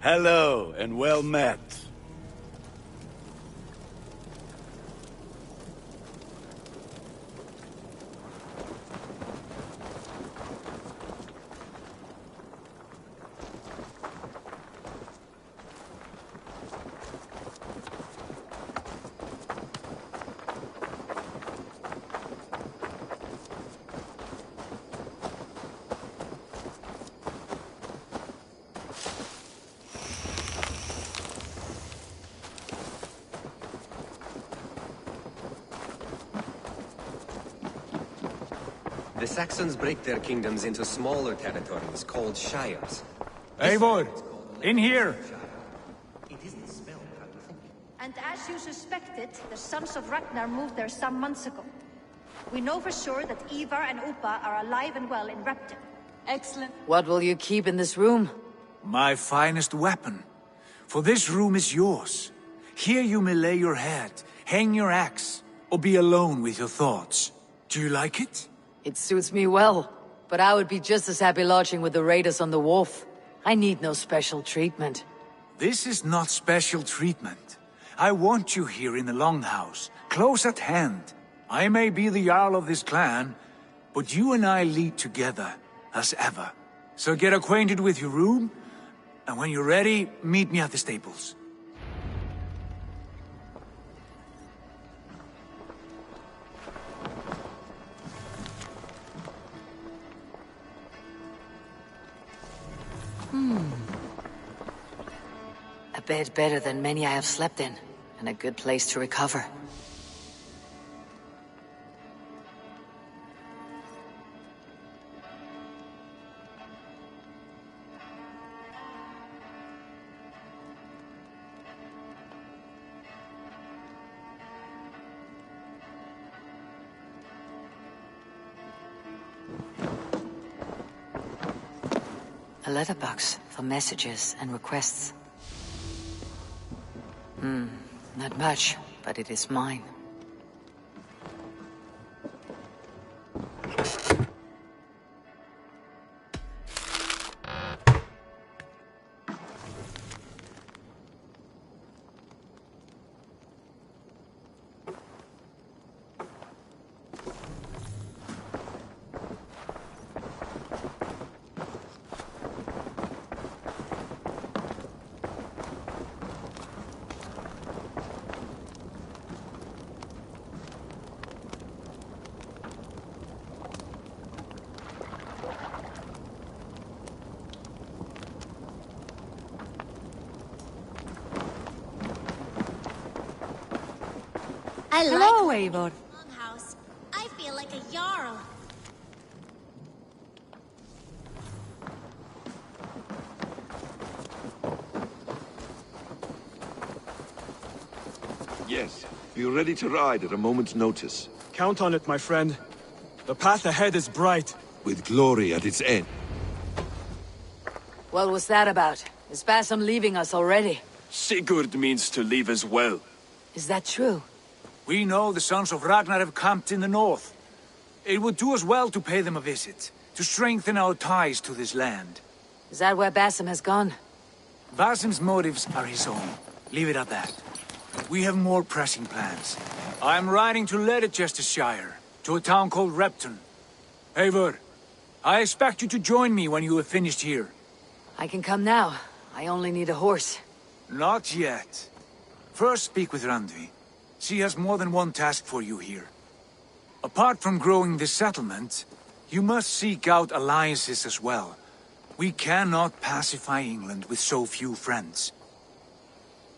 Hello, and well met. The Saxons break their kingdoms into smaller territories called shires. Eivor, in here! It isn't spelled how you think. And as you suspected, the sons of Ragnar moved there some months ago. We know for sure that Eivor and Upa are alive and well in Repton. Excellent. What will you keep in this room? My finest weapon. For this room is yours. Here you may lay your head, hang your axe, or be alone with your thoughts. Do you like it? It suits me well, but I would be just as happy lodging with the raiders on the wharf. I need no special treatment. This is not special treatment. I want you here in the Longhouse, close at hand. I may be the Jarl of this clan, but you and I lead together, as ever. So get acquainted with your room, and when you're ready, meet me at the stables. A bed better than many I have slept in, and a good place to recover. A letterbox for messages and requests. Not much, but it is mine. Hello, Eivor. Longhouse. I feel like a Jarl. Yes, be ready to ride at a moment's notice. Count on it, my friend. The path ahead is bright. With glory at its end. What was that about? Is Basim leaving us already? Sigurd means to leave as well. Is that true? We know the sons of Ragnar have camped in the north. It would do us well to pay them a visit, to strengthen our ties to this land. Is that where Basim has gone? Basim's motives are his own. Leave it at that. We have more pressing plans. I'm riding to Leicestershire, to a town called Repton. Eivor, I expect you to join me when you have finished here. I can come now. I only need a horse. Not yet. First speak with Randvi. She has more than one task for you here. Apart from growing this settlement, you must seek out alliances as well. We cannot pacify England with so few friends.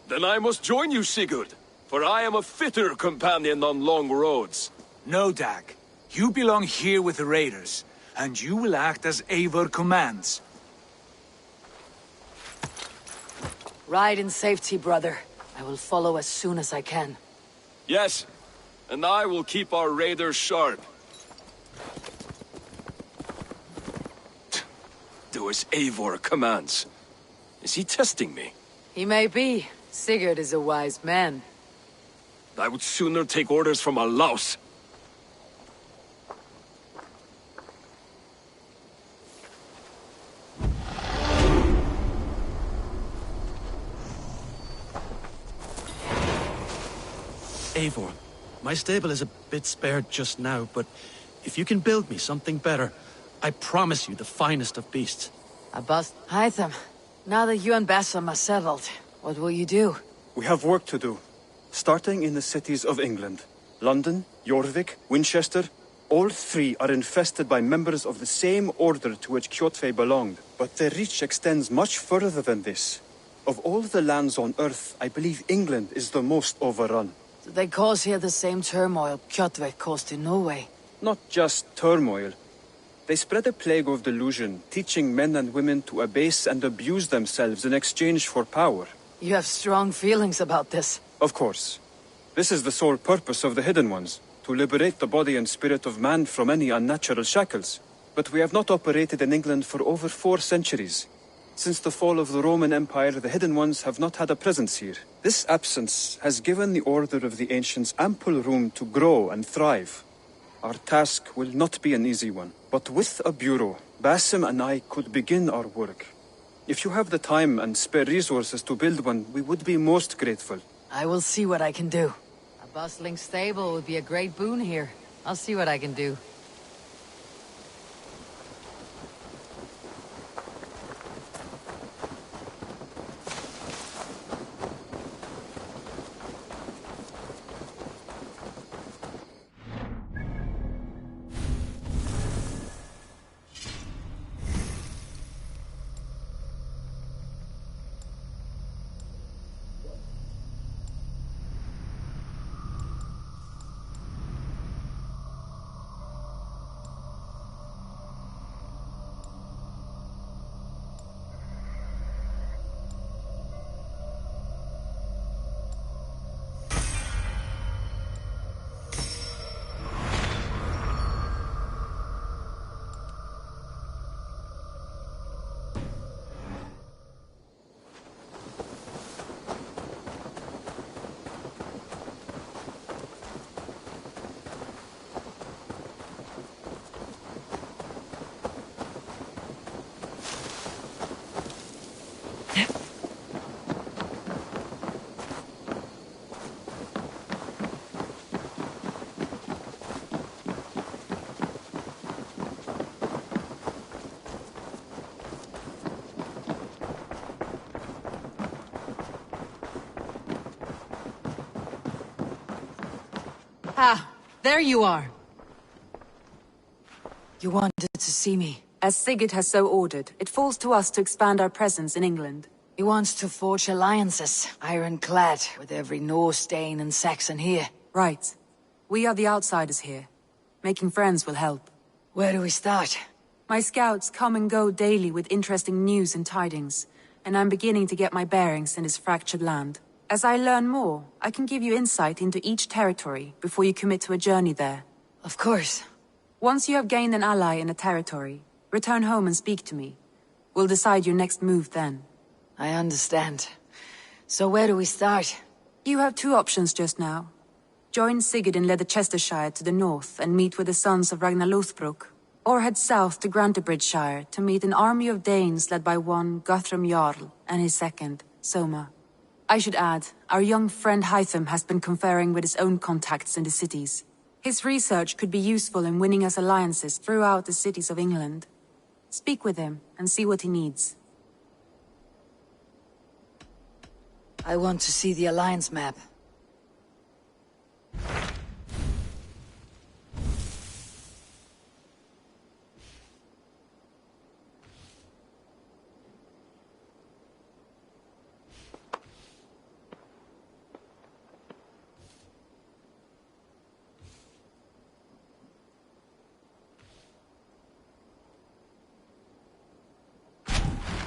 Then I must join you, Sigurd, for I am a fitter companion on long roads. No, Dag. You belong here with the raiders, and you will act as Eivor commands. Ride in safety, brother. I will follow as soon as I can. Yes, and I will keep our raiders sharp. Do as Eivor commands. Is he testing me? He may be. Sigurd is a wise man. I would sooner take orders from a louse. Eivor, my stable is a bit spared just now, but if you can build me something better, I promise you the finest of beasts. Hytham, now that you and Bassam are settled, what will you do? We have work to do. Starting in the cities of England. London, Jorvik, Winchester, all three are infested by members of the same order to which Kjotve belonged. But their reach extends much further than this. Of all the lands on Earth, I believe England is the most overrun. Do they cause here the same turmoil Kjotve caused in Norway? Not just turmoil. They spread a plague of delusion, teaching men and women to abase and abuse themselves in exchange for power. You have strong feelings about this. Of course. This is the sole purpose of the Hidden Ones, to liberate the body and spirit of man from any unnatural shackles. But we have not operated in England for over 4 centuries. Since the fall of the Roman Empire, the Hidden Ones have not had a presence here. This absence has given the Order of the Ancients ample room to grow and thrive. Our task will not be an easy one, but with a bureau, Basim and I could begin our work. If you have the time and spare resources to build one, we would be most grateful. I will see what I can do. A bustling stable would be a great boon here. I'll see what I can do. Ah, there you are. You wanted to see me. As Sigurd has so ordered, it falls to us to expand our presence in England. He wants to forge alliances, ironclad, with every Norse, Dane, and Saxon here. Right. We are the outsiders here. Making friends will help. Where do we start? My scouts come and go daily with interesting news and tidings, and I'm beginning to get my bearings in this fractured land. As I learn more, I can give you insight into each territory before you commit to a journey there. Of course. Once you have gained an ally in a territory, return home and speak to me. We'll decide your next move then. I understand. So where do we start? You have 2 options just now. Join Sigurd in Leicestershire to the north and meet with the sons of Ragnar Lothbrok, or head south to Grantebridgeshire to meet an army of Danes led by one Guthrum Jarl and his second, Soma. I should add, our young friend Hytham has been conferring with his own contacts in the cities. His research could be useful in winning us alliances throughout the cities of England. Speak with him and see what he needs. I want to see the alliance map.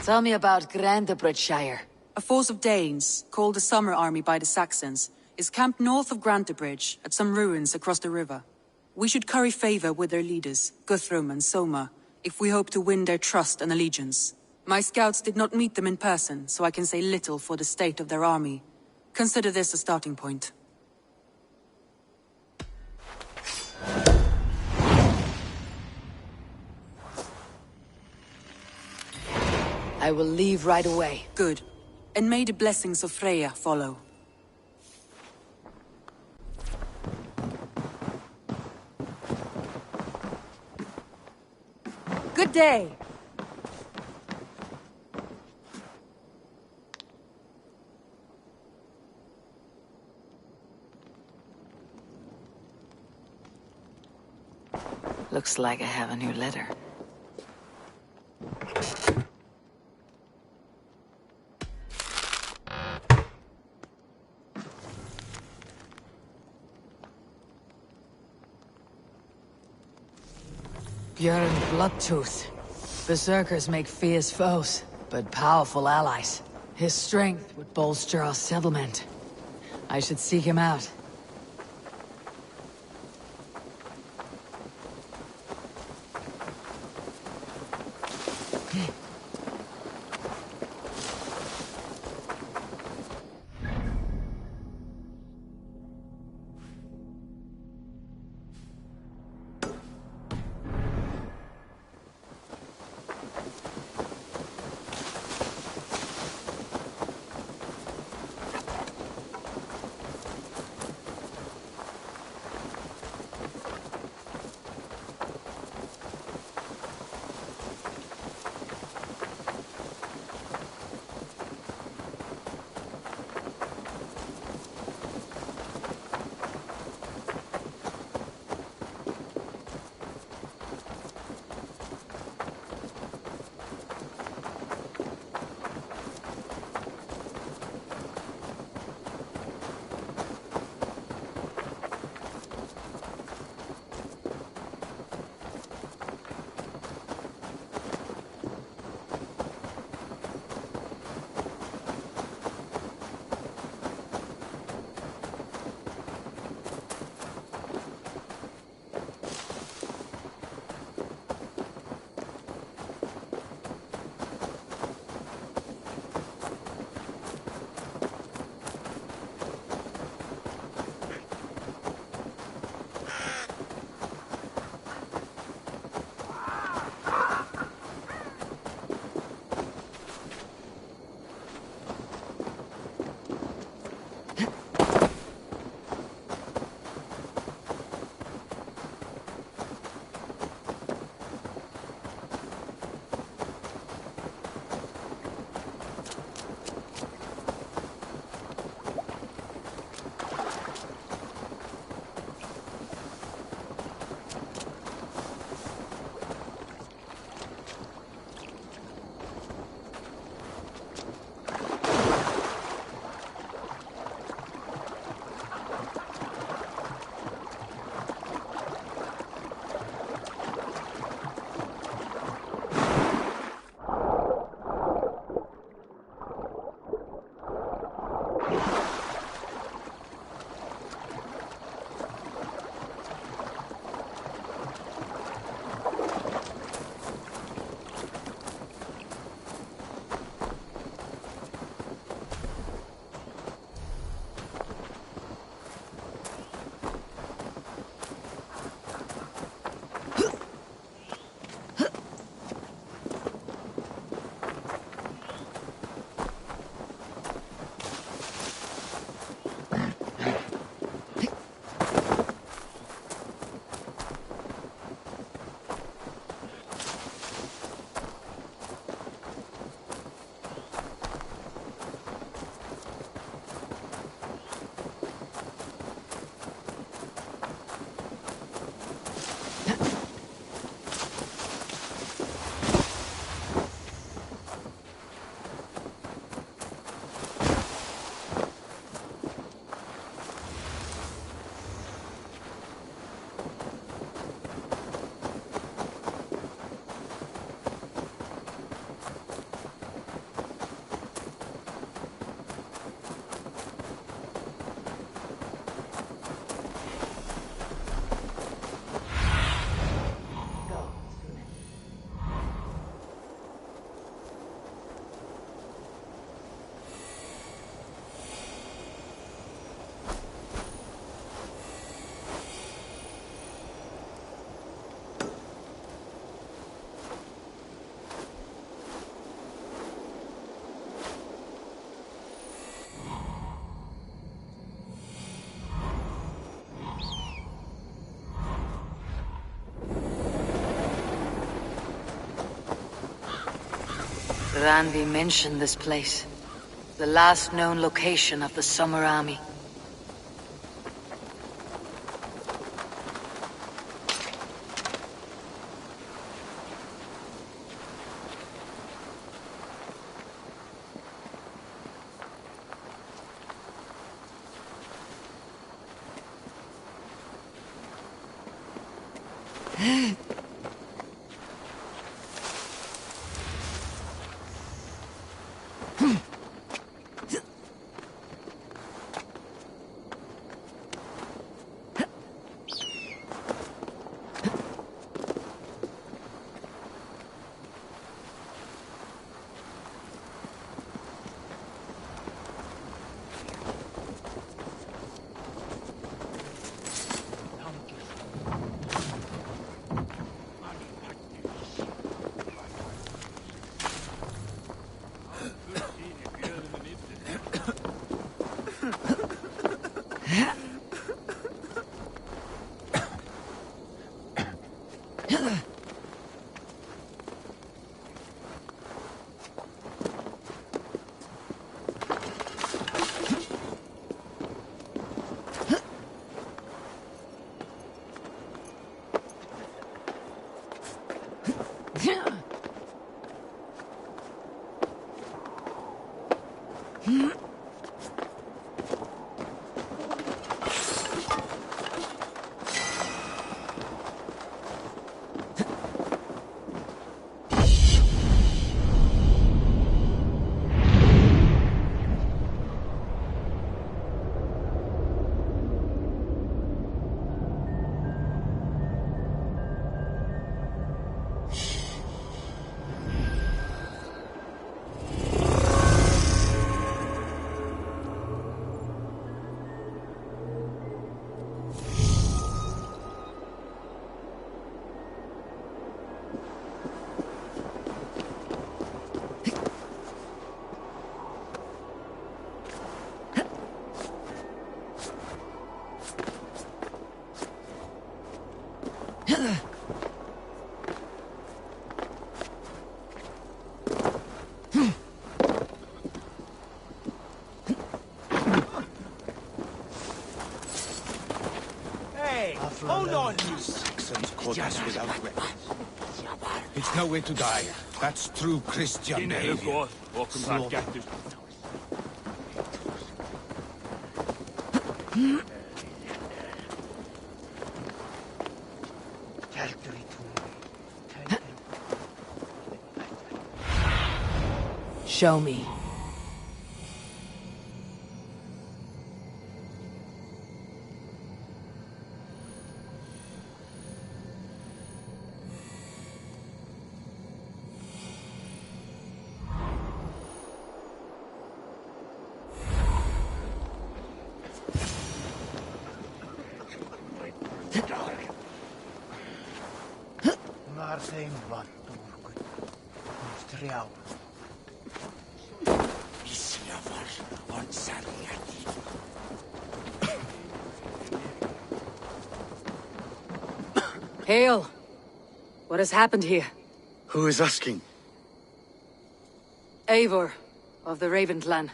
Tell me about Grantebridgeshire. A force of Danes, called the Summer Army by the Saxons, is camped north of Grantebridge at some ruins across the river. We should curry favor with their leaders, Guthrum and Soma, if we hope to win their trust and allegiance. My scouts did not meet them in person, so I can say little for the state of their army. Consider this a starting point. I will leave right away. Good. And may the blessings of Freya follow. Good day. Looks like I have a new letter. Björn Bloodtooth. Berserkers make fierce foes, but powerful allies. His strength would bolster our settlement. I should seek him out. Randi mentioned this place. The last known location of the Summer Army. Hold on, you Saxons caught us without weapons. It's no way to die. That's true Christian behavior. Show me. Hail! What has happened here? Who is asking? Eivor, of the Raven clan.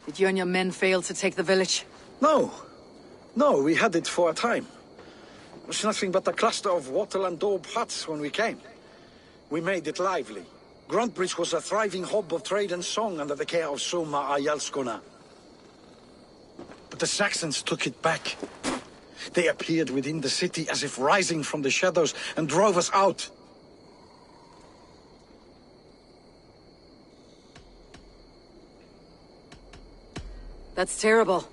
Did you and your men fail to take the village? No. No, we had it for a time. It was nothing but a cluster of wattle and daub huts when we came. We made it lively. Gruntbridge was a thriving hub of trade and song under the care of Soma Ayalskona. But the Saxons took it back. They appeared within the city as if rising from the shadows and drove us out. That's terrible.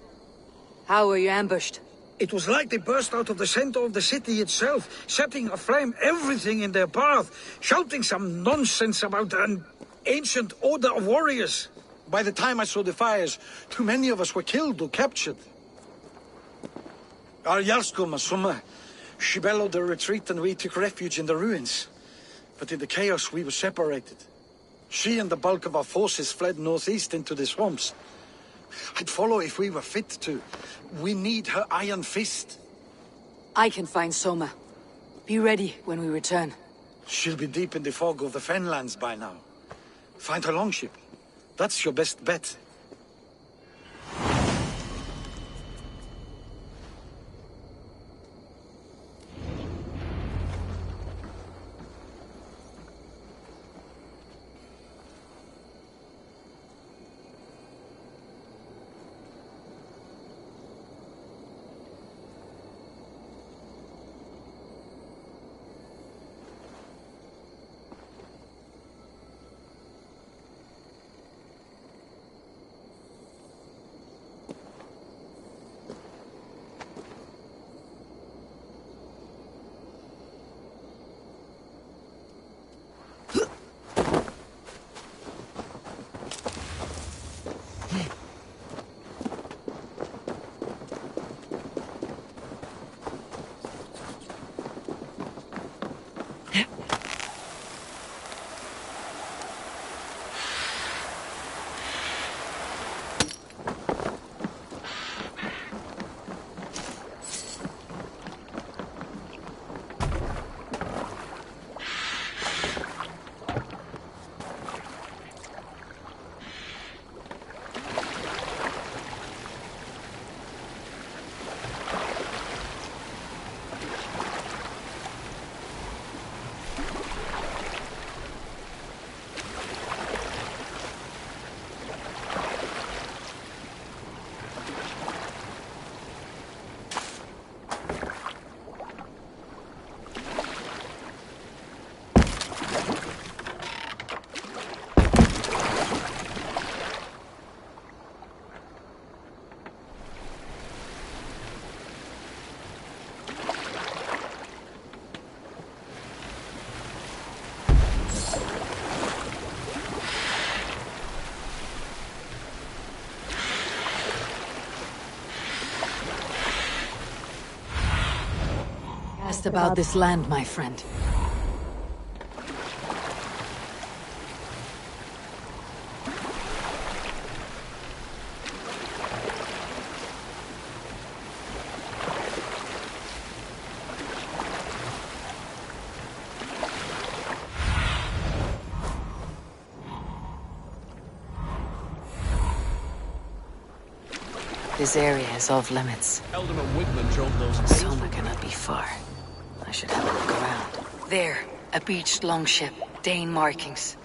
How were you ambushed? It was like they burst out of the center of the city itself, setting aflame everything in their path, shouting some nonsense about an ancient order of warriors. By the time I saw the fires, too many of us were killed or captured. Our Jarlskoma, Summa, she bellowed a retreat and we took refuge in the ruins. But in the chaos we were separated. She and the bulk of our forces fled northeast into the swamps. I'd follow if we were fit to. We need her iron fist. I can find Soma. Be ready when we return. She'll be deep in the fog of the Fenlands by now. Find a longship. That's your best bet. Asked about this land, my friend. This area is off limits. Soma cannot be far. I should have a look around. There, a beached longship. Dane markings.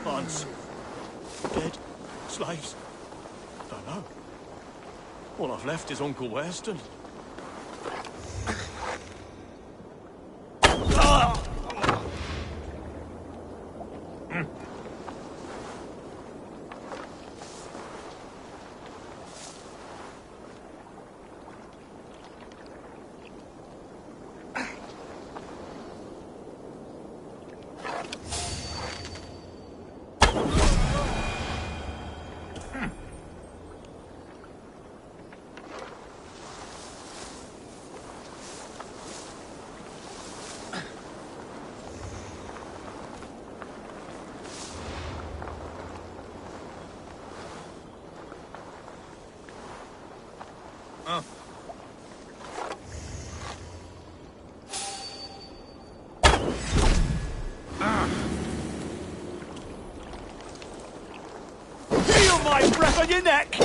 Aunts. Dead. Slaves. Don't know. All I've left is Uncle Weston. Feel my breath on your neck!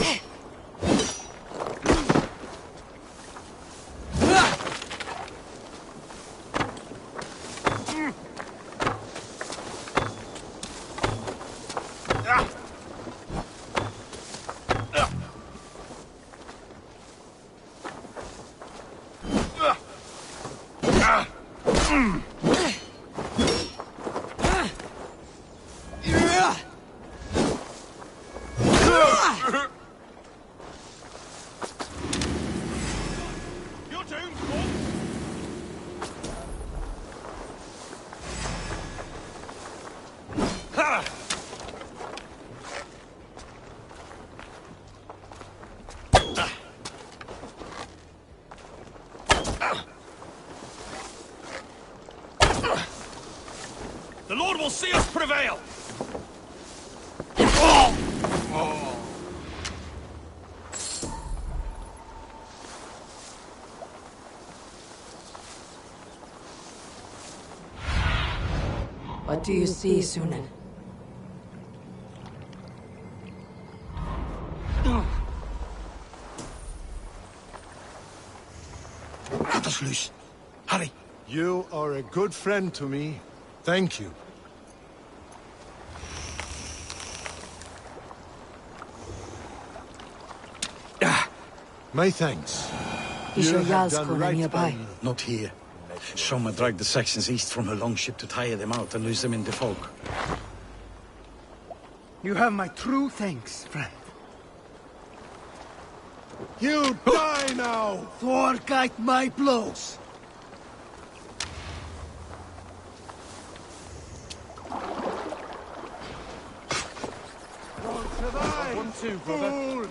The Lord will see us prevail! What do you see, Sunan? Cut us loose. Hurry. You are a good friend to me. Thank you. My thanks. Is your You have Jarl's done corner right nearby? by me. Not here. Soma dragged the Saxons east from her longship to tire them out and lose them in the fog. You have my true thanks, friend. You die now! Thor guide my blows. One, two, brother.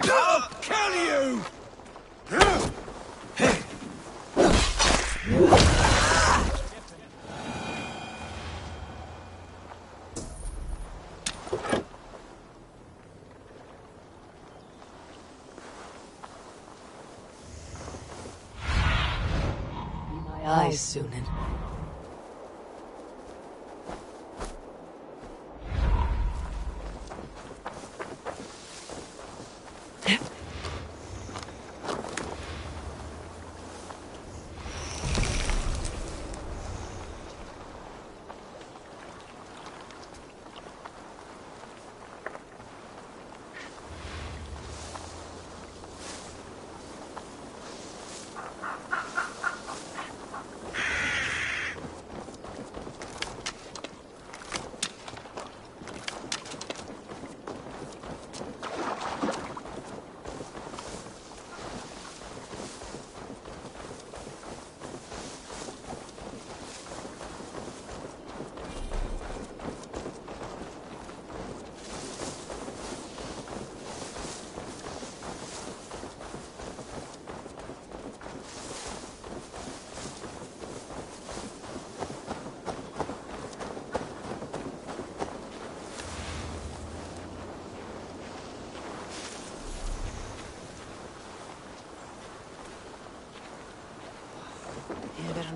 I'll kill you! My eyes, Sunan.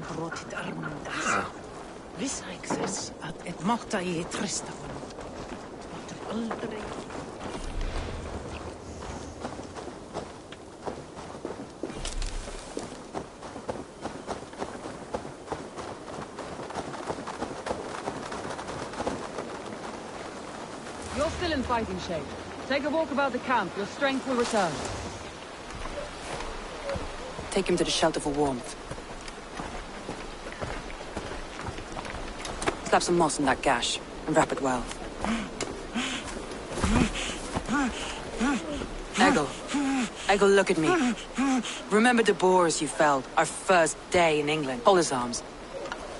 Brotið armundars. Visshæk þess að et mátta ég treysta honum. Máttur aldrei. still in fighting shape. Take a walk about the camp. Your strength will return. Take him to the shelter for warmth. Slap some moss in that gash, and wrap it well. Eggle, look at me. Remember the boars you felled, our first day in England? Hold his arms.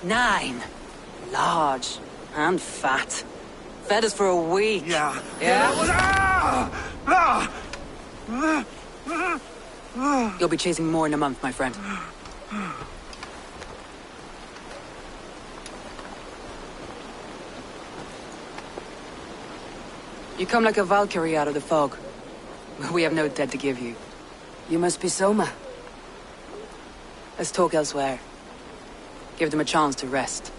9. Large. And fat. Fed us for a week. Yeah. You'll be chasing more in a month, my friend. You come like a Valkyrie out of the fog. We have no debt to give you. You must be Soma. Let's talk elsewhere. Give them a chance to rest.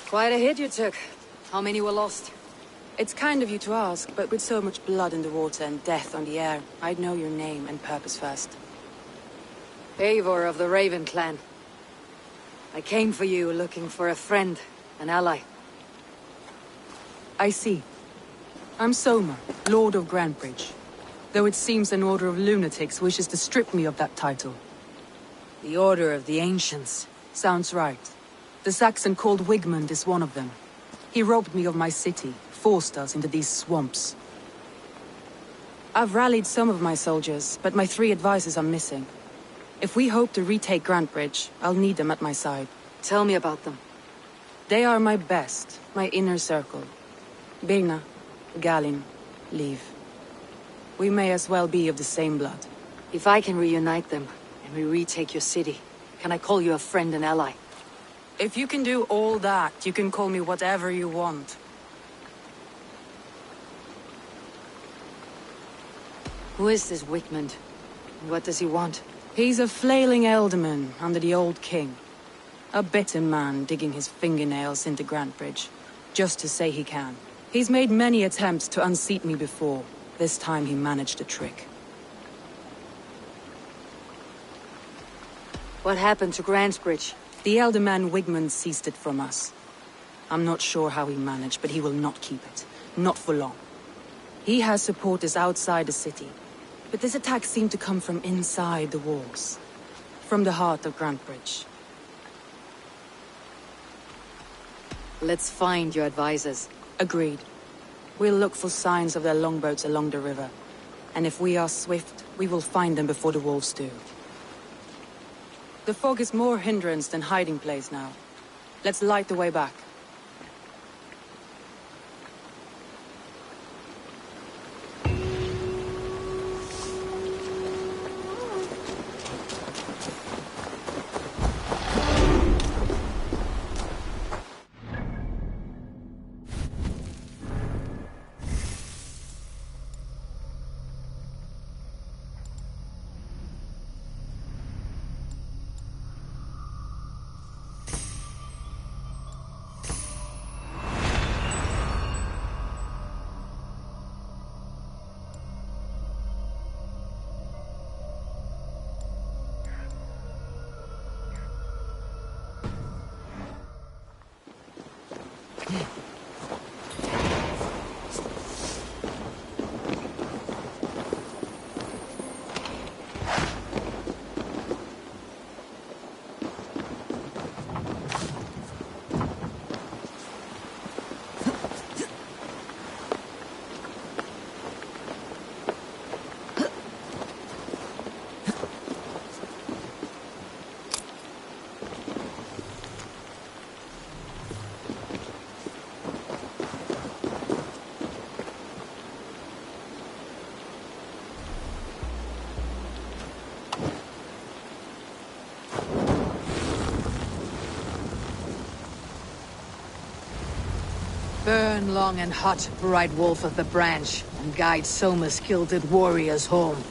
Quite a hit you took. How many were lost? It's kind of you to ask, but with so much blood in the water and death on the air, I'd know your name and purpose first. Eivor of the Raven clan. I came for you looking for a friend, an ally. I see. I'm Soma, Lord of Grantebridge. Though it seems an order of lunatics wishes to strip me of that title. The Order of the Ancients. Sounds right. The Saxon called Wigmund is one of them. He robbed me of my city, forced us into these swamps. I've rallied some of my soldiers, but my 3 advisors are missing. If we hope to retake Grantebridge, I'll need them at my side. Tell me about them. They are my best, my inner circle. Birna, Galin, Liv. We may as well be of the same blood. If I can reunite them, and we retake your city, can I call you a friend and ally? If you can do all that, you can call me whatever you want. Who is this Wigmund? What does he want? He's a flailing elderman under the old king. A bitter man digging his fingernails into Grantebridge, just to say he can. He's made many attempts to unseat me before. This time he managed a trick. What happened to Grantebridge? The elder man Wigmund seized it from us. I'm not sure how he managed, but he will not keep it. Not for long. He has supporters outside the city, but this attack seemed to come from inside the walls. From the heart of Grantebridge. Let's find your advisors. Agreed. We'll look for signs of their longboats along the river. And if we are swift, we will find them before the wolves do. The fog is more hindrance than hiding place now. Let's light the way back. Burn long and hot, bright wolf of the branch, and guide Soma's gilded warriors home.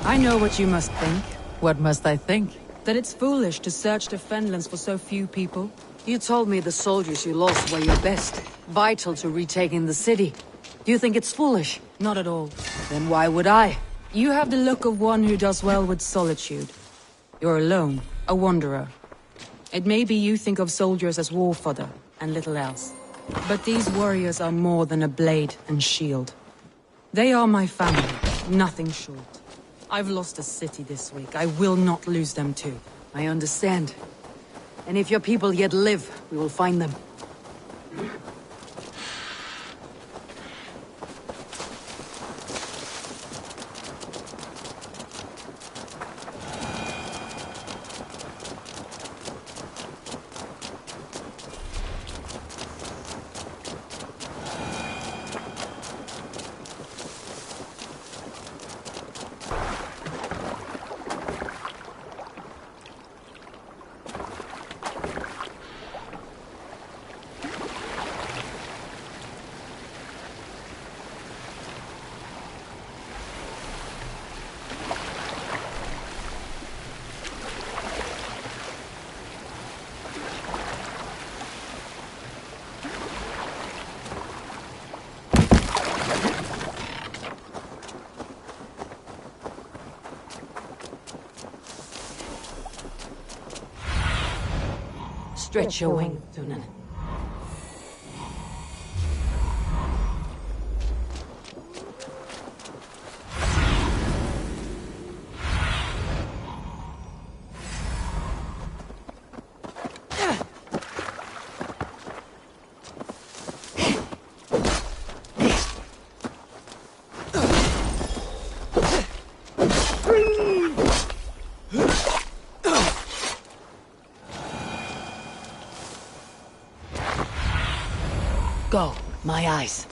I know what you must think. What must I think? That it's foolish to search the Fenlands for so few people. You told me the soldiers you lost were your best, vital to retaking the city. Do you think it's foolish? Not at all. Then why would I? You have the look of one who does well with solitude. You're alone, a wanderer. It may be you think of soldiers as war fodder, and little else. But these warriors are more than a blade and shield. They are my family, nothing short. I've lost a city this week. I will not lose them too. I understand. And if your people yet live, we will find them. Stretch your wing, Tunen. Go, my eyes.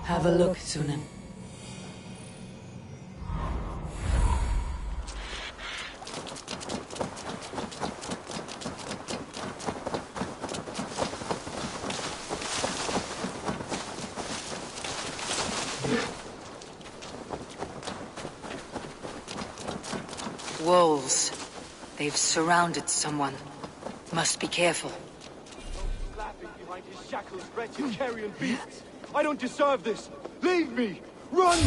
Have a look, Tunen. Wolves. They've surrounded someone. Must be careful. Laughing behind his shackles, wretched carrion beasts. I don't deserve this! Leave me! Run!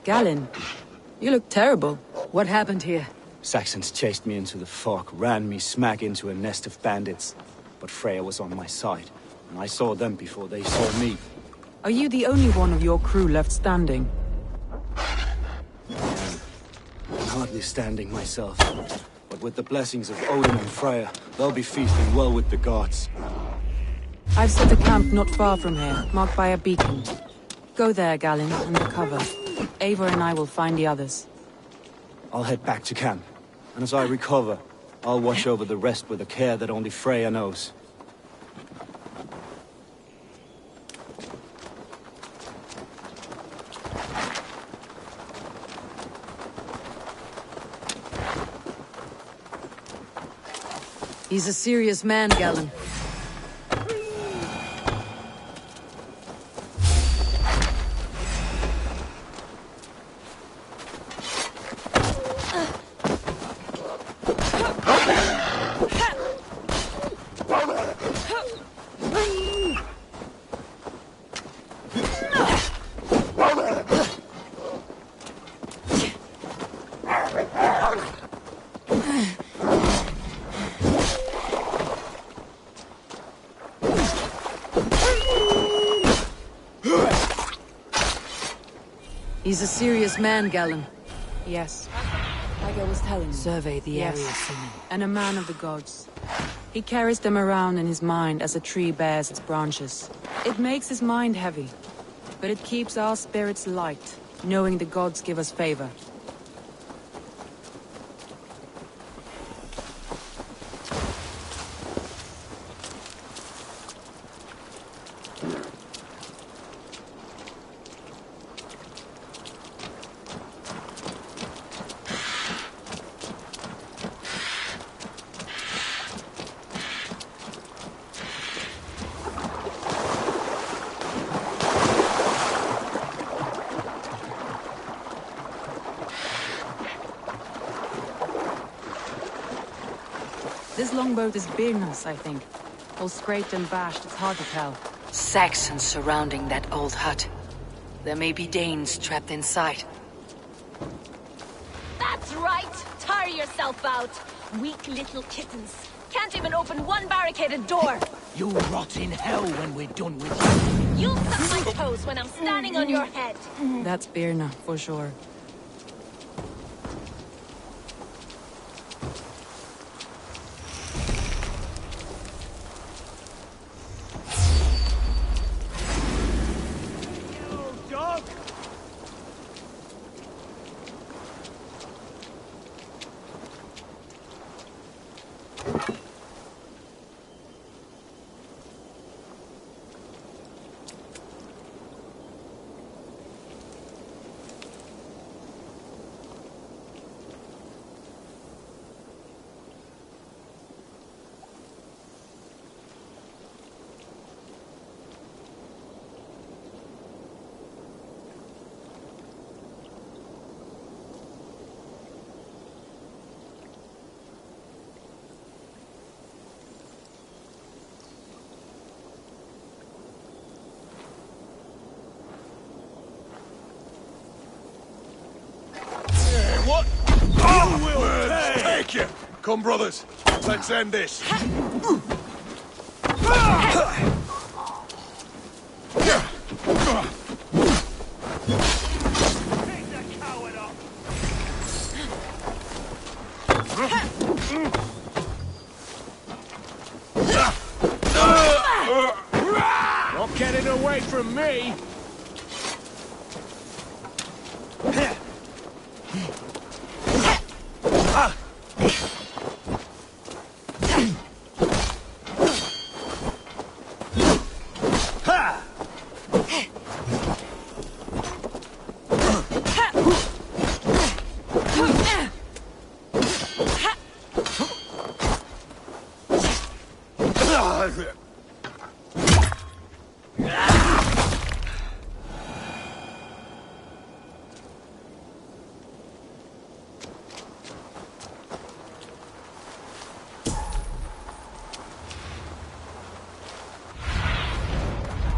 Galen, you look terrible. What happened here? Saxons chased me into the fog, ran me smack into a nest of bandits. But Freya was on my side, and I saw them before they saw me. Are you the only one of your crew left standing? I'm hardly standing myself. But with the blessings of Odin and Freya, they'll be feasting well with the gods. I've set a camp not far from here, marked by a beacon. Go there, Galen, and recover. Eivor and I will find the others. I'll head back to camp, and as I recover, I'll watch over the rest with a care that only Freya knows. He's a serious man, Galen. He's a serious man, Galen. Yes. Like I was telling you. Survey the Yes. area for me. And a man of the gods. He carries them around in his mind as a tree bears its branches. It makes his mind heavy, but it keeps our spirits light, knowing the gods give us favor. This longboat is Birna's, I think. All scraped and bashed, it's hard to tell. Saxons surrounding that old hut. There may be Danes trapped inside. That's right! Tire yourself out! Weak little kittens. Can't even open one barricaded door! You'll rot in hell when we're done with you. You'll suck my toes when I'm standing on your head! That's Birna, for sure. What? You will take you! Come, brothers. Let's end this. Not getting away from me!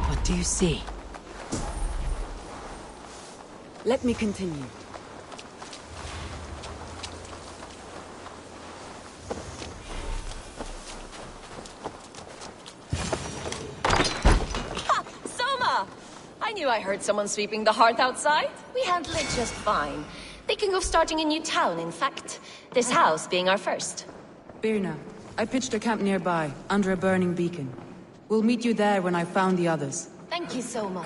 What do you see? Let me continue. Ha! Soma! I knew I heard someone sweeping the hearth outside. We handled it just fine. Thinking of starting a new town, in fact. This house being our first. Birna, I pitched a camp nearby, under a burning beacon. We'll meet you there when I've found the others. Thank you, Soma.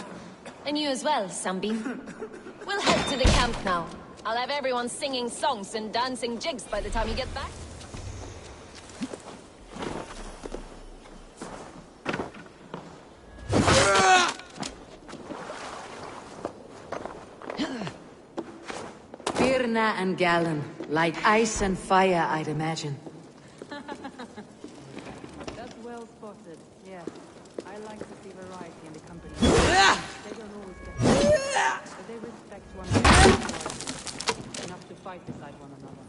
And you as well, Sunbeam. We'll head to the camp now. I'll have everyone singing songs and dancing jigs by the time you get back. Birna and Galen, like ice and fire, I'd imagine. That's well spotted, yeah. I like to see variety in the company. They don't always get it, but they respect one another enough to fight beside one another.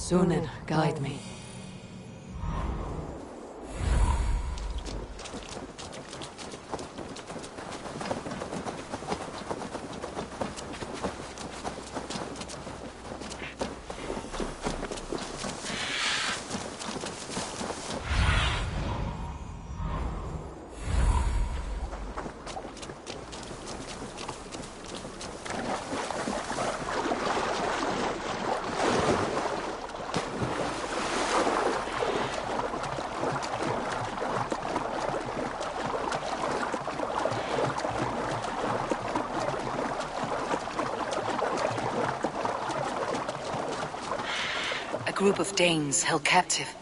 Sunan, guide me. A group of Danes held captive.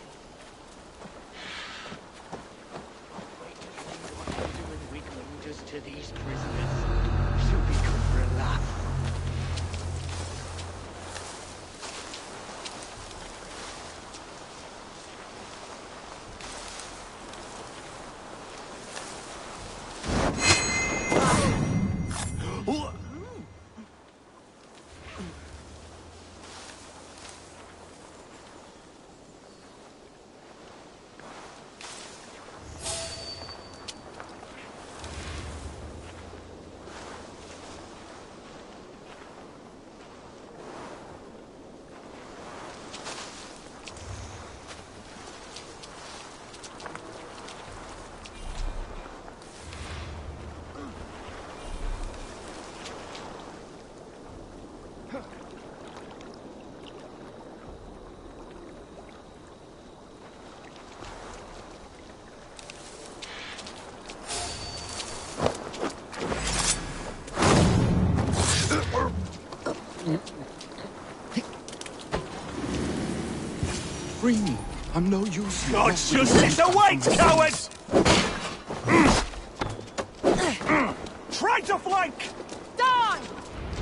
To these prisoners, she'll be good for a laugh. Free me. I'm no use. God's justice awaits, cowards! Try to flank! Die!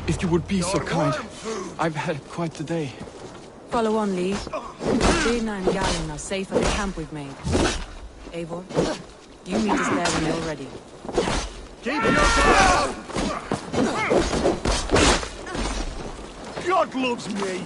If you would be so kind. I've had quite the day. Follow on, Lee. Dana and Galen are safe at the camp we've made. Eivor, you meet us there when you're ready. Keep your ground! God loves me!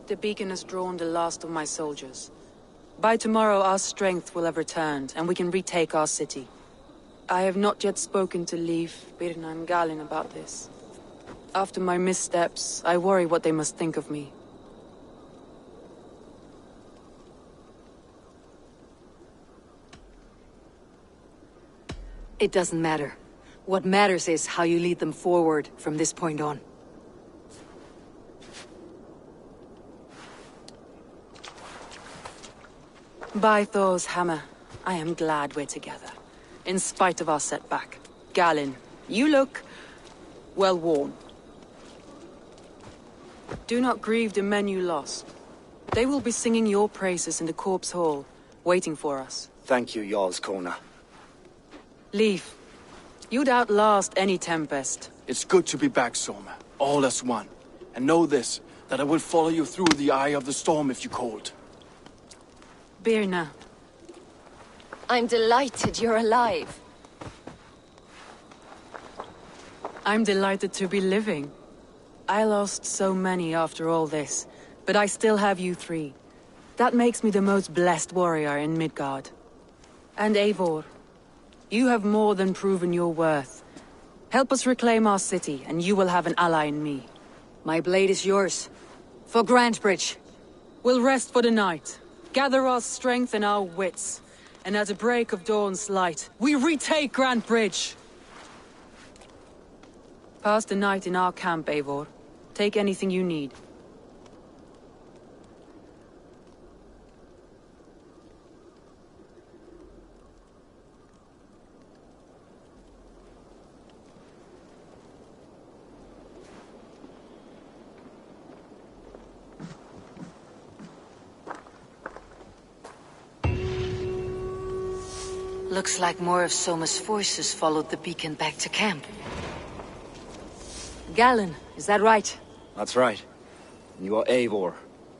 The beacon has drawn the last of my soldiers. By tomorrow our strength will have returned, and we can retake our city. I have not yet spoken to Leif, Birna and Galen about this. After my missteps, I worry what they must think of me. It doesn't matter. What matters is how you lead them forward from this point on. By Thor's hammer, I am glad we're together. In spite of our setback. Galen, you look well worn. Do not grieve the men you lost. They will be singing your praises in the corpse hall, waiting for us. Thank you, Jarl's Kona. Leif, you'd outlast any tempest. It's good to be back, Soma. All as one. And know this, that I will follow you through the eye of the storm if you called. Birna. I'm delighted you're alive. I'm delighted to be living. I lost so many after all this, but I still have you three. That makes me the most blessed warrior in Midgard. And Eivor, you have more than proven your worth. Help us reclaim our city, and you will have an ally in me. My blade is yours. For Grantebridge. We'll rest for the night, gather our strength and our wits, and at the break of dawn's light, we retake Grantebridge! Pass the night in our camp, Eivor. Take anything you need. Looks like more of Soma's forces followed the beacon back to camp. Galen, is that right? That's right. You are Eivor,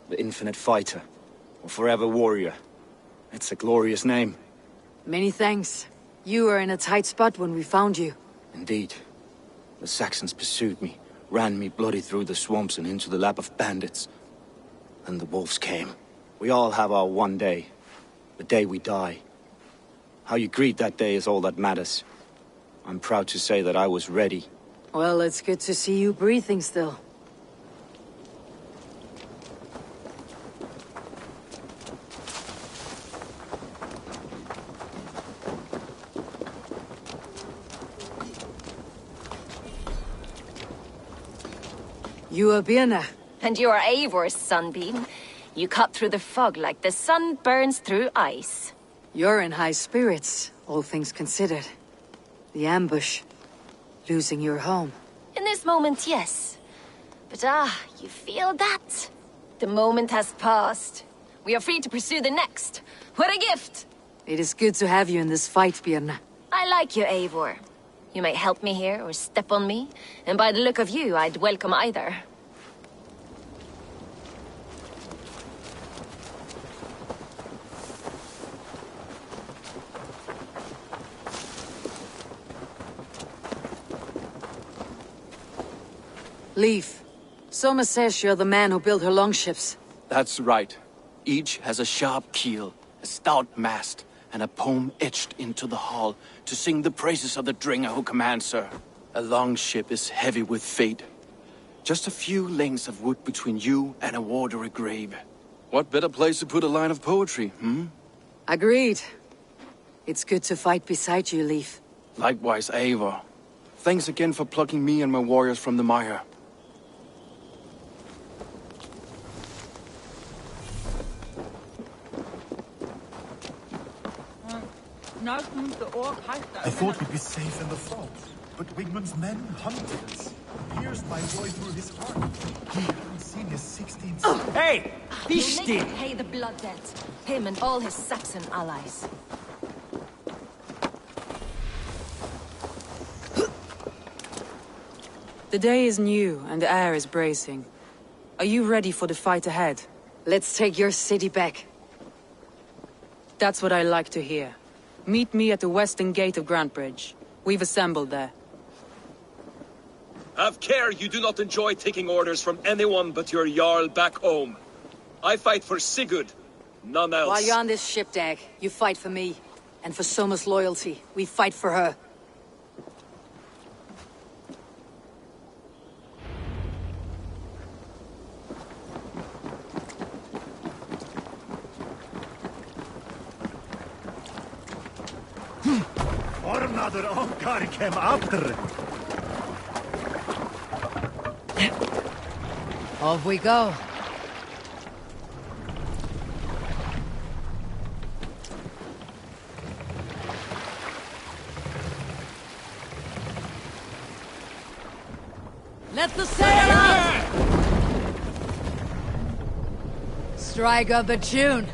the infinite fighter, or forever warrior. It's a glorious name. Many thanks. You were in a tight spot when we found you. Indeed. The Saxons pursued me, ran me bloody through the swamps and into the lap of bandits. Then the wolves came. We all have our one day. The day we die. How you greet that day is all that matters. I'm proud to say that I was ready. Well, it's good to see you breathing still. You are Birna. And you are Eivor's sunbeam. You cut through the fog like the sun burns through ice. You're in high spirits, all things considered. The ambush. Losing your home. In this moment, yes. But you feel that? The moment has passed. We are free to pursue the next. What a gift! It is good to have you in this fight, Birna. I like you, Eivor. You may help me here or step on me, and by the look of you, I'd welcome either. Leif, Soma says you're the man who built her longships. That's right. Each has a sharp keel, a stout mast, and a poem etched into the hull to sing the praises of the Dringer who commands her. A longship is heavy with fate. Just a few lengths of wood between you and a watery grave. What better place to put a line of poetry, hmm? Agreed. It's good to fight beside you, Leif. Likewise, Eivor. Thanks again for plucking me and my warriors from the mire. I thought we'd be safe in the fog, but Wigmund's men hunted us. Pierced my boy through his heart. He hadn't seen his 16th son. Hey! You'll make him pay the blood debt. Him and all his Saxon allies. The day is new, and the air is bracing. Are you ready for the fight ahead? Let's take your city back. That's what I like to hear. Meet me at the western gate of Grantebridge. We've assembled there. Have care you do not enjoy taking orders from anyone but your Jarl back home. I fight for Sigurd, none else. While you're on this ship, Dag, you fight for me. And for Soma's loyalty, we fight for her. Ornader okkar kem after. Off we go. Let the sail out! Strike up a tune.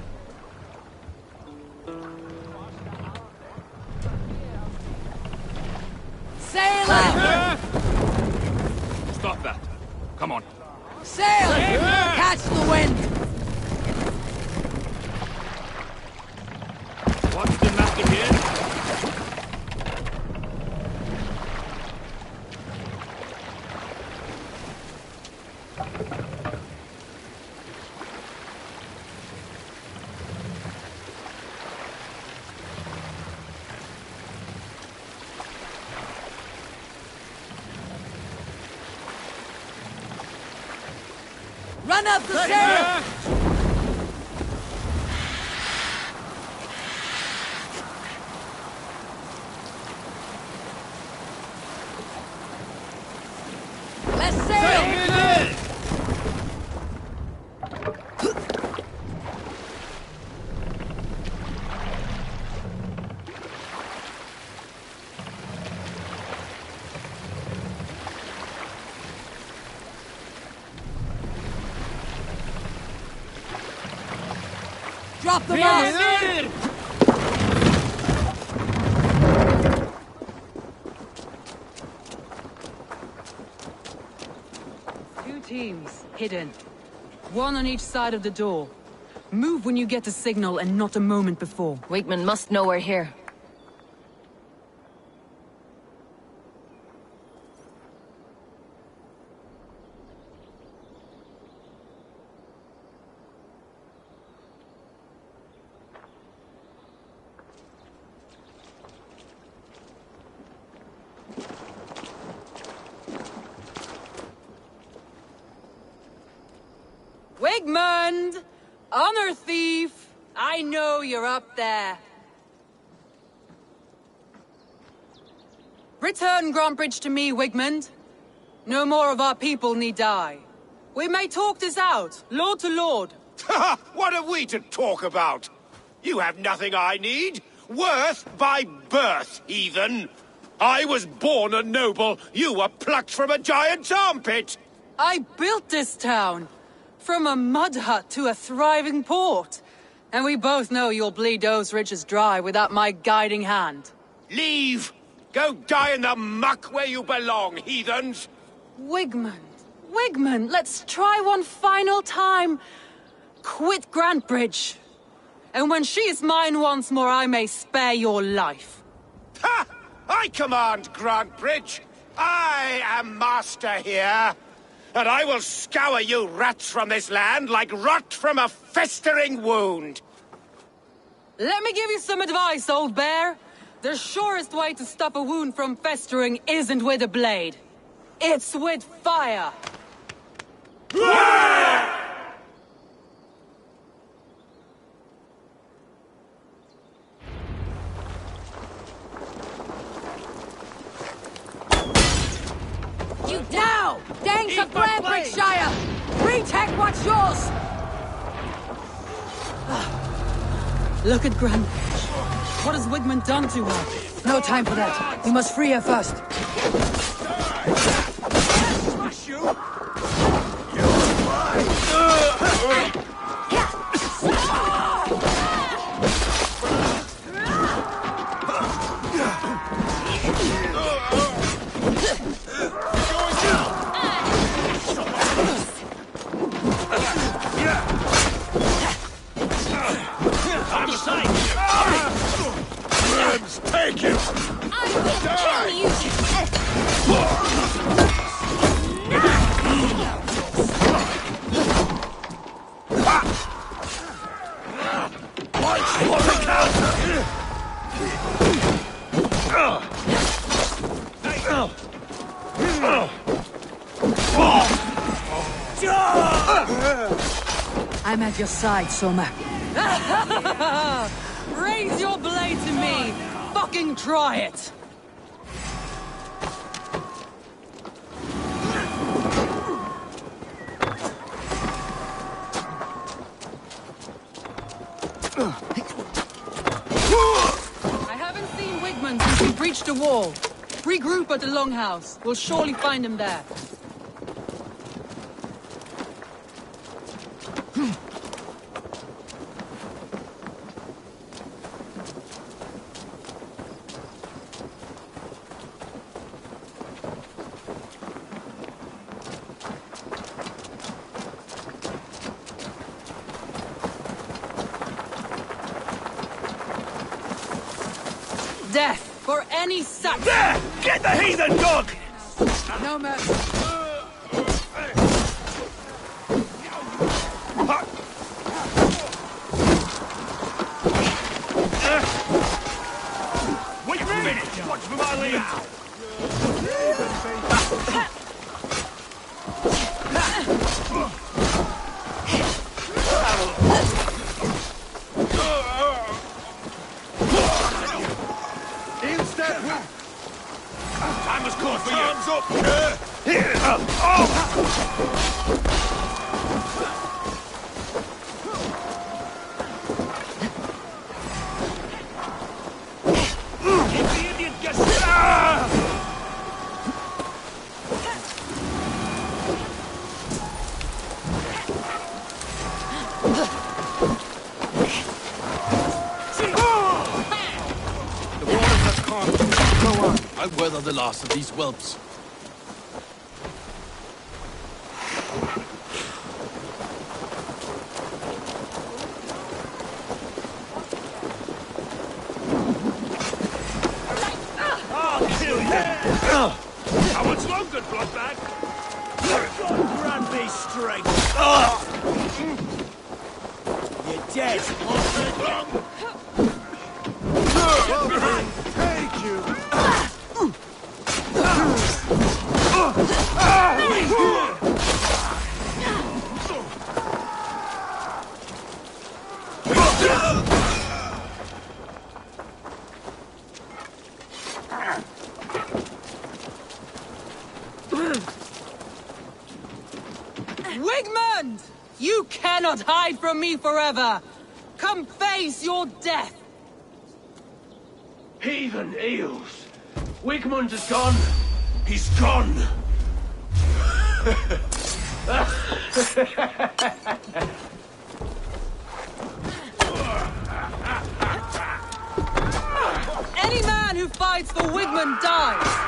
Sail out! Stop that. Come on. Sail! Catch the wind! What's the matter here? Run up the sail! Let's sail! Drop the mast! Two teams, hidden. One on each side of the door. Move when you get the signal and not a moment before. Wigman must know we're here. Wigmund! Honor thief! I know you're up there. Return Grantbridge to me, Wigmund. No more of our people need die. We may talk this out, lord to lord. What have we to talk about? You have nothing I need. Worth by birth, heathen. I was born a noble. You were plucked from a giant's armpit. I built this town. From a mud hut to a thriving port. And we both know you'll bleed those riches dry without my guiding hand. Leave! Go die in the muck where you belong, heathens! Wigmund, let's try one final time. Quit Grantbridge. And when she is mine once more, I may spare your life. Ha! I command Grantbridge! I am master here! And I will scour you rats from this land like rot from a festering wound! Let me give you some advice, old bear. The surest way to stop a wound from festering isn't with a blade. It's with fire! Now! Danes of Grantbridgeshire! Retake what's yours! Look at Grantbridge. What has Wigmund done to her? No time for that. We must free her first. Smash you! Take him! I will kill you! I'm at your side, Soma. Raise your blade to me! Fucking try it! I haven't seen Wigmund since he breached the wall. Regroup at the Longhouse. We'll surely find him there. Death for any such. There! Get the heathen dog! No mercy. Wait a minute! Watch for my lead! Time was called for you! Time's up! Here! If the Indian gets... I weather the last of these whelps. I'll kill you! How much longer, bloodbag? Grant me strength! You're dead! Take you! Wigmund! You cannot hide from me forever! Come face your death! Heathen eels! Wigmund is gone! He's gone! Any man who fights for Wigmund dies!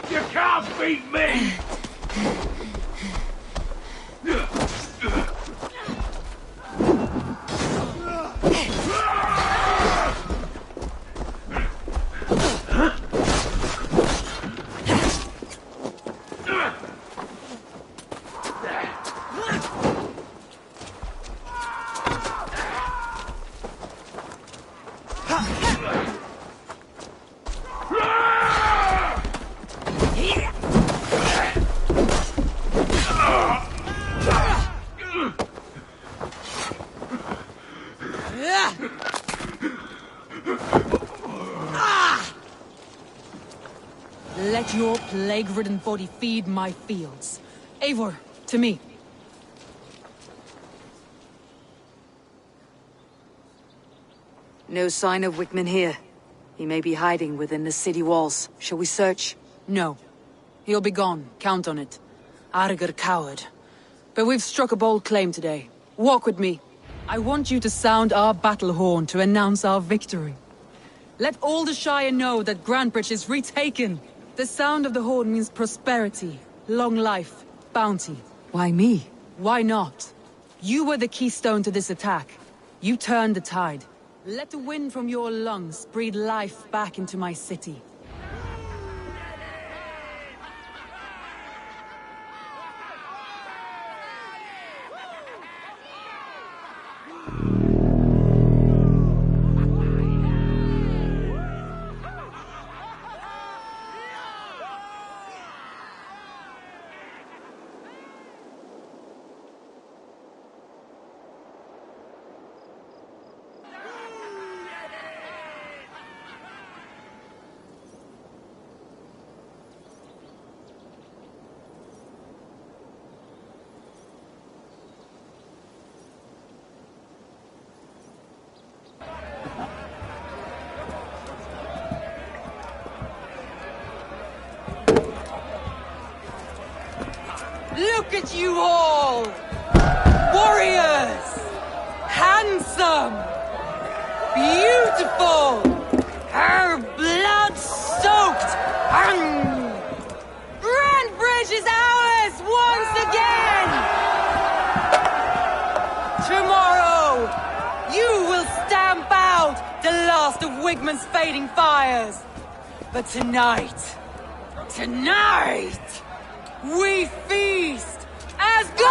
You can't beat me! Let your plague-ridden body feed my fields. Eivor, to me. No sign of Wickman here. He may be hiding within the city walls. Shall we search? No. He'll be gone, count on it. Arger coward. But we've struck a bold claim today. Walk with me. I want you to sound our battle horn to announce our victory. Let all the Shire know that Grantebridge is retaken. The sound of the horn means prosperity, long life, bounty. Why me? Why not? You were the keystone to this attack. You turned the tide. Let the wind from your lungs breathe life back into my city. Look at you all! Warriors! Handsome! Beautiful! Her blood-soaked! Grantbridge is ours once again! Tomorrow, you will stamp out the last of Wigmund's fading fires. But tonight, we feast as gods!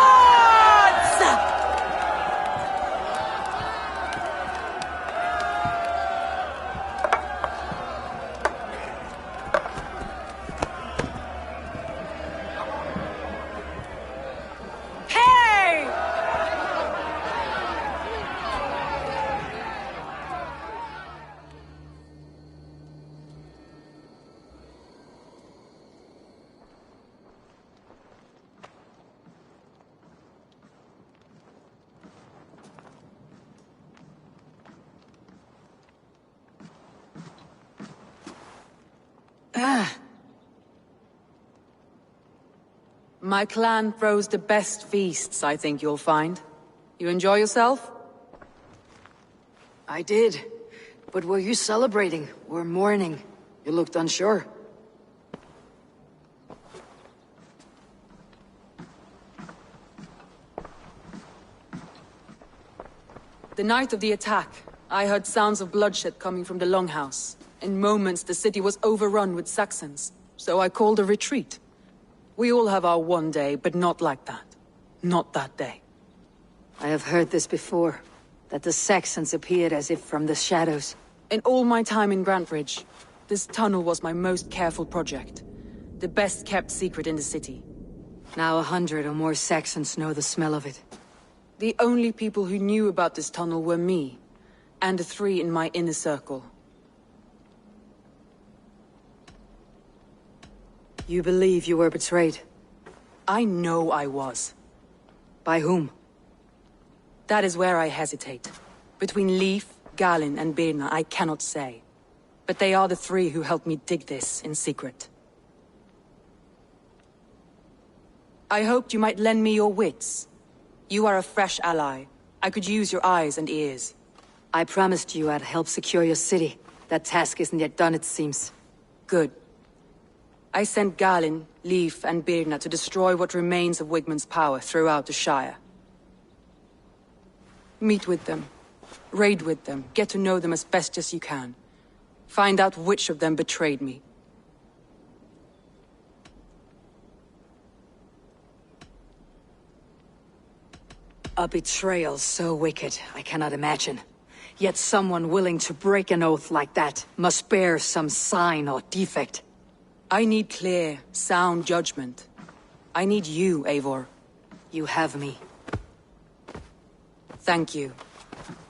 My clan throws the best feasts, I think you'll find. You enjoy yourself? I did. But were you celebrating or mourning? You looked unsure. The night of the attack, I heard sounds of bloodshed coming from the Longhouse. In moments, the city was overrun with Saxons, so I called a retreat. We all have our one day, but not like that. Not that day. I have heard this before, that the Saxons appeared as if from the shadows. In all my time in Grantbridge, this tunnel was my most careful project. The best kept secret in the city. Now 100 or more Saxons know the smell of it. The only people who knew about this tunnel were me, and the 3 in my inner circle. You believe you were betrayed? I know I was. By whom? That is where I hesitate. Between Leif, Galin, and Birna, I cannot say. But they are the 3 who helped me dig this in secret. I hoped you might lend me your wits. You are a fresh ally. I could use your eyes and ears. I promised you I'd help secure your city. That task isn't yet done, it seems. Good. I sent Galin, Leif, and Birna to destroy what remains of Wigmund's power throughout the Shire. Meet with them. Raid with them. Get to know them as best as you can. Find out which of them betrayed me. A betrayal so wicked, I cannot imagine. Yet someone willing to break an oath like that must bear some sign or defect. I need clear, sound judgment. I need you, Eivor. You have me. Thank you.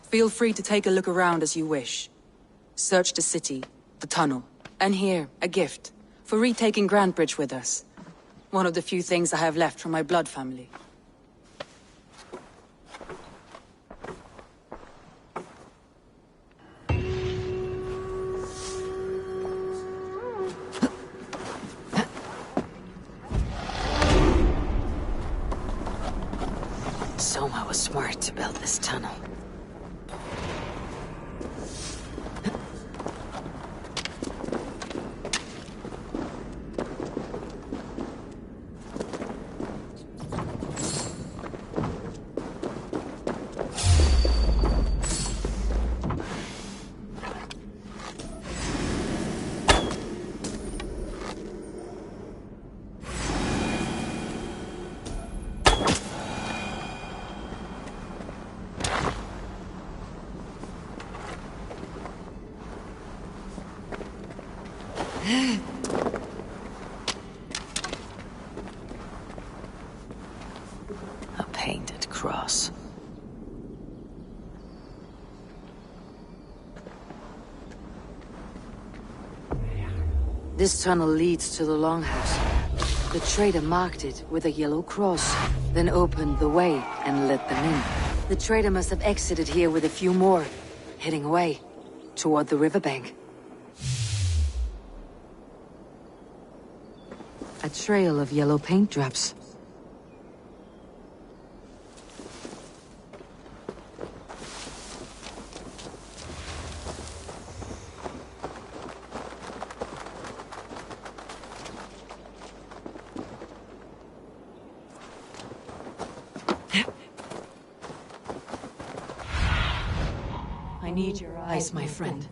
Feel free to take a look around as you wish. Search the city, the tunnel, and here, a gift, for retaking Grantbridge with us. One of the few things I have left from my blood family. Soma was smart to build this tunnel. A painted cross. This tunnel leads to the Longhouse. The trader marked it with a yellow cross, then opened the way and let them in. The trader must have exited here with a few more, heading away, toward the riverbank. A trail of yellow paint drops. I need your eyes, my friend.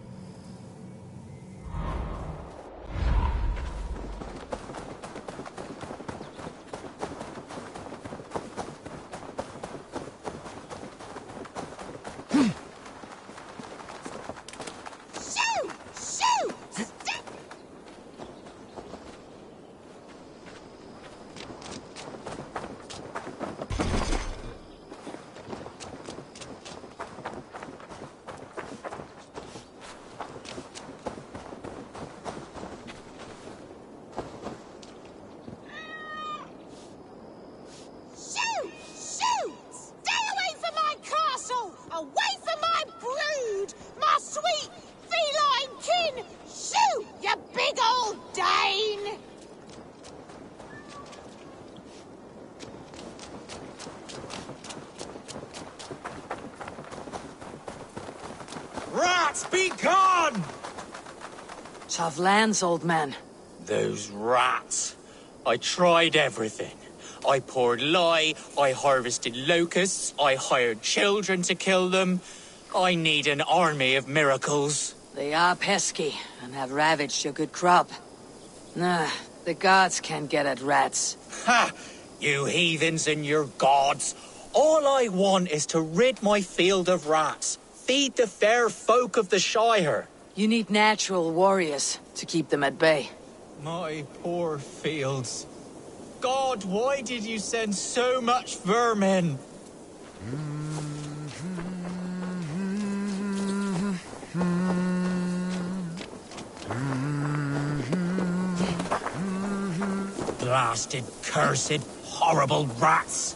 Rats, be gone! Tough lands, old man. Those rats. I tried everything. I poured lye, I harvested locusts, I hired children to kill them. I need an army of miracles. They are pesky, and have ravaged your good crop. Nah, the gods can't get at rats. Ha! You heathens and your gods. All I want is to rid my field of rats. Feed the fair folk of the Shire. You need natural warriors to keep them at bay. My poor fields. God, why did you send so much vermin? Blasted, cursed, horrible rats!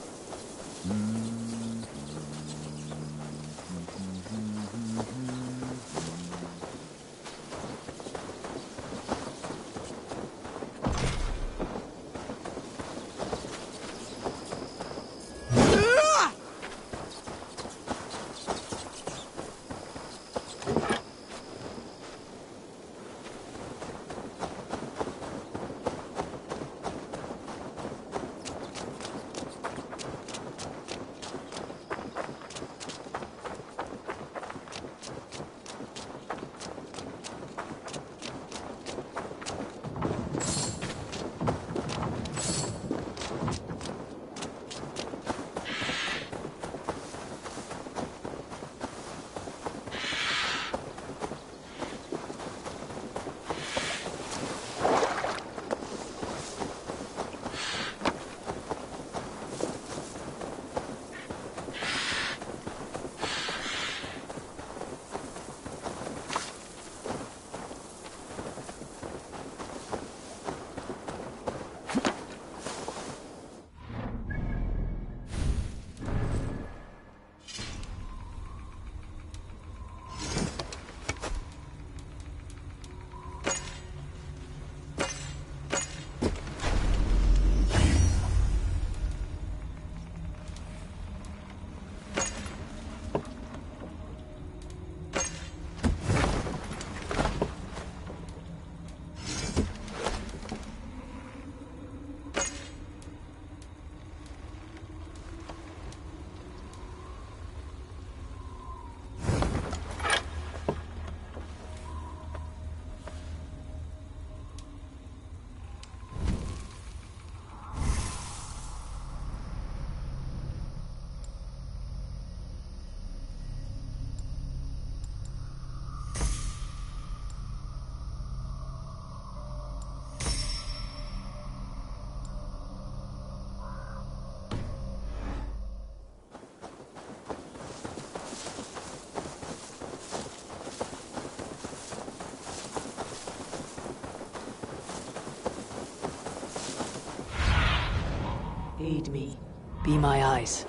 Aid me. Be my eyes.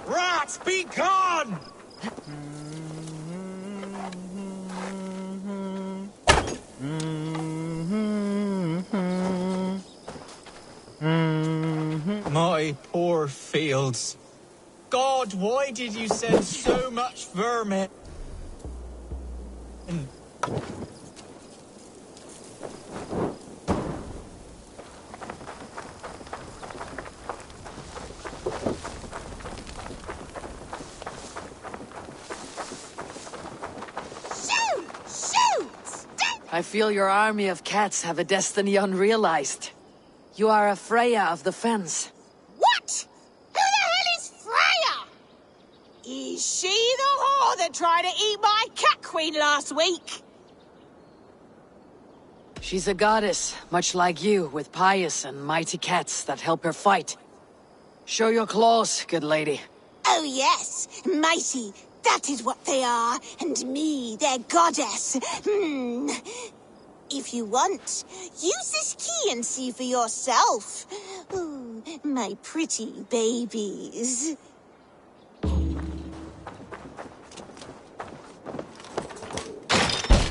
Rats, be gone! my poor fields. God, why did you send so much vermin? I feel your army of cats have a destiny unrealized. You are a Freya of the Fens. What? Who the hell is Freya? Is she the whore that tried to eat my cat queen last week? She's a goddess, much like you, with pious and mighty cats that help her fight. Show your claws, good lady. Oh yes, mighty. That is what they are, and me, their goddess. If you want, use this key and see for yourself. Ooh, my pretty babies.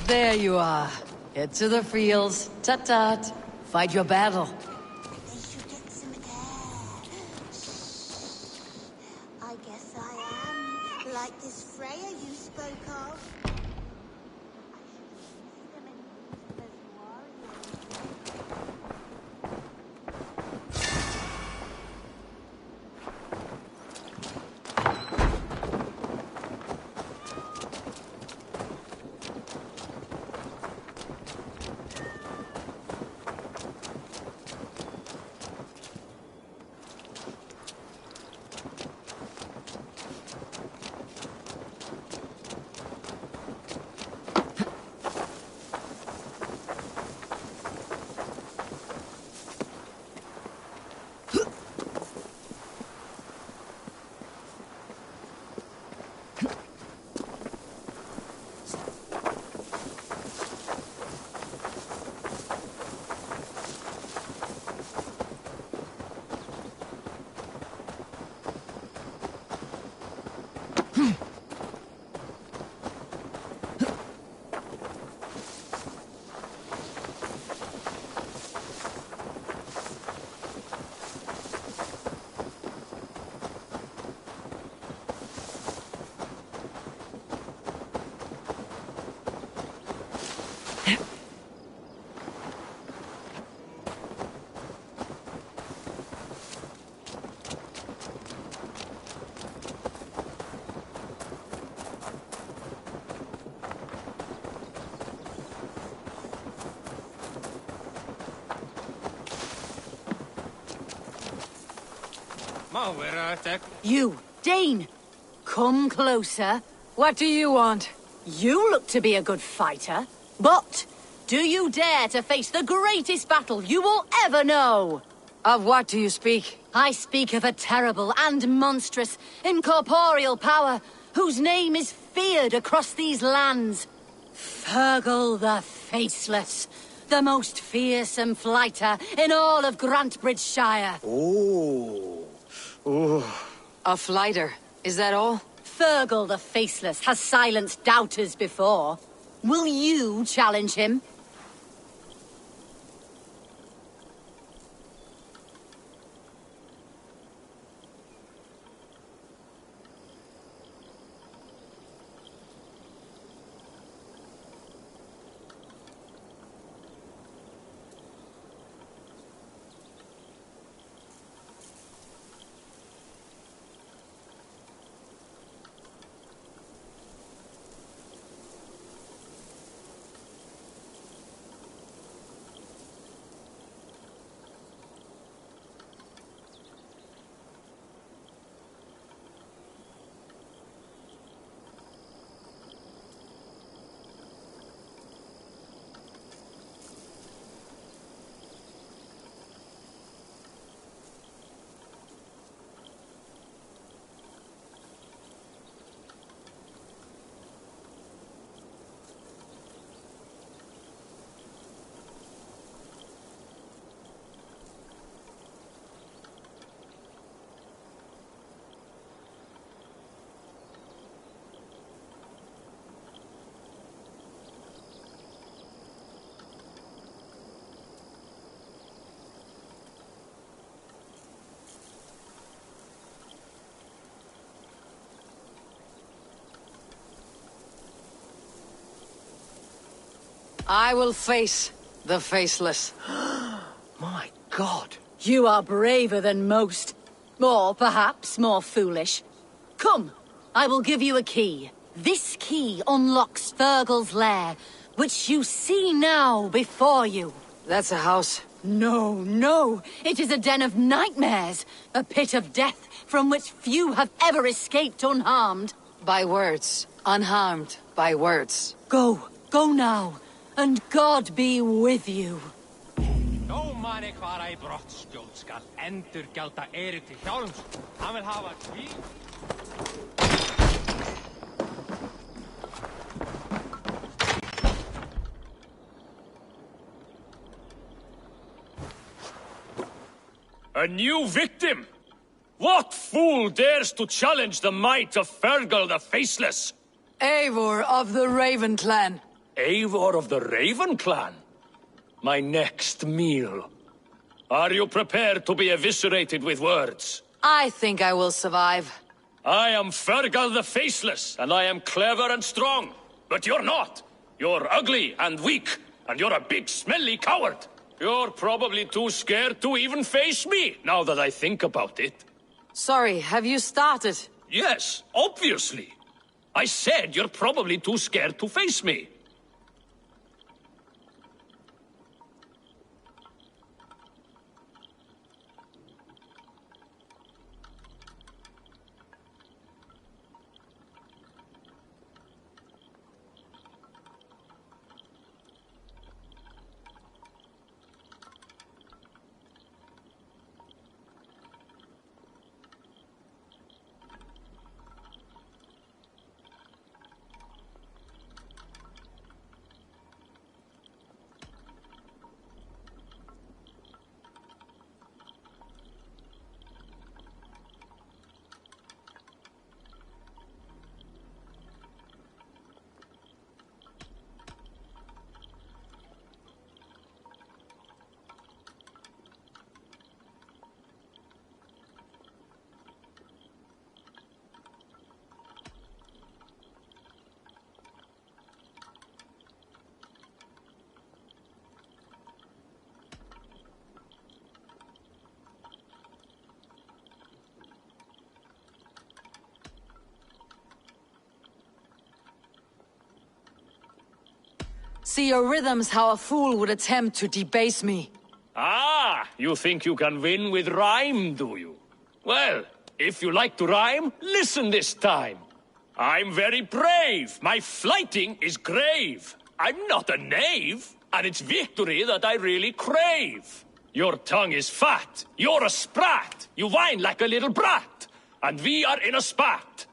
There you are. Head to the fields. Tut-tut. Fight your battle. They should get some air. I guess I am like this Freya you spoke of. You, Dane! Come closer. What do you want? You look to be a good fighter, but do you dare to face the greatest battle you will ever know? Of what do you speak? I speak of a terrible and monstrous, incorporeal power, whose name is feared across these lands. Fergal the Faceless, the most fearsome fighter in all of Grantebridgeshire. A fighter, is that all? Fergal the Faceless has silenced doubters before. Will you challenge him? I will face the faceless. My God. You are braver than most. Or perhaps more foolish. Come, I will give you a key. This key unlocks Fergal's lair, which you see now before you. That's a house. No, no. It is a den of nightmares. A pit of death from which few have ever escaped unharmed. By words. Unharmed by words. Go. Go now. And God be with you. No manni hvar ei brottskjól skal endurgjalda Eirík til hjálms. Hann vil hafa kví. A new victim? What fool dares to challenge the might of Fergal the Faceless? Eivor of the Raven clan. Eivor of the Raven clan? My next meal. Are you prepared to be eviscerated with words? I think I will survive. I am Fergal the Faceless, and I am clever and strong. But you're not. You're ugly and weak, and you're a big smelly coward. You're probably too scared to even face me, now that I think about it. Sorry, have you started? Yes, obviously. I said you're probably too scared to face me. See your rhythms how a fool would attempt to debase me. Ah, you think you can win with rhyme, do you? Well, if you like to rhyme, listen this time. I'm very brave. My flighting is grave. I'm not a knave, and it's victory that I really crave. Your tongue is fat. You're a sprat. You whine like a little brat. And we are in a spat.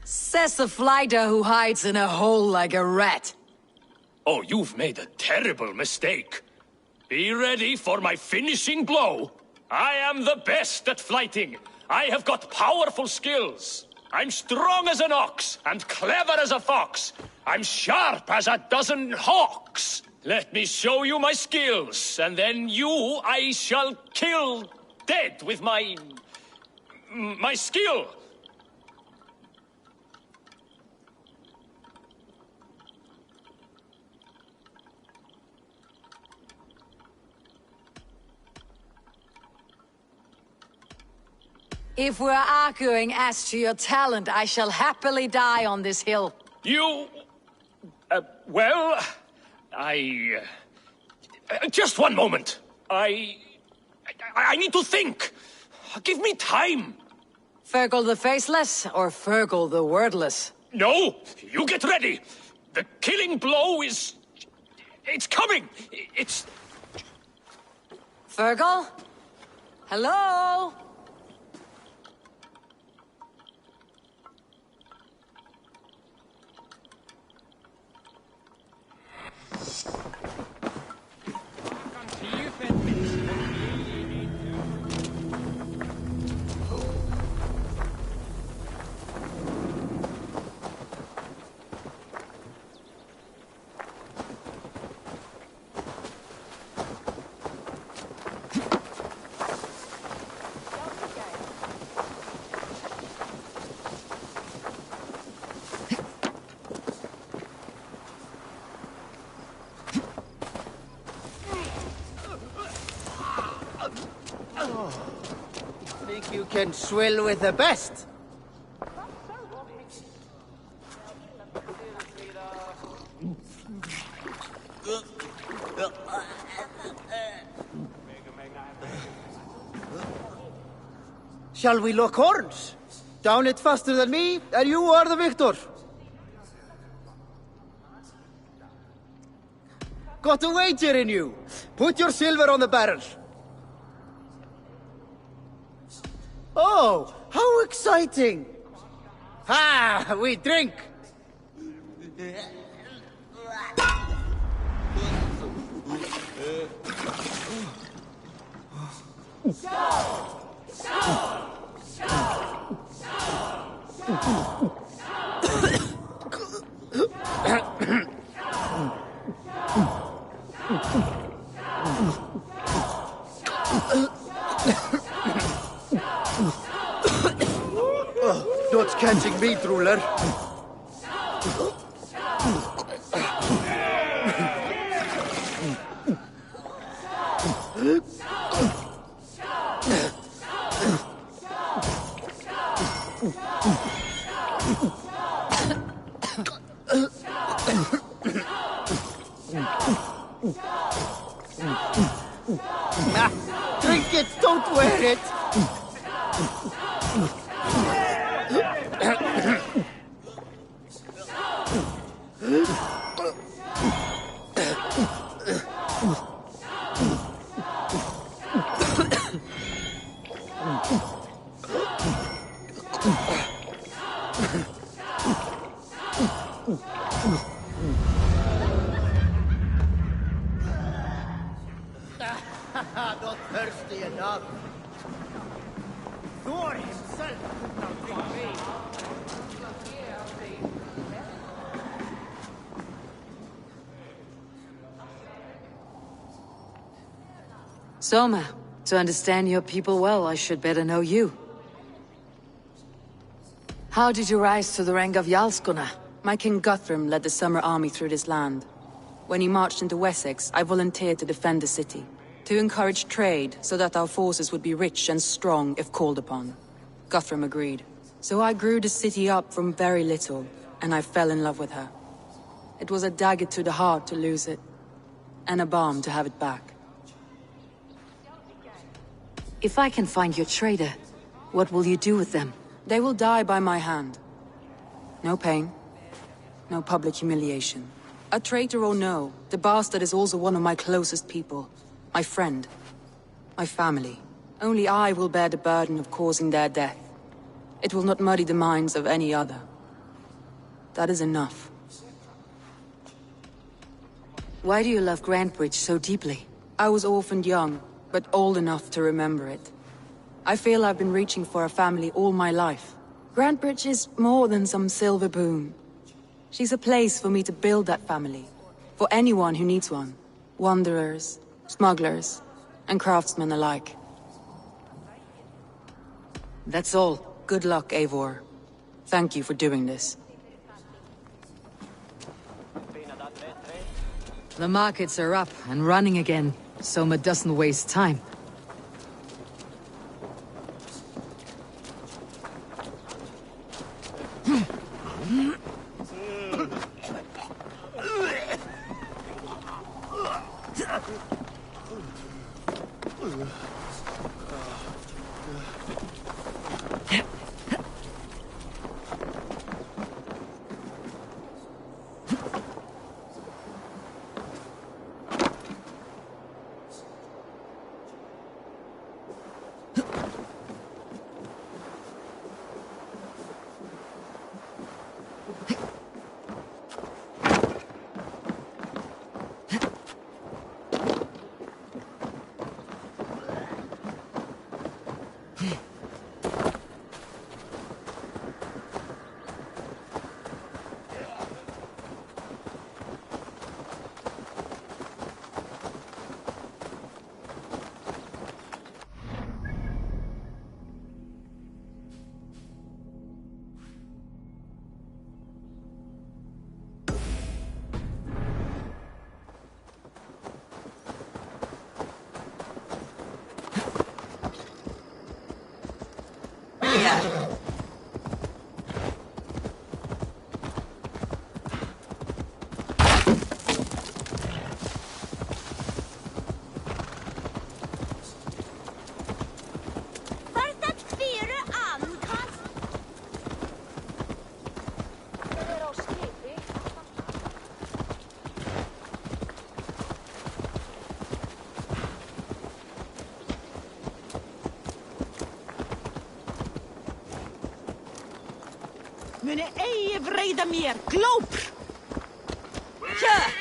Says the flighter who hides in a hole like a rat. Oh, you've made a terrible mistake. Be ready for my finishing blow. I am the best at flighting. I have got powerful skills. I'm strong as an ox and clever as a fox. I'm sharp as a dozen hawks. Let me show you my skills, and then you I shall kill dead with my skill. If we're arguing as to your talent, I shall happily die on this hill. You... well... just one moment. I need to think. Give me time. Fergal the Faceless or Fergal the Wordless? No, you get ready. The killing blow is... it's coming. It's... Fergal? Hello? can swill with the best. Shall we lock horns? Down it faster than me, and you are the victor. Got a wager in you. Put your silver on the barrels. Oh, how exciting! Ha! We drink! Not catching me, Druller. Drink it, don't wear it! Not thirsty enough. Thor himself could not drink me. Soma, to understand your people well, I should better know you. How did you rise to the rank of Jarlskona? My king Guthrum led the summer army through this land. When he marched into Wessex, I volunteered to defend the city. To encourage trade, so that our forces would be rich and strong if called upon. Guthrum agreed. So I grew the city up from very little, and I fell in love with her. It was a dagger to the heart to lose it, and a balm to have it back. If I can find your trader, what will you do with them? They will die by my hand. No pain, no public humiliation. A traitor or no, the bastard is also one of my closest people. My friend. My family. Only I will bear the burden of causing their death. It will not muddy the minds of any other. That is enough. Why do you love Grantebridge so deeply? I was orphaned young, but old enough to remember it. I feel I've been reaching for a family all my life. Grantebridge is more than some silver boon. She's a place for me to build that family. For anyone who needs one. Wanderers, smugglers, and craftsmen alike. That's all. Good luck, Eivor. Thank you for doing this. The markets are up and running again. Soma doesn't waste time. vrede meer, gloop! Ja!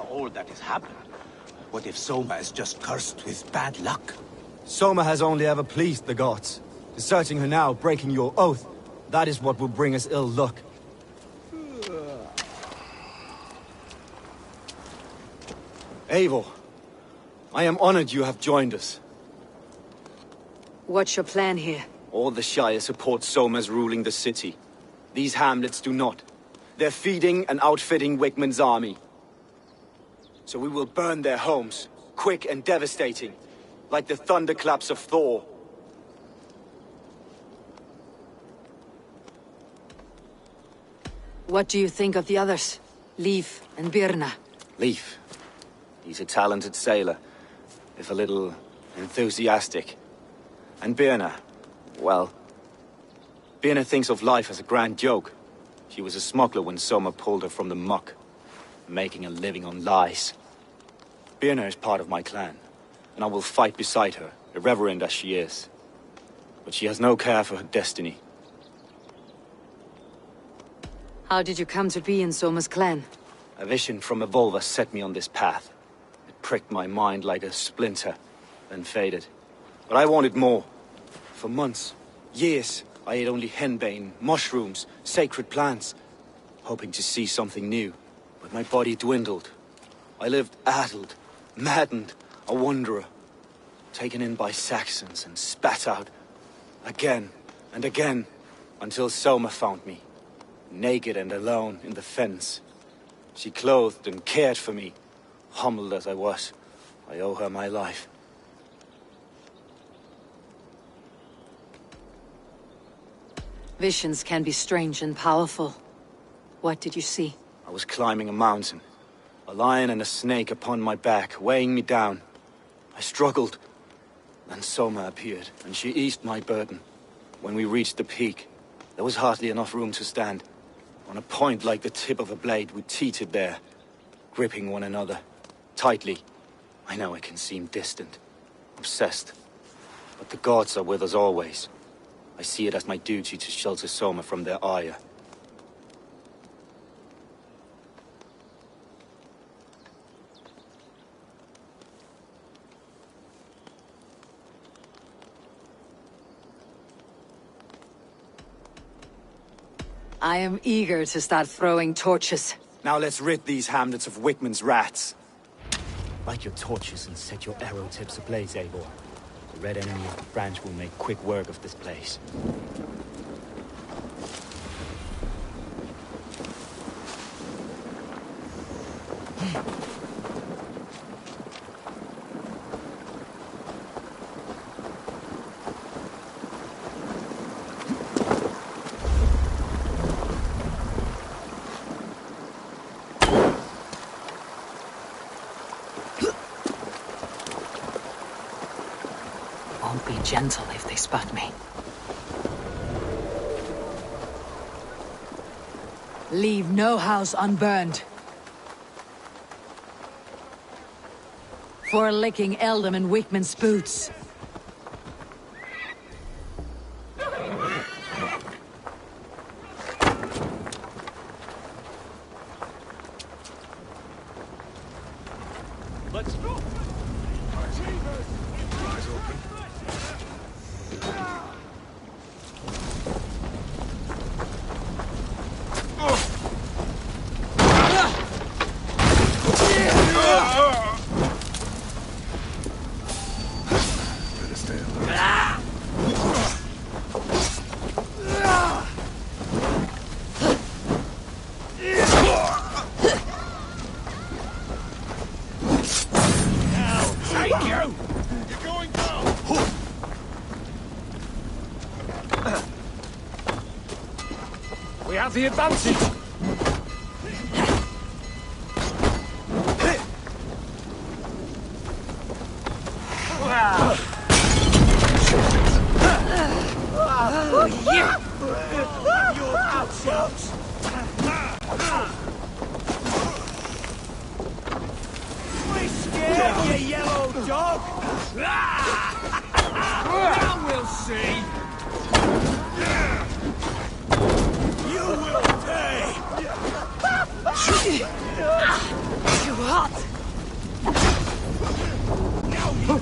All that has happened. What if Soma is just cursed with bad luck? Soma has only ever pleased the gods. Deserting her now, breaking your oath, that is what will bring us ill luck. Eivor, I am honored you have joined us. What's your plan here? All the Shire support Soma's ruling the city. These hamlets do not. They're feeding and outfitting Wigmund's army. So we will burn their homes, quick and devastating, like the thunderclaps of Thor. What do you think of the others? Leif and Birna? Leif. He's a talented sailor, if a little enthusiastic. And Birna, well, Birna thinks of life as a grand joke. She was a smuggler when Soma pulled her from the muck, making a living on lies. Birna is part of my clan, and I will fight beside her, irreverent as she is. But she has no care for her destiny. How did you come to be in Soma's clan? A vision from Evolver set me on this path. It pricked my mind like a splinter, then faded. But I wanted more. For months, years, I ate only henbane, mushrooms, sacred plants, hoping to see something new. But my body dwindled. I lived addled, maddened, a wanderer, taken in by Saxons and spat out again and again, until Soma found me, naked and alone in the fens. She clothed and cared for me, humbled as I was. I owe her my life. Visions can be strange and powerful. What did you see? I was climbing a mountain. A lion and a snake upon my back, weighing me down. I struggled. Then Soma appeared, and she eased my burden. When we reached the peak, there was hardly enough room to stand. On a point like the tip of a blade, we teetered there, gripping one another, tightly. I know it can seem distant, obsessed. But the gods are with us always. I see it as my duty to shelter Soma from their ire. I am eager to start throwing torches. Now let's rid these hamlets of Wigmund's rats. Light your torches and set your arrow tips ablaze, Eivor. The red enemy of the branch will make quick work of this place. Be gentle if they spot me. Leave no house unburned. For licking Eldam and Wickman's boots. Let's go! Eyes open. We have the advantage! Oh, yeah! You're out, we scared, you yellow dog! Now we'll see! You will pay! Too hot! Now you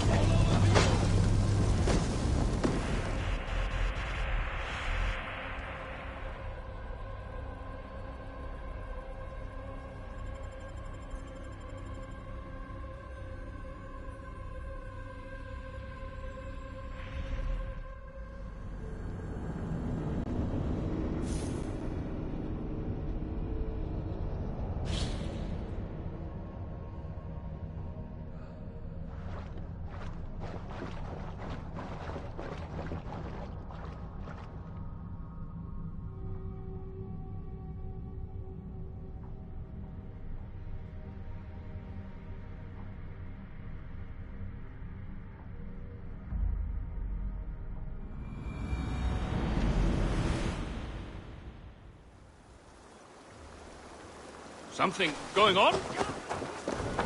Something going on?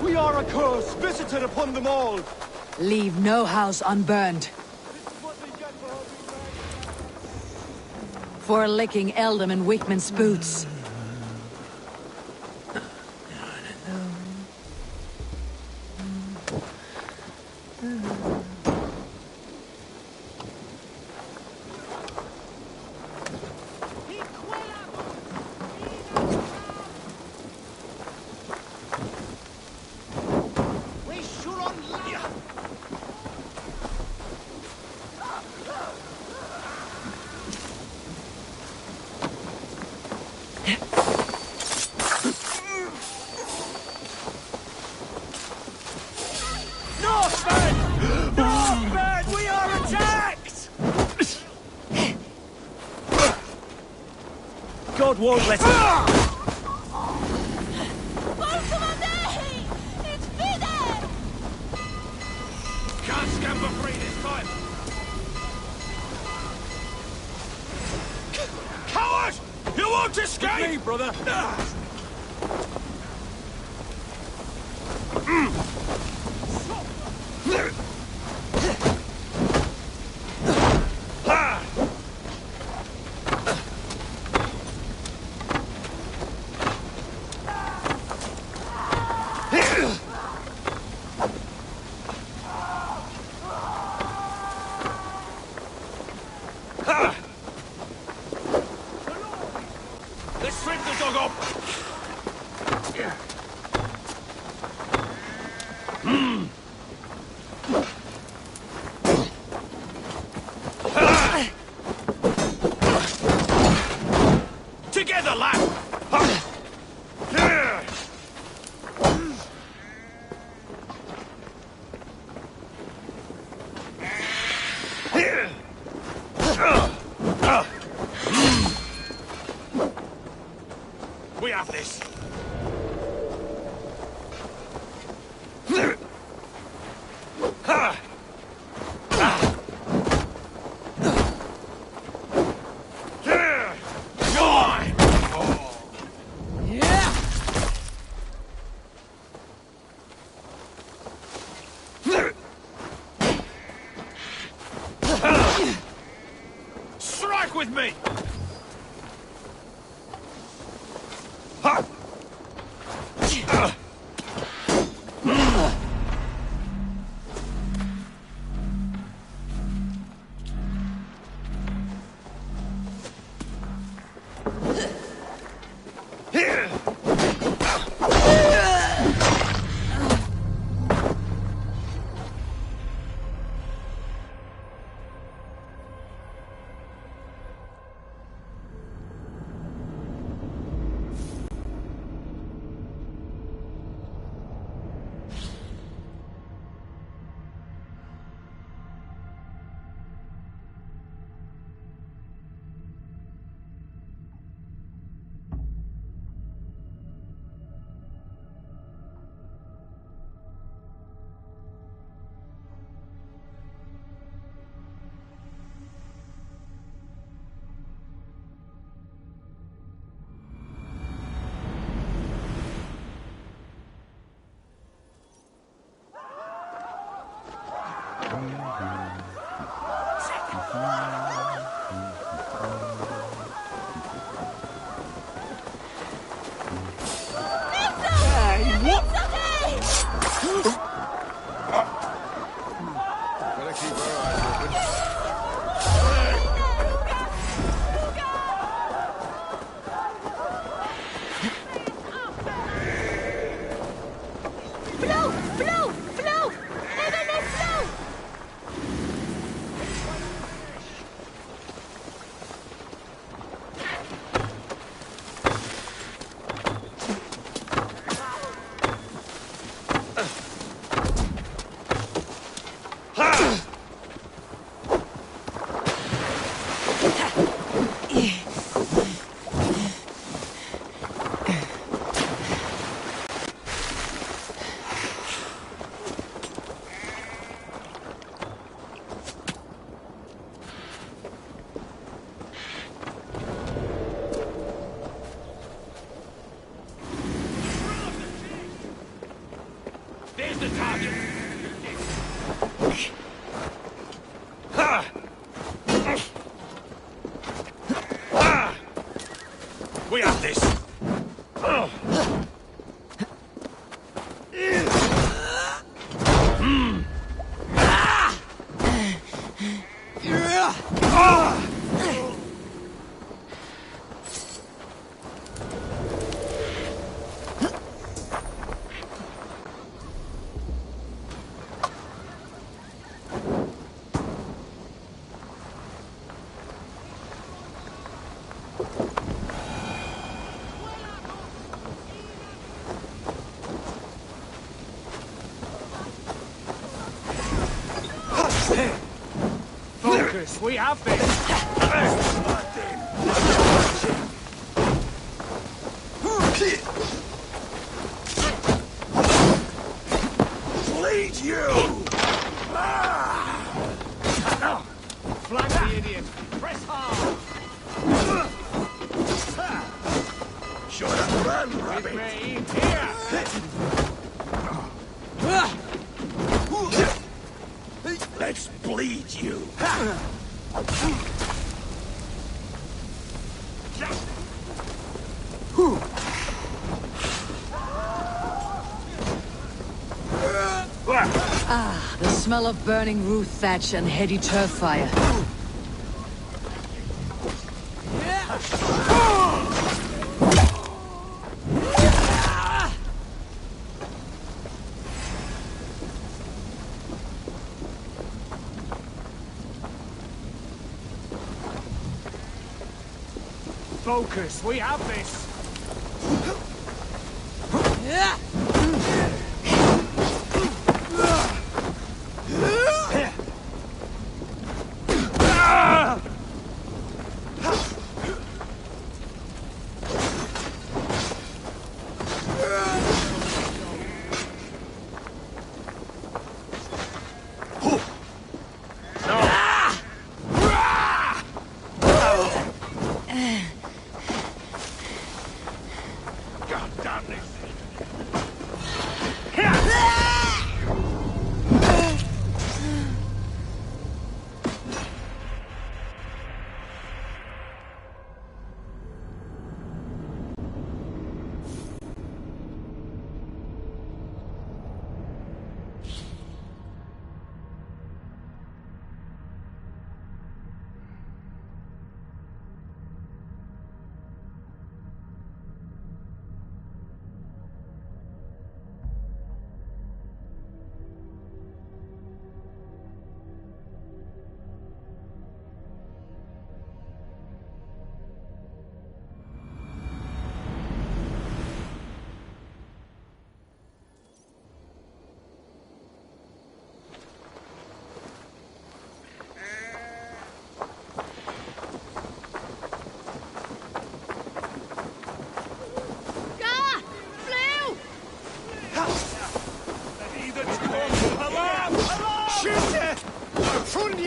We are a curse visited upon them all! Leave no house unburned. For licking Eldam and Wickman's boots. God won't let us... Can't scamper free this time! Coward! You won't escape! With me, brother! Let's strip the dog off! Strike with me! There's the target! We have this! Focus, we have this! Lead you! Flank the idiot! Press hard! Should have run, rabbit! With me, here! Let's bleed you! Ah, the smell of burning roof thatch and heady turf fire. Focus, we have this!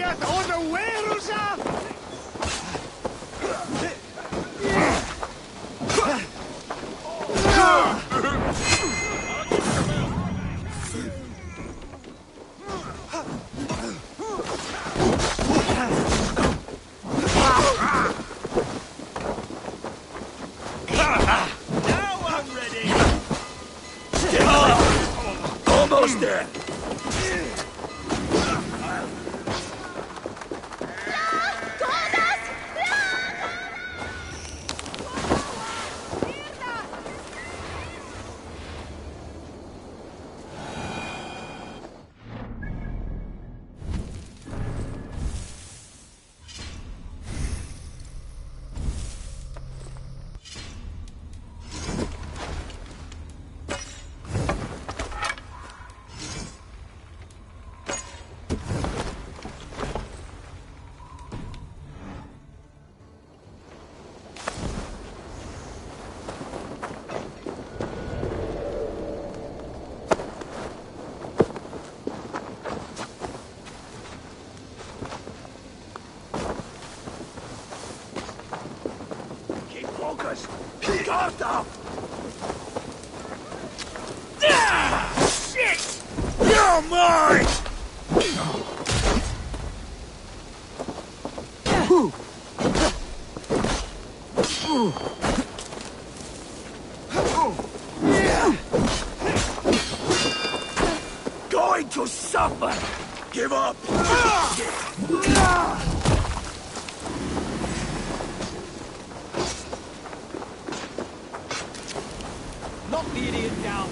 Get unawares of! Now I'm ready! Almost there! Guard up! Shit! You're mine! Going to suffer! Give up! Knock the idiot down!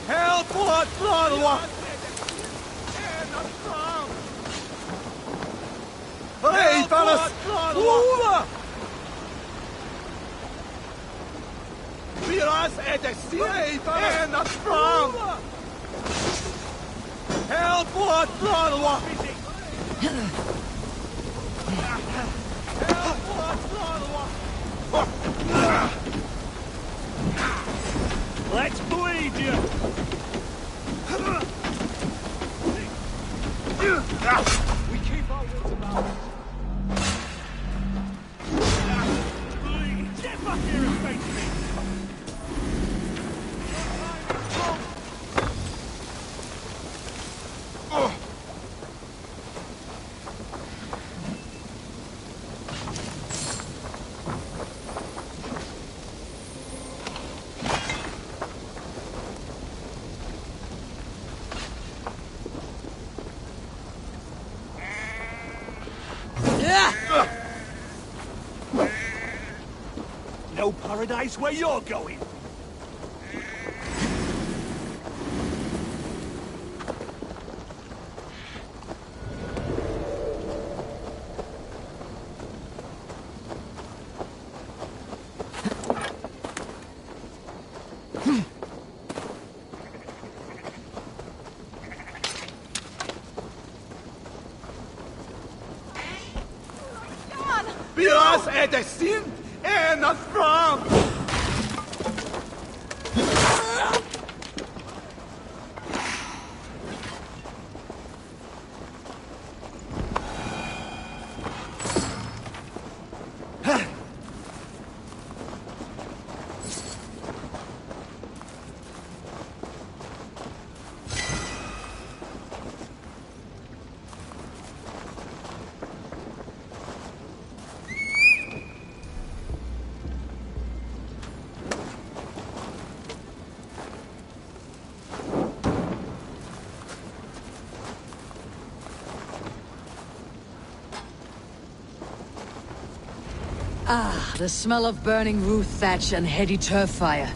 Help! What? What? Hej, fellas! Over! Beras är det sista ända fram! Help! What? Help! What? Let's bleed you! We keep our wits about us. Get back here and face me! No paradise where you're going! Beras är det sin ända fram! Ah, the smell of burning roof thatch and heady turf fire.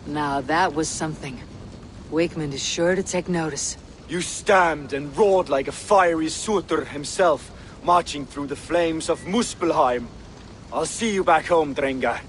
Now that was something. Wakeman is sure to take notice. You stamped and roared like a fiery Surtur himself, marching through the flames of Muspelheim. I'll see you back home, Drenga.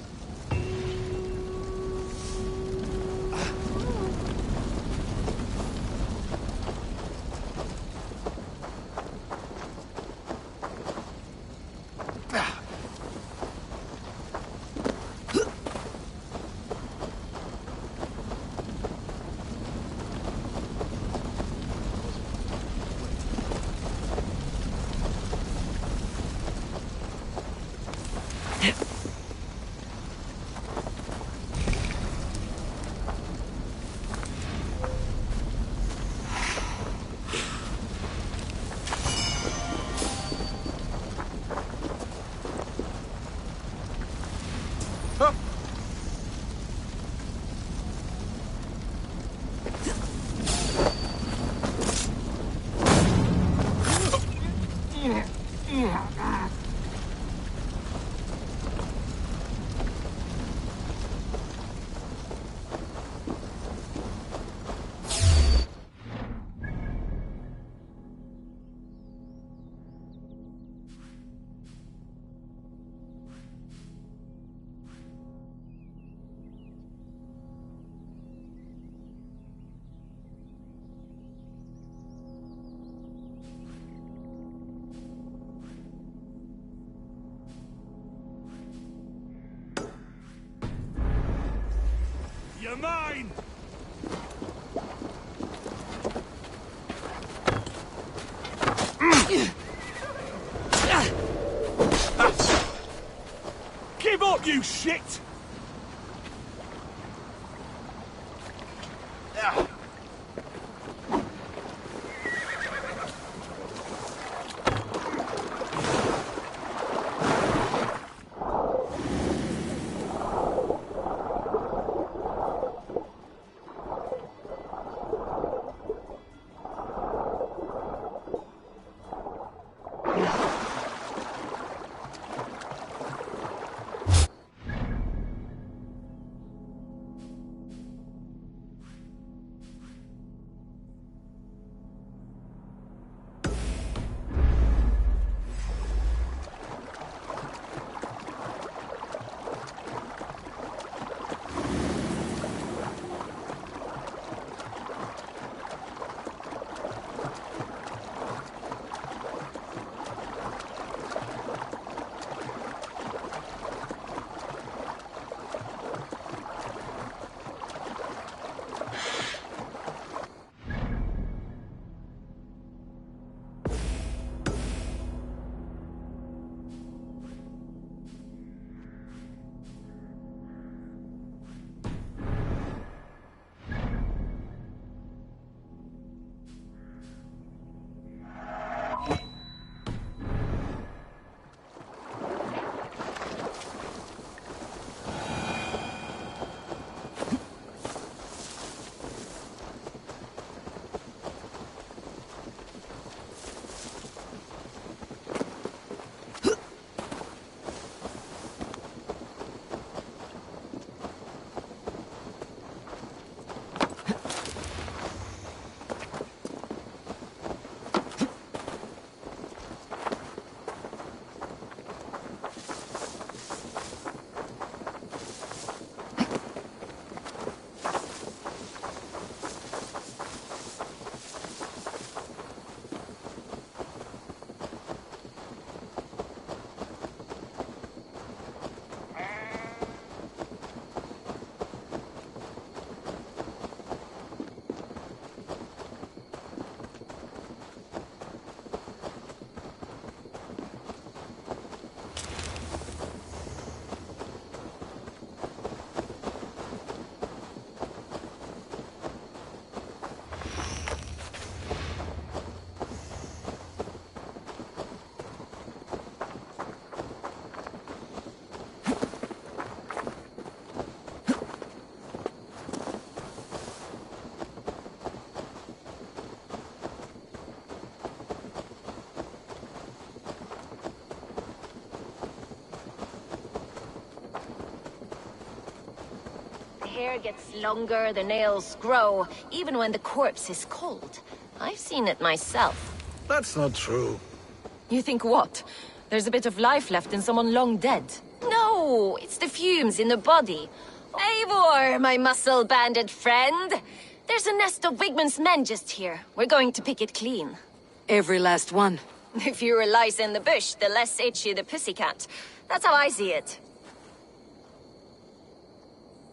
You're mine! Give up, you shit! hair gets longer, the nails grow, even when the corpse is cold. I've seen it myself. That's not true. You think what? There's a bit of life left in someone long dead? No, it's the fumes in the body. Eivor, my muscle-banded friend. There's a nest of Wigmund's men just here. We're going to pick it clean. Every last one. The fewer lice in the bush, the less itchy the pussycat. That's how I see it.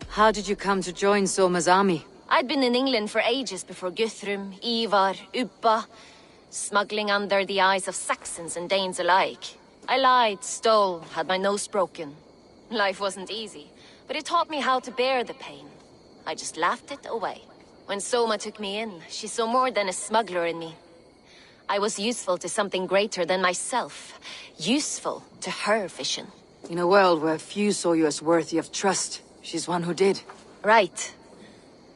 How did you come to join Soma's army? I'd been in England for ages before Guthrum, Eivor, Ubba, smuggling under the eyes of Saxons and Danes alike. I lied, stole, had my nose broken. Life wasn't easy, but it taught me how to bear the pain. I just laughed it away. When Soma took me in, she saw more than a smuggler in me. I was useful to something greater than myself. Useful to her vision. In a world where few saw you as worthy of trust, she's one who did. Right.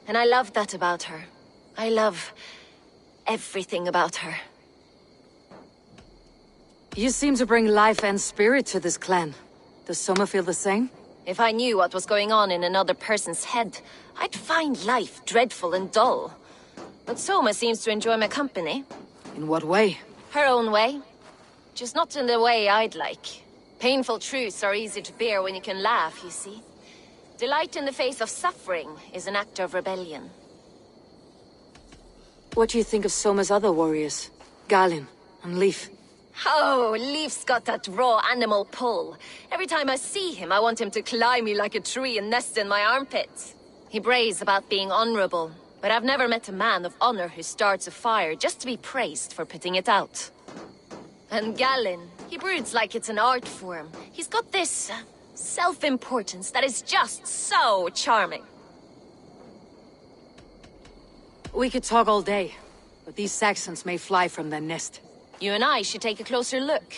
And I love that about her. I love everything about her. You seem to bring life and spirit to this clan. Does Soma feel the same? If I knew what was going on in another person's head, I'd find life dreadful and dull. But Soma seems to enjoy my company. In what way? Her own way. Just not in the way I'd like. Painful truths are easy to bear when you can laugh, you see. Delight in the face of suffering is an act of rebellion. What do you think of Soma's other warriors? Galin and Leif? Oh, Leif's got that raw animal pull. Every time I see him, I want him to climb me like a tree and nest in my armpits. He brays about being honorable, but I've never met a man of honor who starts a fire just to be praised for putting it out. And Galin, he broods like it's an art form. He's got this self-importance that is just so charming. We could talk all day, but these Saxons may fly from their nest. You and I should take a closer look.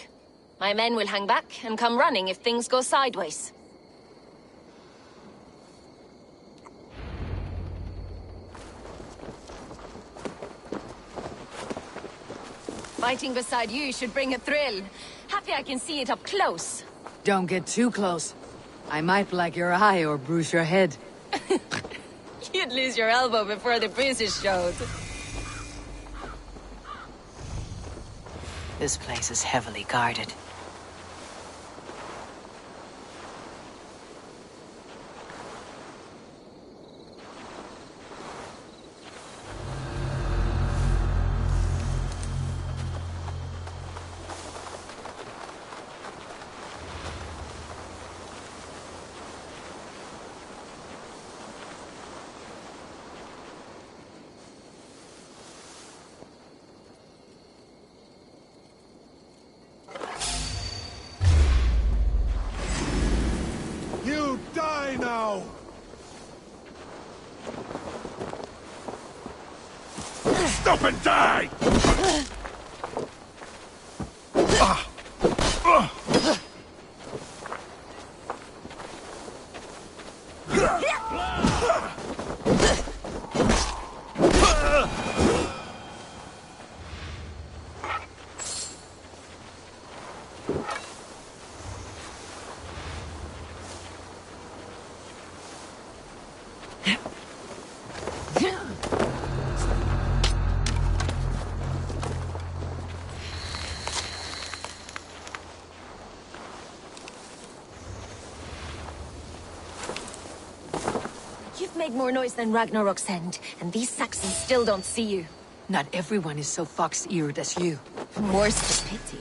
My men will hang back and come running if things go sideways. Fighting beside you should bring a thrill. Happy I can see it up close. Don't get too close. I might black your eye or bruise your head. You'd lose your elbow before the bruises showed. This place is heavily guarded. Stop and die! Make more noise than Ragnarok's end, and these Saxons still don't see you. Not everyone is so fox-eared as you. More's the pity.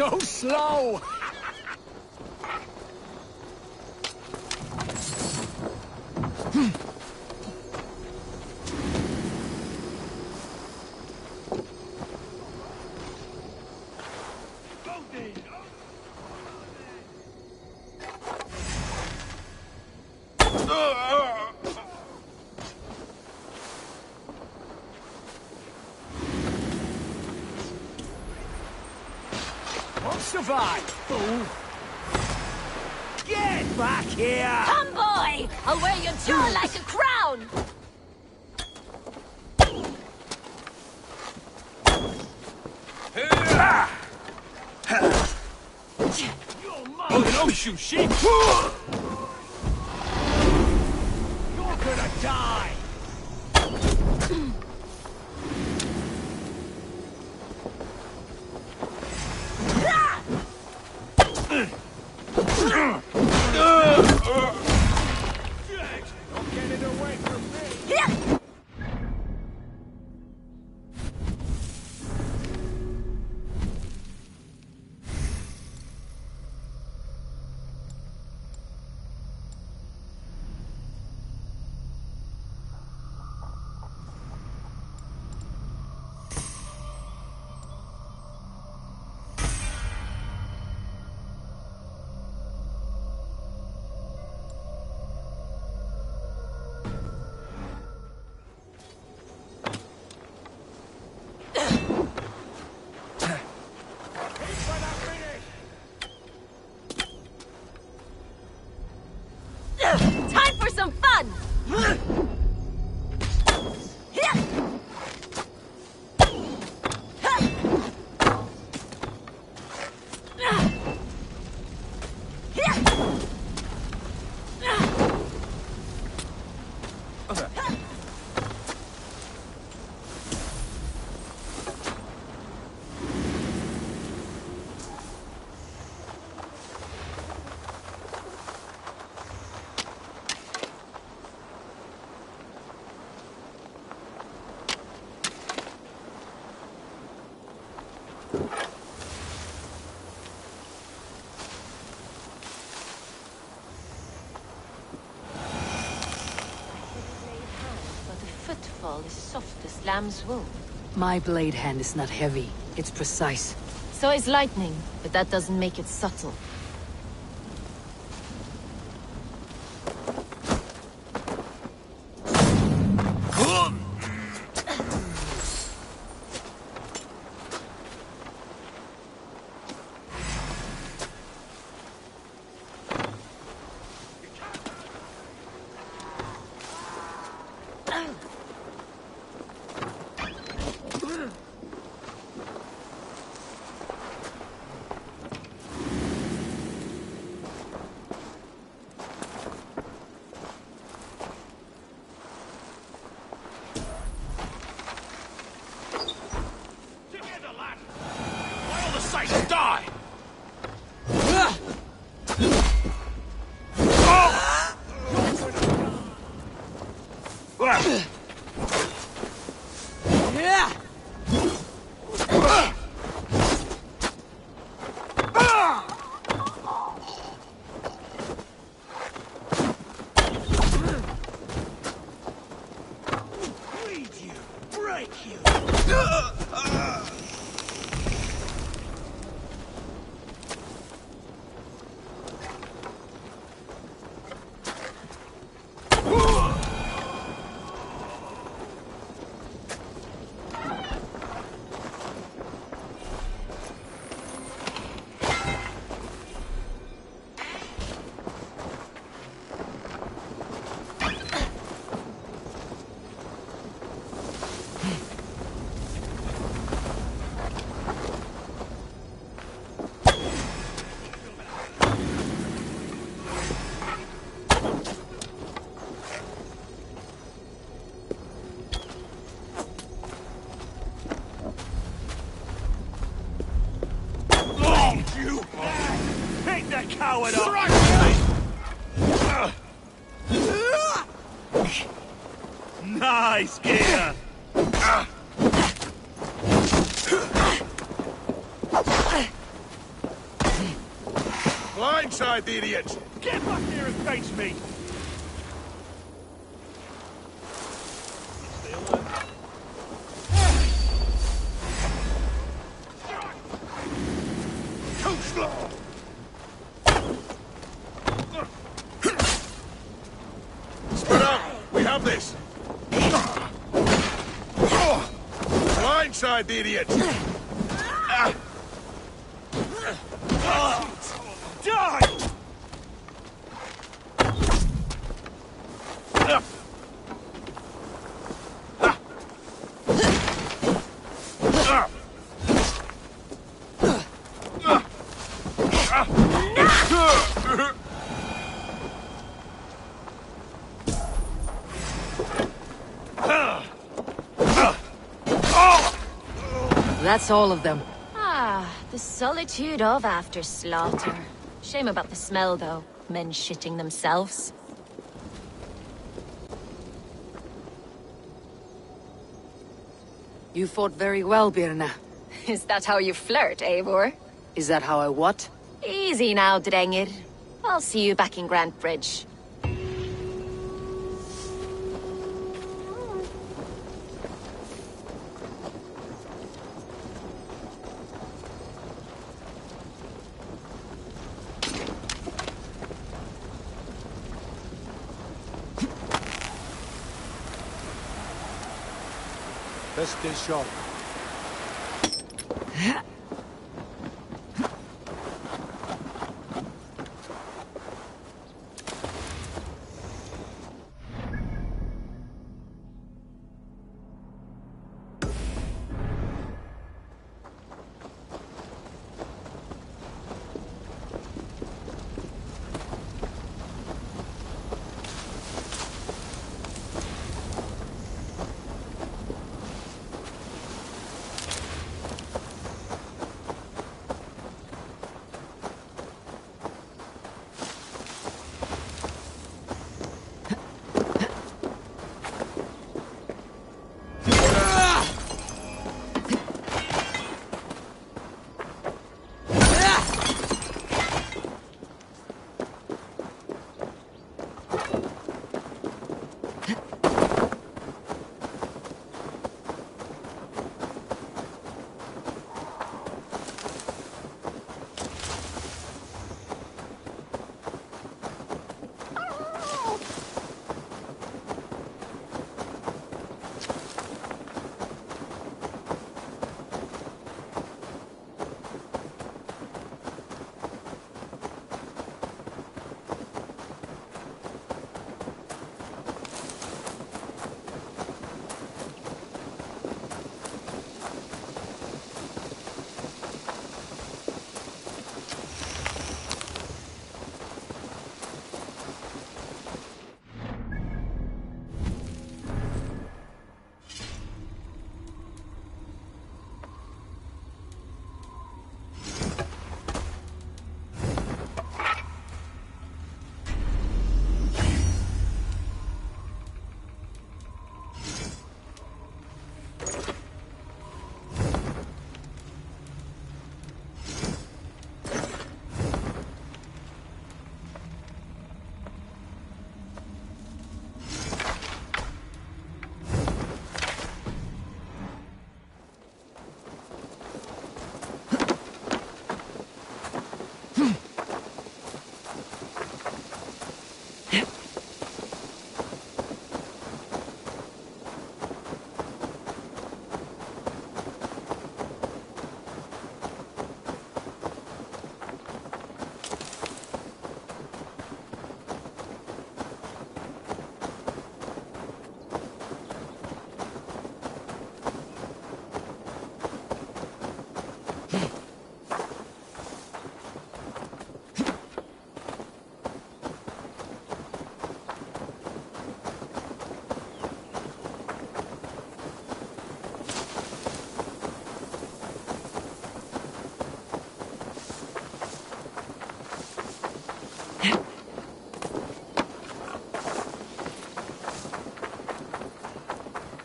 so slow! Survive, fool! Get back here! Come, boy! I'll wear your jaw like a crown! Oh, no, shoot sheep! You're gonna die! Time for some fun! Footfall is soft as lamb's wool. My blade hand is not heavy. It's precise. So is lightning, but that doesn't make it subtle. Die! Coward up! Nice gear! Blindside the idiot! Get back here and face me! Too slow! Spread out! We have this! Blindside the idiot! Die! That's all of them. Ah, the solitude of after slaughter. Shame about the smell, though. Men shitting themselves. You fought very well, Birna. Is that how you flirt, Eivor? Is that how I what? Easy now, Drengir. I'll see you back in Grand Bridge. Let's stay sharp.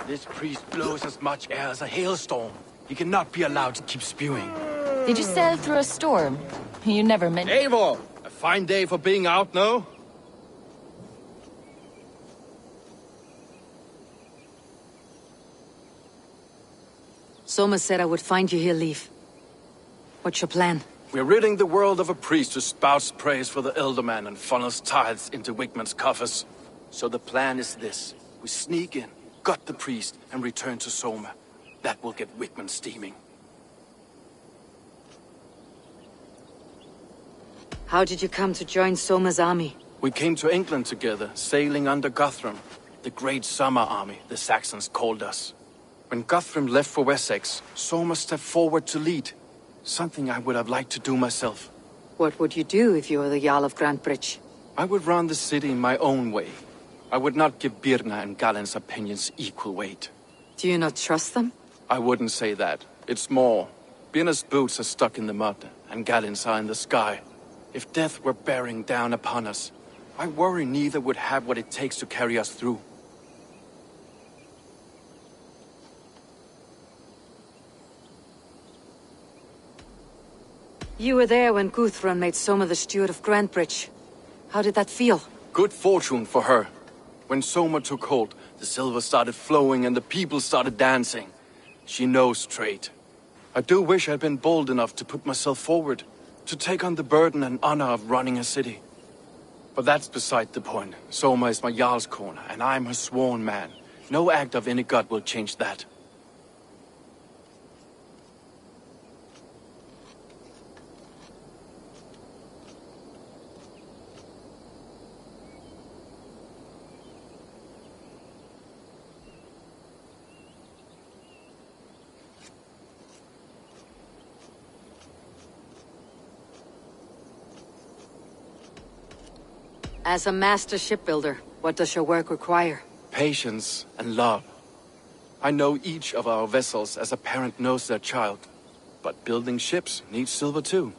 This priest blows as much air as a hailstorm. He cannot be allowed to keep spewing. Did you sail through a storm? You never meant... Eivor! A Fine day for being out, no? Soma said I would find you here, Leif. What's your plan? We're ridding the world of a priest who spouts praise for the Elderman and funnels tithes into Wigman's coffers. So the plan is this. We sneak in, gut the priest, and return to Soma. That will get Wigman steaming. How did you come to join Soma's army? We came to England together, sailing under Guthrum. The Great Summer Army, the Saxons called us. When Guthrum left for Wessex, Soma stepped forward to lead. Something I would have liked to do myself. What would you do if you were the Jarl of Grantebridge? I would run the city in my own way. I would not give Birna and Galen's opinions equal weight. Do you not trust them? I wouldn't say that. It's more. Birna's boots are stuck in the mud, and Galen's are in the sky. If death were bearing down upon us, I worry neither would have what it takes to carry us through. You were there when Guthrum made Soma the steward of Grantebridge. How did that feel? Good fortune for her. When Soma took hold, the silver started flowing and the people started dancing. She knows trade. I do wish I'd been bold enough to put myself forward, to take on the burden and honor of running a city. But that's beside the point. Soma is my Jarl's corner, and I'm her sworn man. No act of any god will change that. As a master shipbuilder, what does your work require? Patience and love. I know each of our vessels as a parent knows their child. But building ships needs silver too.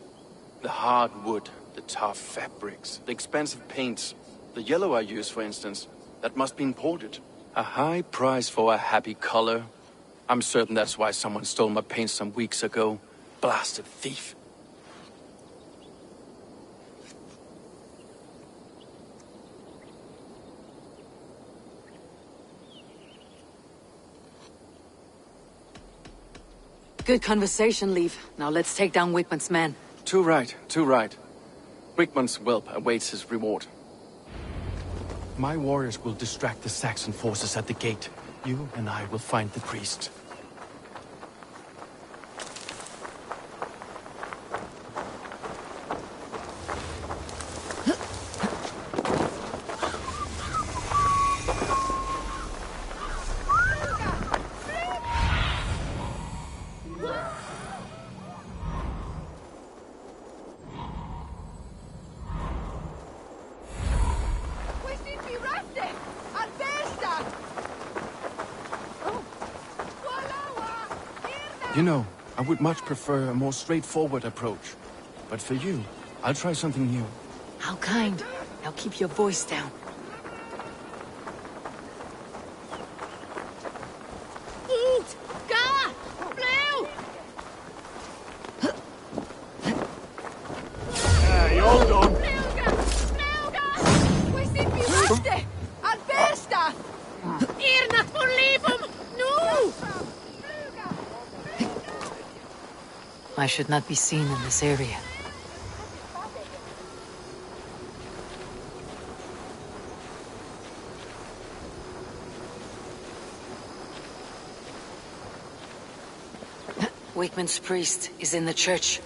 The hard wood, the tough fabrics, the expensive paints. The yellow I use, for instance, that must be imported. A high price for a happy color. I'm certain that's why someone stole my paint some weeks ago. Blasted thief. Good conversation, Leif. Now let's take down Wigman's men. Too right, too right. Wigman's whelp awaits his reward. My warriors will distract the Saxon forces at the gate. You and I will find the priest. You know, I would much prefer a more straightforward approach. But for you, I'll try something new. How kind. Now keep your voice down. Eat! Ga! Blue! You're done. We sind wie Reste! Al besta! Ihr nach von Leben! Nu! I should not be seen in this area. Wigman's priest is in the church.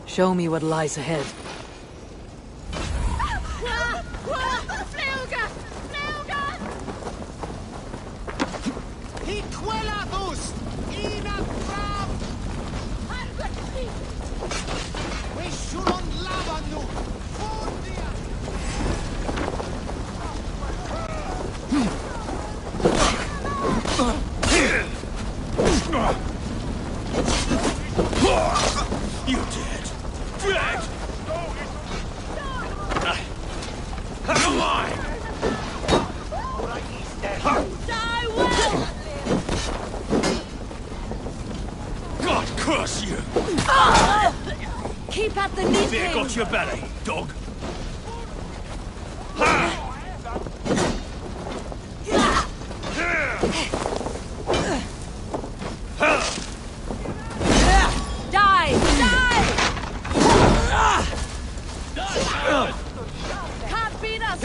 Show me what lies ahead. Keep at the knee. There got your belly, dog. Die! Die! Can't beat us!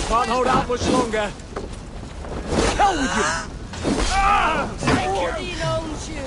Can't hold out much longer. Hell with you! He owns you!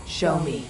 Show me.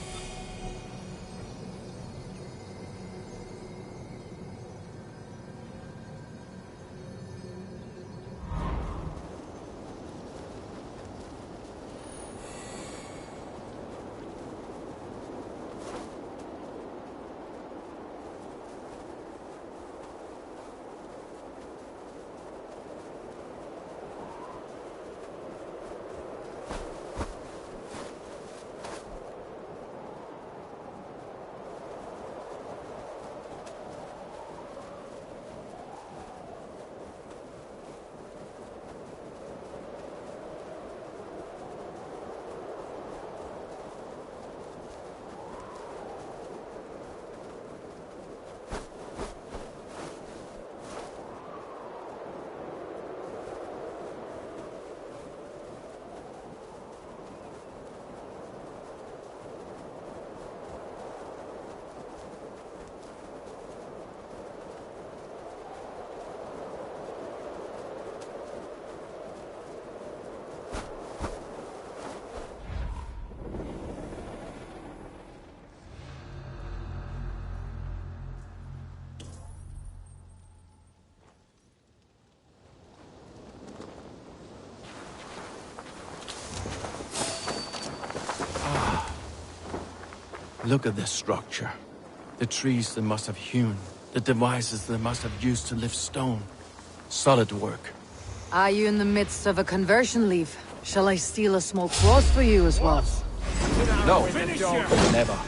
Look at this structure. The trees they must have hewn. The devices they must have used to lift stone. Solid work. Are you in the midst of a conversion leave? Shall I steal a small cross for you as well? No, never.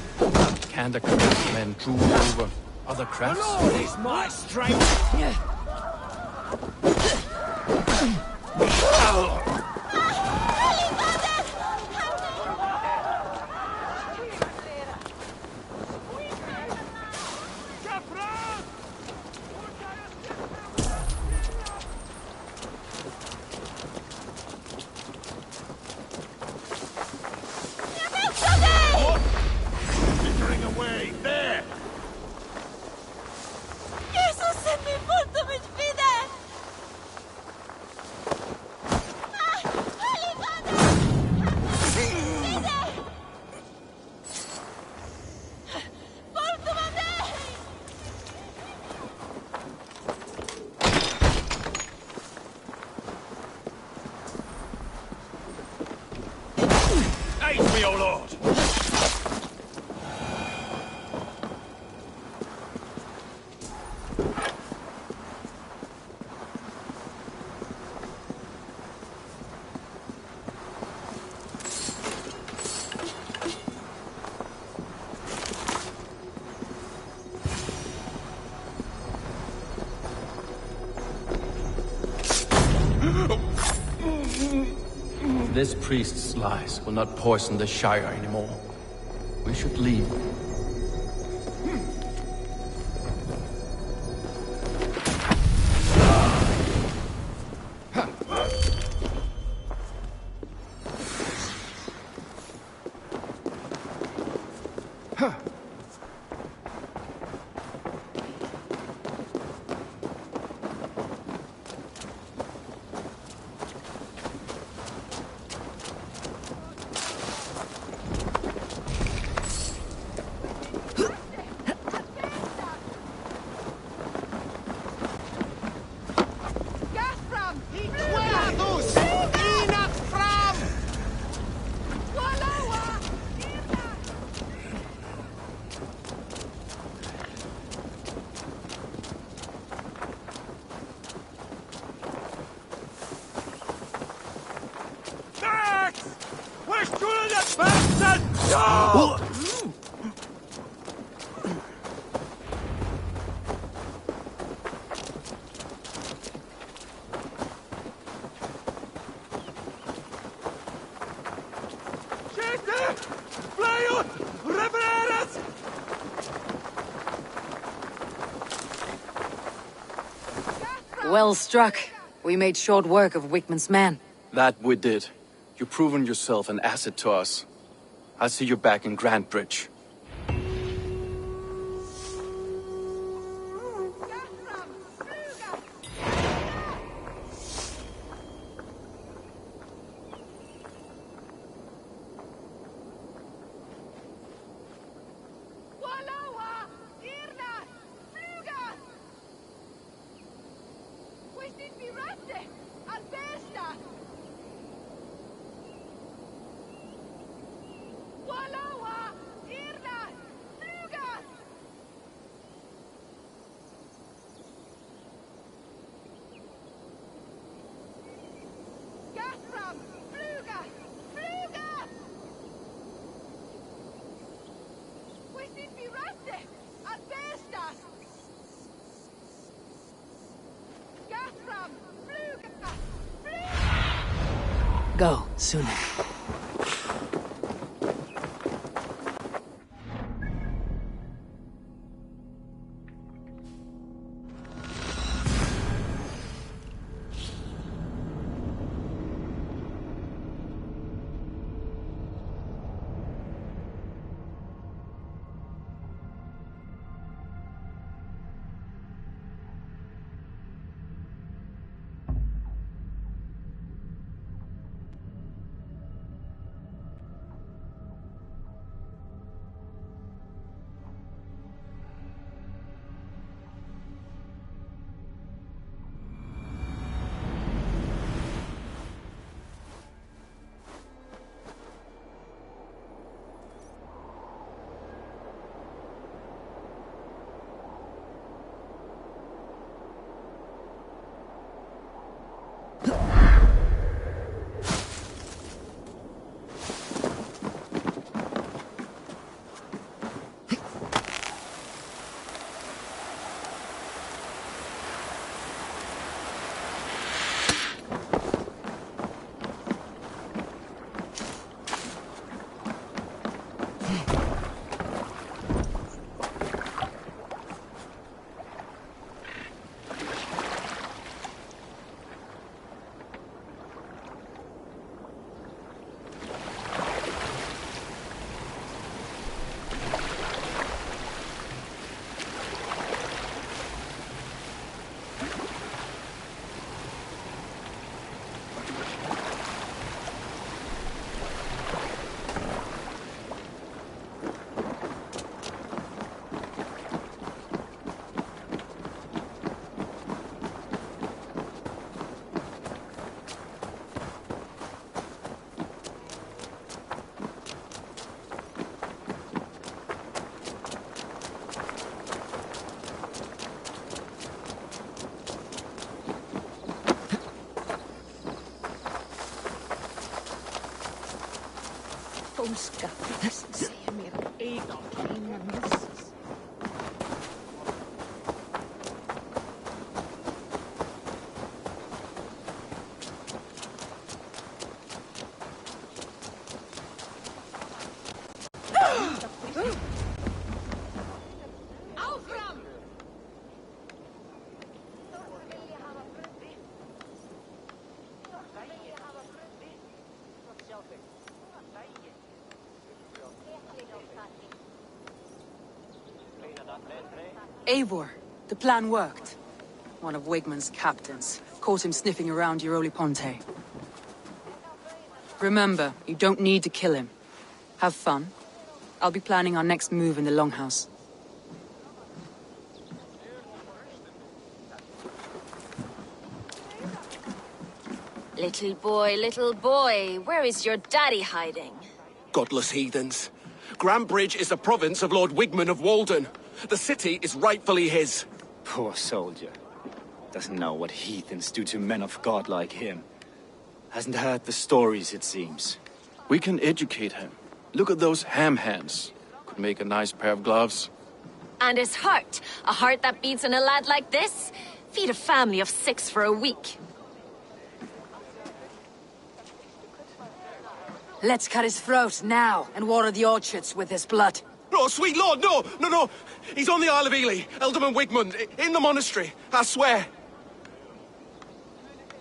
Can the craftsmen drool over other crafts? The Lord is my strength! This priest's lies will not poison the Shire anymore. We should leave. Bastard! No! Well struck. We made short work of Wickman's men. That we did. You've proven yourself an asset to us. I'll see you back in Grantbridge. Go, sooner. Eivor, the plan worked. One of Wigman's captains caught him sniffing around Euroli Ponte. Remember, you don't need to kill him. Have fun. I'll be planning our next move in the Longhouse. Little boy, where is your daddy hiding? Godless heathens. Grantbridge is the province of Lord Wigman of Walden. The city is rightfully his. Poor soldier. Doesn't know what heathens do to men of God like him. Hasn't heard the stories, it seems. We can educate him. Look at those ham hands. Could make a nice pair of gloves. And his heart. A heart that beats in a lad like this. Feed a family of 6 for a week. Let's cut his throat now and water the orchards with his blood. Oh, sweet lord, no, no, no. He's on the Isle of Ely, Ealdorman Wigmund, in the monastery, I swear.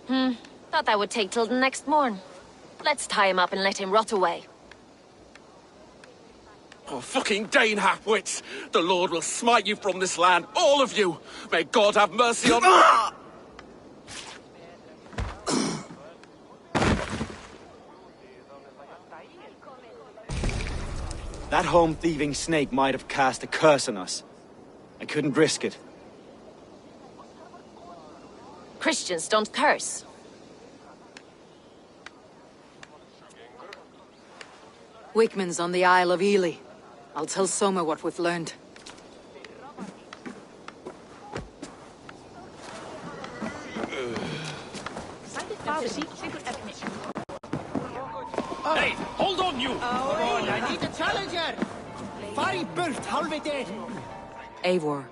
Thought that would take till the next morn. Let's tie him up and let him rot away. Oh, fucking Dane half-wits! The Lord will smite you from this land, all of you! May God have mercy on... That home-thieving snake might have cast a curse on us. I couldn't risk it. Christians don't curse. Wigmund's on the Isle of Ely. I'll tell Soma what we've learned. Hey, hold on, you! Oh, I need a challenger! Fari burt, halve dead! Eivor,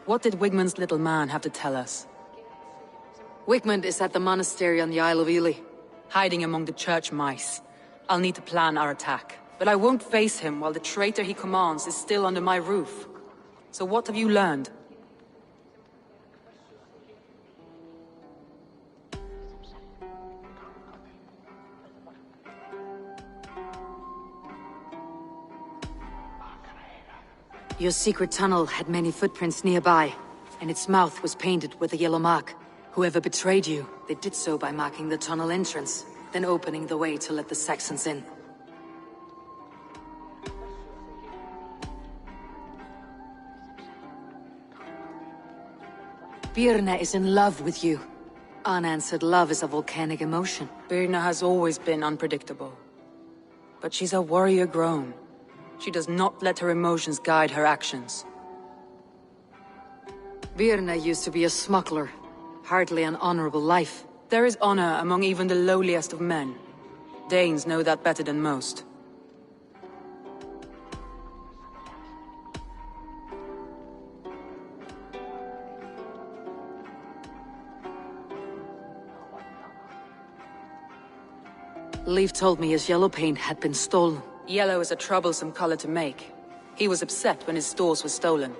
what did Wigmund's little man have to tell us? Wigmund is at the monastery on the Isle of Ely. Hiding among the church mice. I'll need to plan our attack. But I won't face him while the traitor he commands is still under my roof. So what have you learned? Your secret tunnel had many footprints nearby, and its mouth was painted with a yellow mark. Whoever betrayed you, they did so by marking the tunnel entrance, then opening the way to let the Saxons in. Birna is in love with you. Unanswered love is a volcanic emotion. Birna has always been unpredictable. But she's a warrior grown. She does not let her emotions guide her actions. Birna used to be a smuggler. Hardly an honorable life. There is honor among even the lowliest of men. Danes know that better than most. Leif told me his yellow paint had been stolen. Yellow is a troublesome color to make. He was upset when his stores were stolen.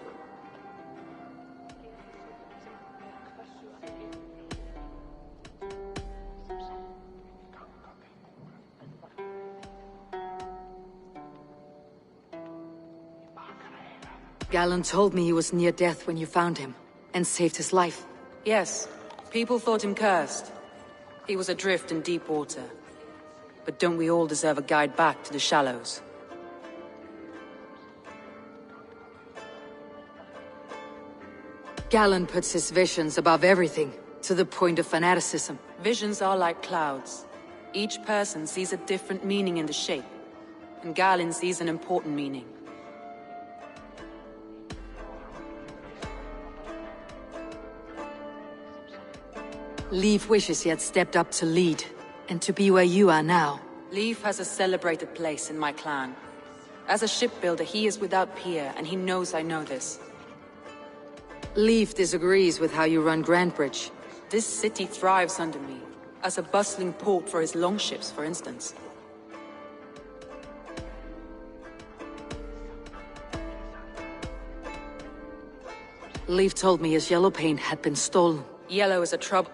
Gallen told me he was near death when you found him, and saved his life. Yes, people thought him cursed. He was adrift in deep water. But don't we all deserve a guide back to the shallows? Gallen puts his visions above everything, to the point of fanaticism. Visions are like clouds. Each person sees a different meaning in the shape, and Gallen sees an important meaning. Leif wishes he had stepped up to lead, and to be where you are now. Leif has a celebrated place in my clan. As a shipbuilder, he is without peer, and he knows I know this. Leif disagrees with how you run Grantebridge. This city thrives under me, as a bustling port for his longships, for instance. Leif told me his yellow paint had been stolen. Yellow is a trouble.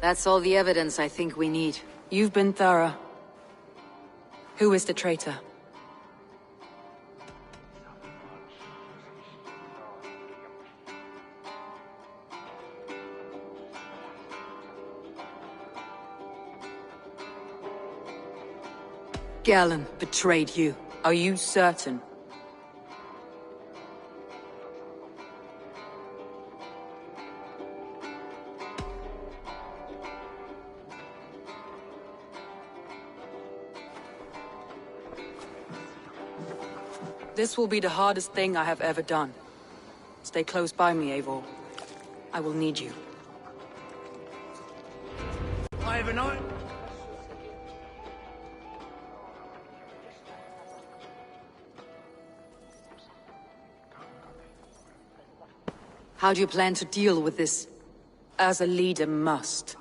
That's all the evidence I think we need. You've been thorough. Who is the traitor? Gallen betrayed you. Are you certain? This will be the hardest thing I have ever done. Stay close by me, Eivor. I will need you. I have an eye. How do you plan to deal with this? As a leader must.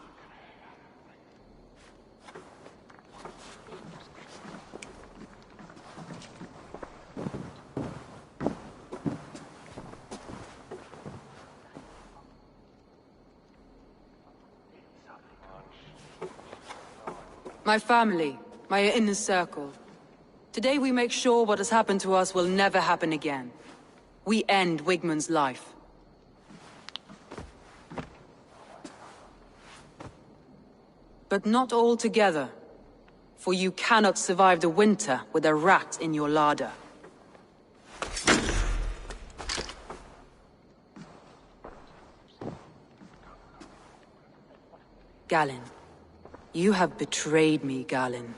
My family, my inner circle. Today we make sure what has happened to us will never happen again. We end Wigmund's life. But not all together. For you cannot survive the winter with a rat in your larder. Galinn. You have betrayed me, Galinn.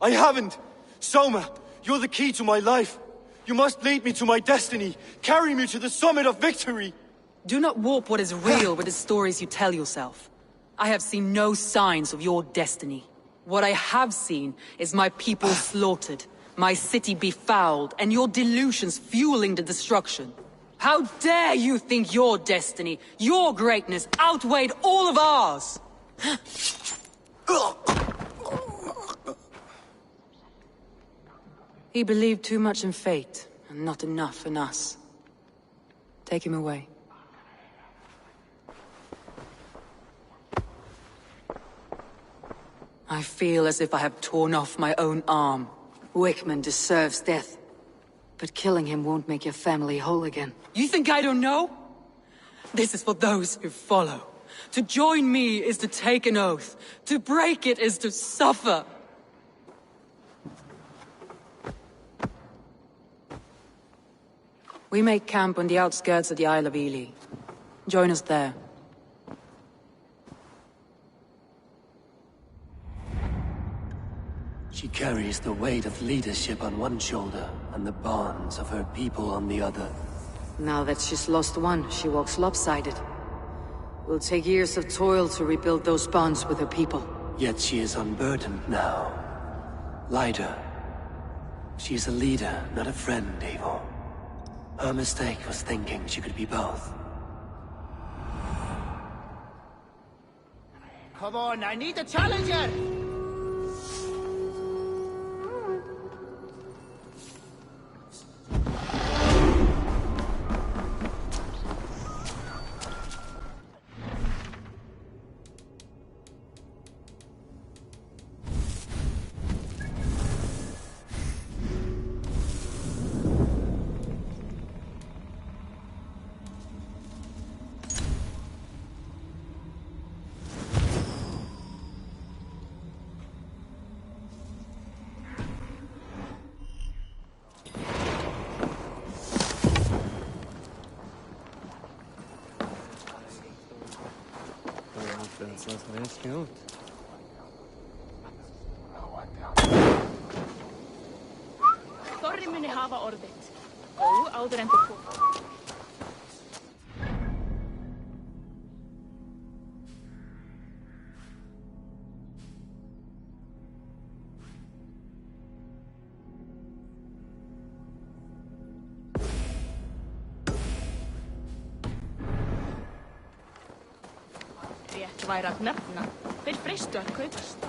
I haven't! Soma, you're the key to my life. You must lead me to my destiny. Carry me to the summit of victory. Do not warp what is real with the stories you tell yourself. I have seen no signs of your destiny. What I have seen is my people slaughtered, my city befouled, and your delusions fueling the destruction. How dare you think your destiny, your greatness, outweighed all of ours? He believed too much in fate, and not enough in us. Take him away. I feel as if I have torn off my own arm. Wigmund deserves death. But killing him won't make your family whole again. You think I don't know? This is for those who follow. To join me is to take an oath. To break it is to suffer. We make camp on the outskirts of the Isle of Ely. Join us there. She carries the weight of leadership on one shoulder, and the bonds of her people on the other. Now that she's lost one, she walks lopsided. Will take years of toil to rebuild those bonds with her people. Yet she is unburdened now. Lighter. She is a leader, not a friend, Eivor. Her mistake was thinking she could be both. Come on, I need a challenger! Þorri muni hafa orðið. Áður en þið koma. Rétt væri að nefna. Þeir freistu að kaupast.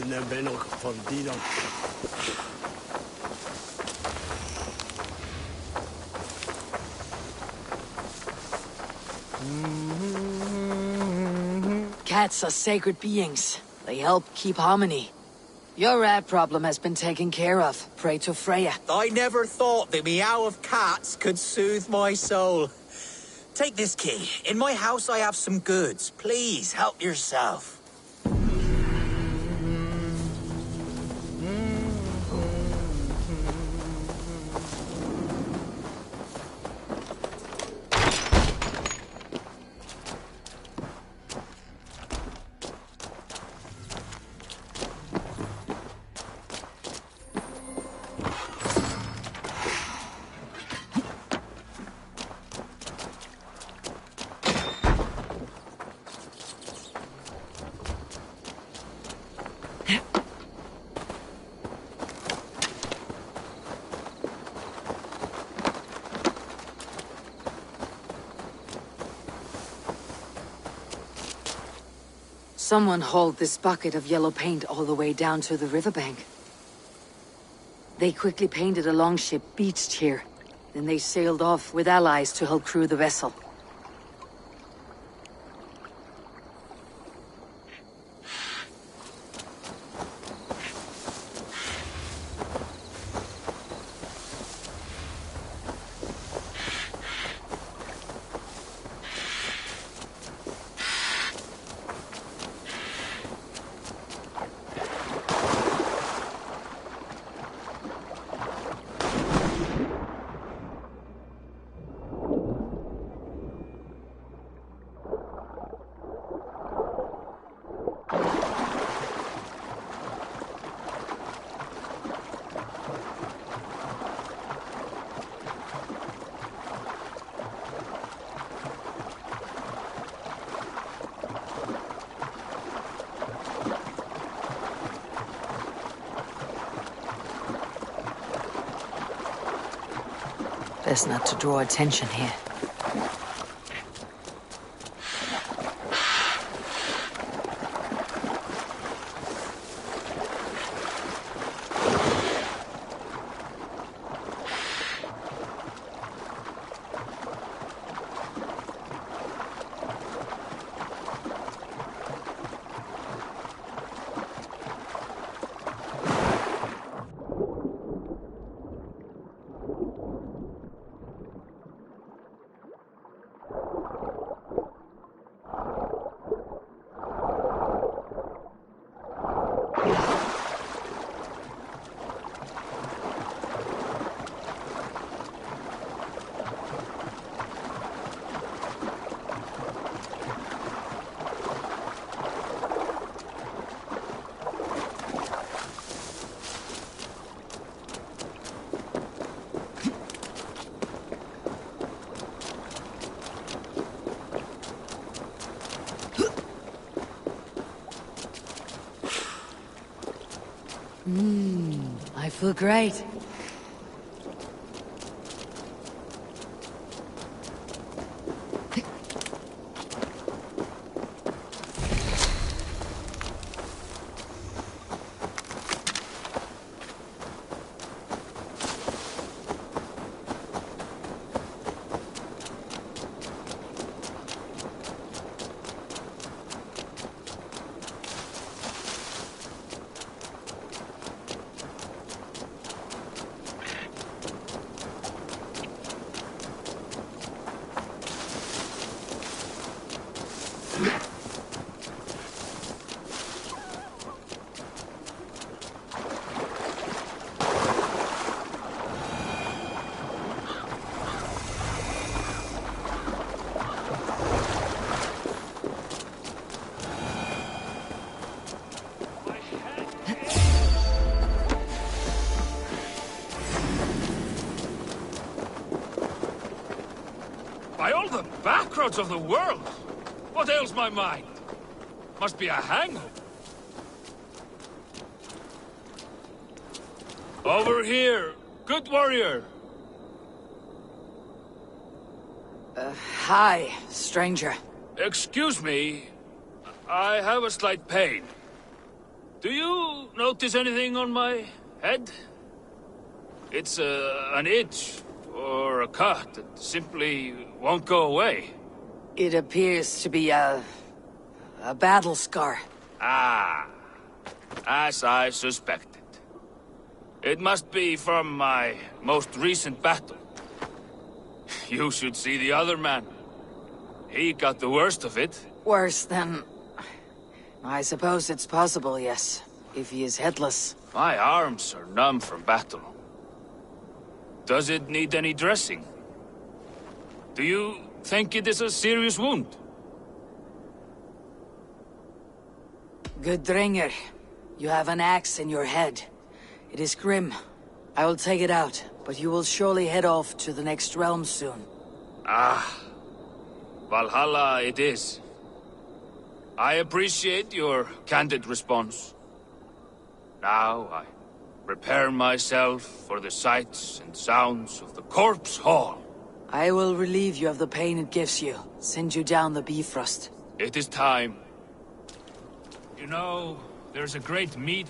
ben ook van die dan. Cats are sacred beings. They help keep harmony. Your rat problem has been taken care of. Pray to Freya. I never thought the meow of cats could soothe my soul. Take this key. In my house I have some goods. Please, help yourself. Someone hauled this bucket of yellow paint all the way down to the riverbank. They quickly painted a longship beached here. Then they sailed off with allies to help crew the vessel. Best not to draw attention here. I feel great. By all the backroads of the world! What ails my mind? Must be a hangover. Over here, good warrior. Hi, stranger. Excuse me, I have a slight pain. Do you notice anything on my head? It's an itch or a cut that simply won't go away. It appears to be a battle scar. Ah, as I suspected. It must be from my most recent battle. You should see the other man. He got the worst of it. Worse than... I suppose it's possible, yes. If he is headless. My arms are numb from battle. Does it need any dressing? Do you think it is a serious wound? Good Dringer. You have an axe in your head. It is grim. I will take it out, but you will surely head off to the next realm soon. Ah. Valhalla it is. I appreciate your candid response. Now I prepare myself for the sights and sounds of the Corpse Hall. I will relieve you of the pain it gives you. Send you down the Bifrost. It is time. You know, there's a great meet.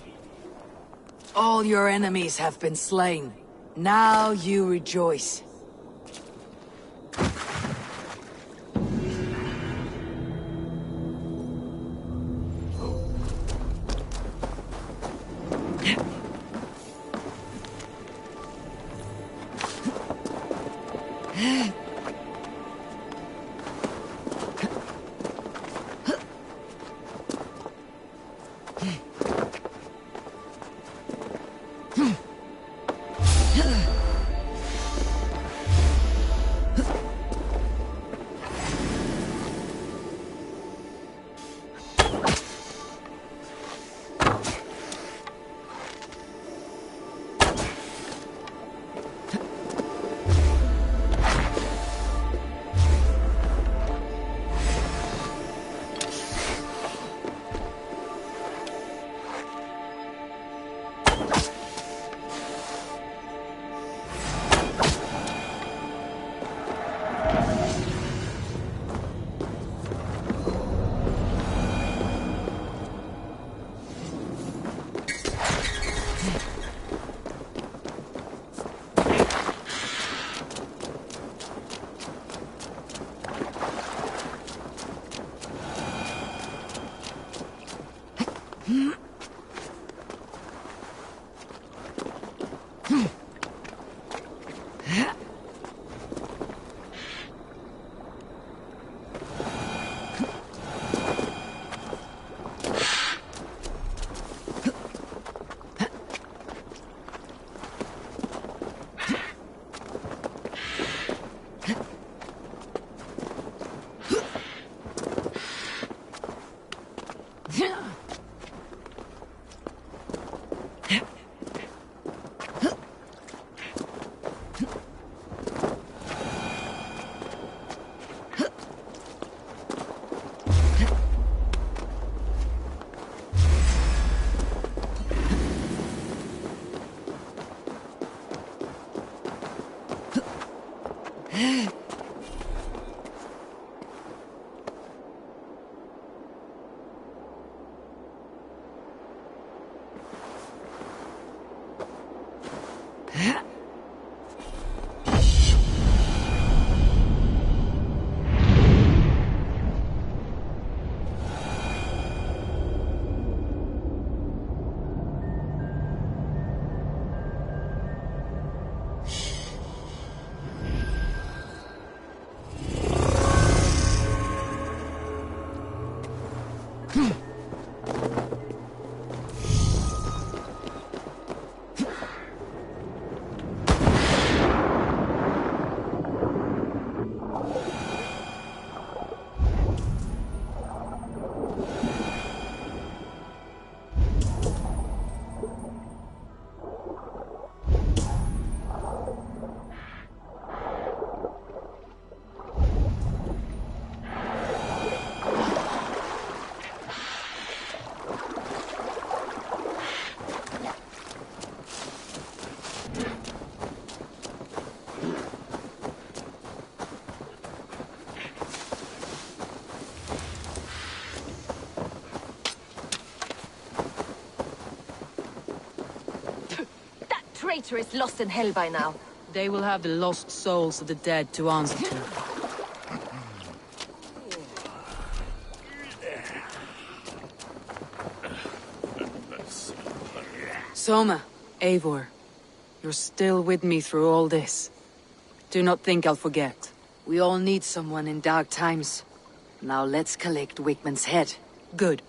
All your enemies have been slain. Now you rejoice. traitor is lost in hell by now. They will have the lost souls of the dead to answer to. Soma, Eivor, you're still with me through all this. Do not think I'll forget. We all need someone in dark times. Now let's collect Wigmund's head. Good.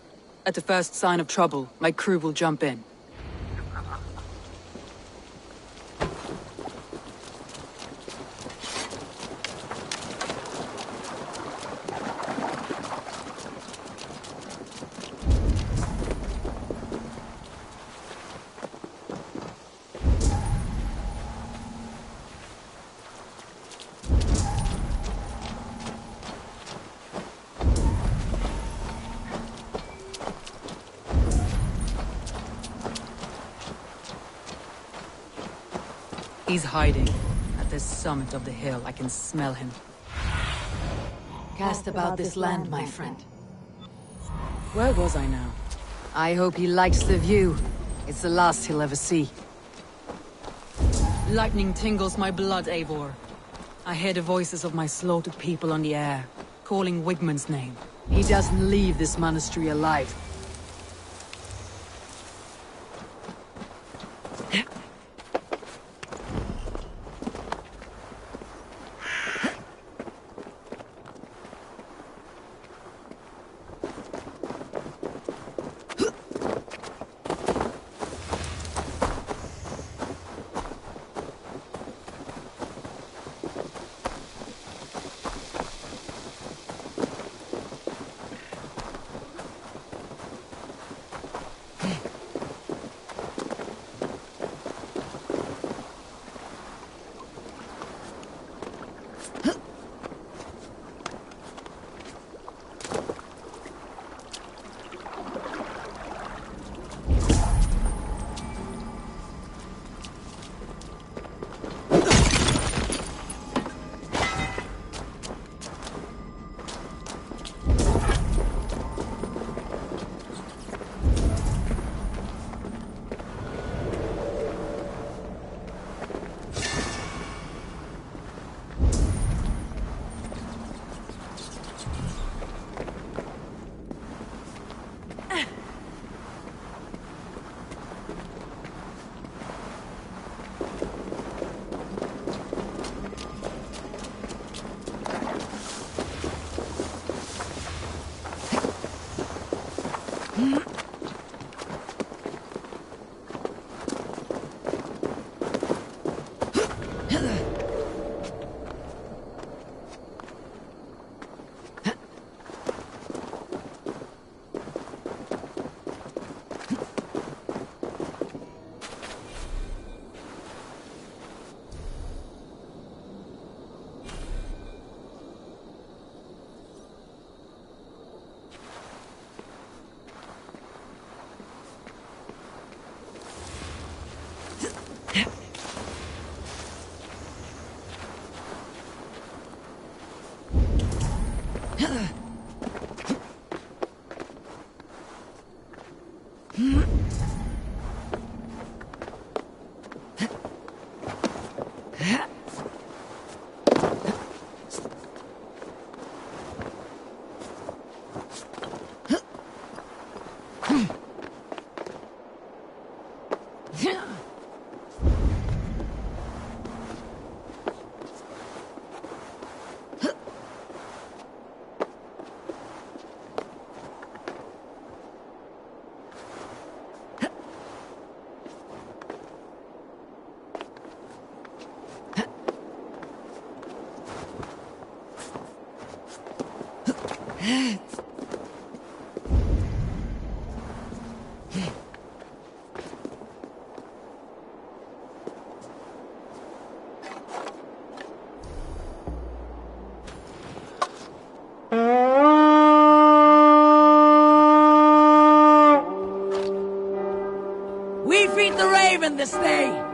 At the first sign of trouble, my crew will jump in. He's hiding. At the summit of the hill, I can smell him. Cast about this land, my friend. Where was I now? I hope he likes the view. It's the last he'll ever see. Lightning tingles my blood, Eivor. I hear the voices of my slaughtered people on the air, calling Wigmund's name. He doesn't leave this monastery alive. We feed the raven this day!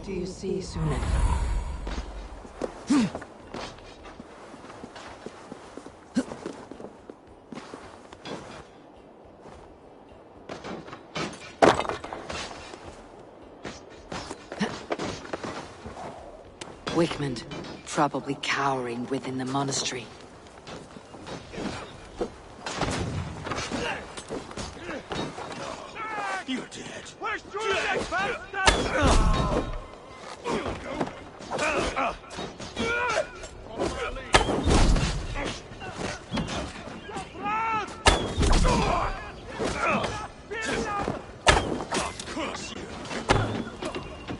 What do you see, Sune? Wickman, probably cowering within the monastery. You're dead. Where's Julius?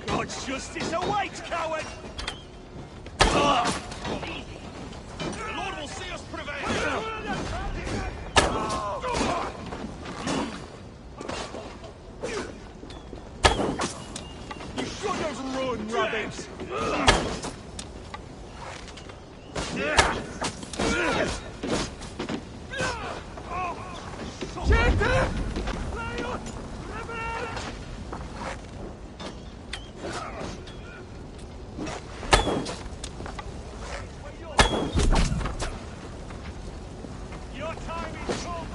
God's justice awaits, coward! The Lord will see us prevail! You should have run, rabbits! Take him! Your time is come!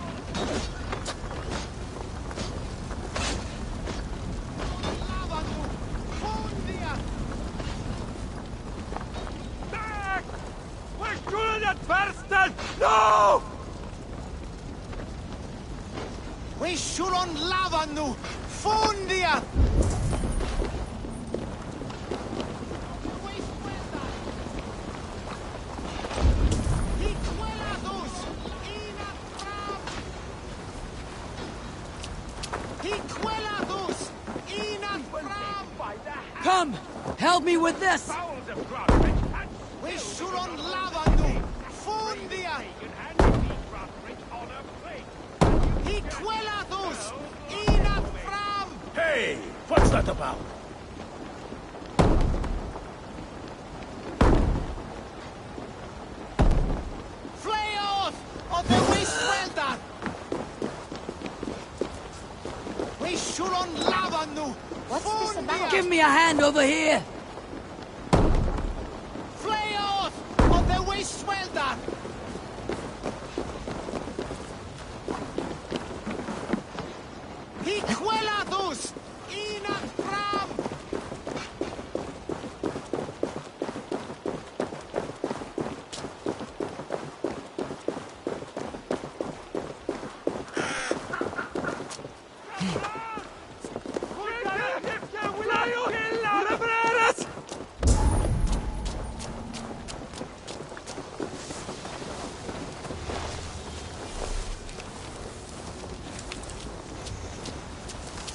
Back! Where's Julius Persson? No! We should on Lavanu! Fundia! Come! Help me with this! We should on Lavanu! Fundia! Hiquelatus! Ina Fram! Hey! What's that about? Fleos of the Westwelder! We should on Lavanu! What's this about? Give me a hand over here! Fleos of the Westwelder! Hiquelatus! Ina Fram!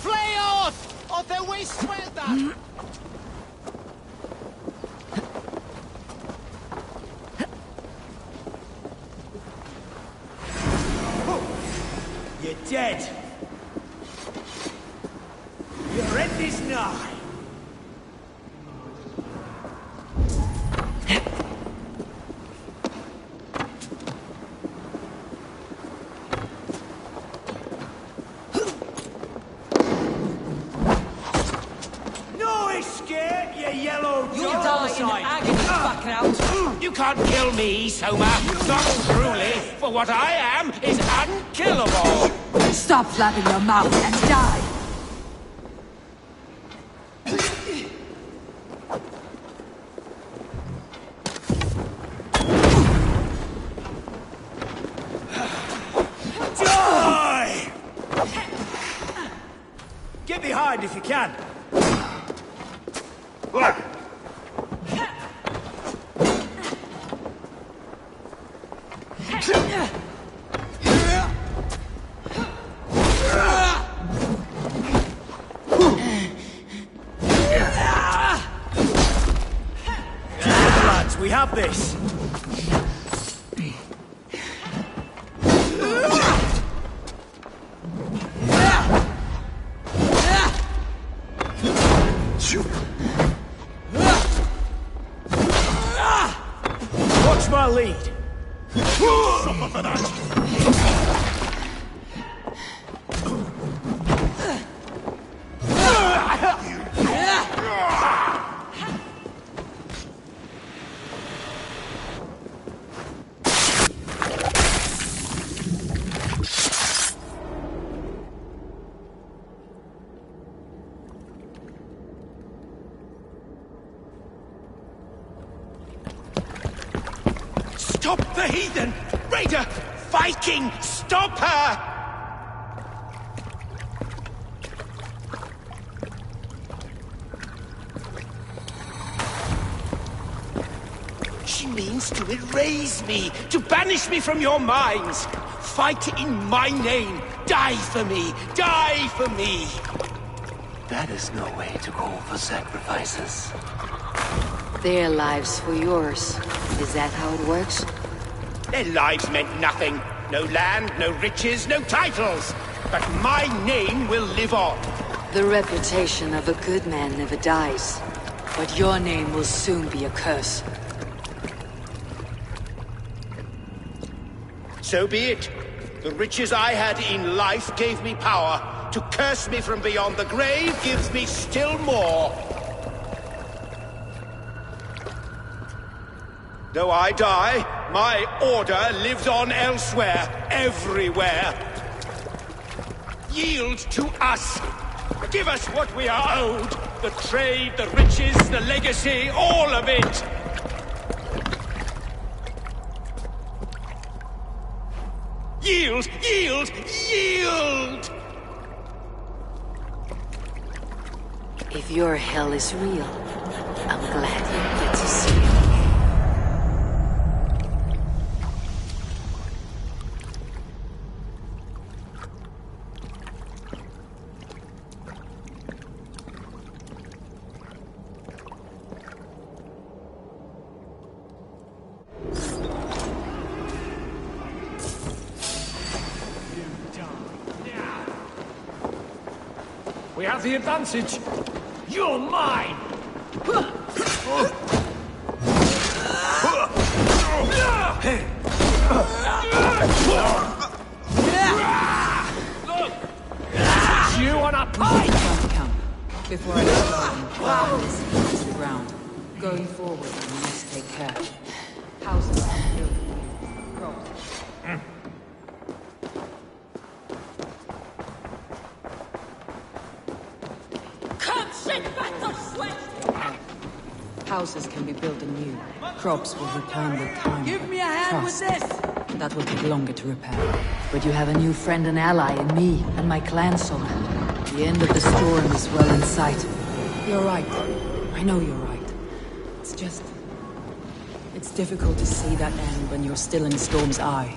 Fleos of the Westwelder! You're dead. Your end is nigh. No escape, you yellow dog! You'll die in agony, fuck You can't kill me, Soma. Not truly, for what I am is unkillable. Stop flapping your mouth and die! Die! Get behind if you can. Lads, we have this. Watch my lead. Suffer for that. Stop the heathen! Raider! Viking! Stop her! She means to erase me, to banish me from your minds. Fight in my name. Die for me. Die for me. That is no way to call for sacrifices. Their lives for yours. Is that how it works? Their lives meant nothing. No land, no riches, no titles. But my name will live on. The reputation of a good man never dies. But your name will soon be a curse. So be it. The riches I had in life gave me power. To curse me from beyond the grave gives me still more. Though I die, my order lives on elsewhere, everywhere. Yield to us. Give us what we are owed. The trade, the riches, the legacy, all of it. Yield! Yield! Yield! If your hell is real, I'm glad you get to see it. We have the advantage. You're mine! Look! You on a pike! Before I start this to the ground. Going forward, we must take care. Houses are built. Crops. Houses can be built anew. Crops will return with time. Give me a hand with this! That will take longer to repair. But you have a new friend and ally in me and my clan son. The end of the storm is well in sight. You're right. I know you're right. It's just... it's difficult to see that end when you're still in the storm's eye.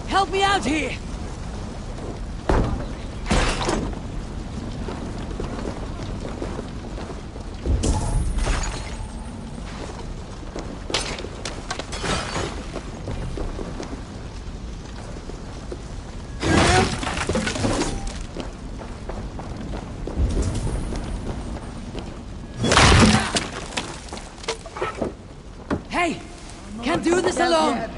Help me out here! Hey! Can't do this alone!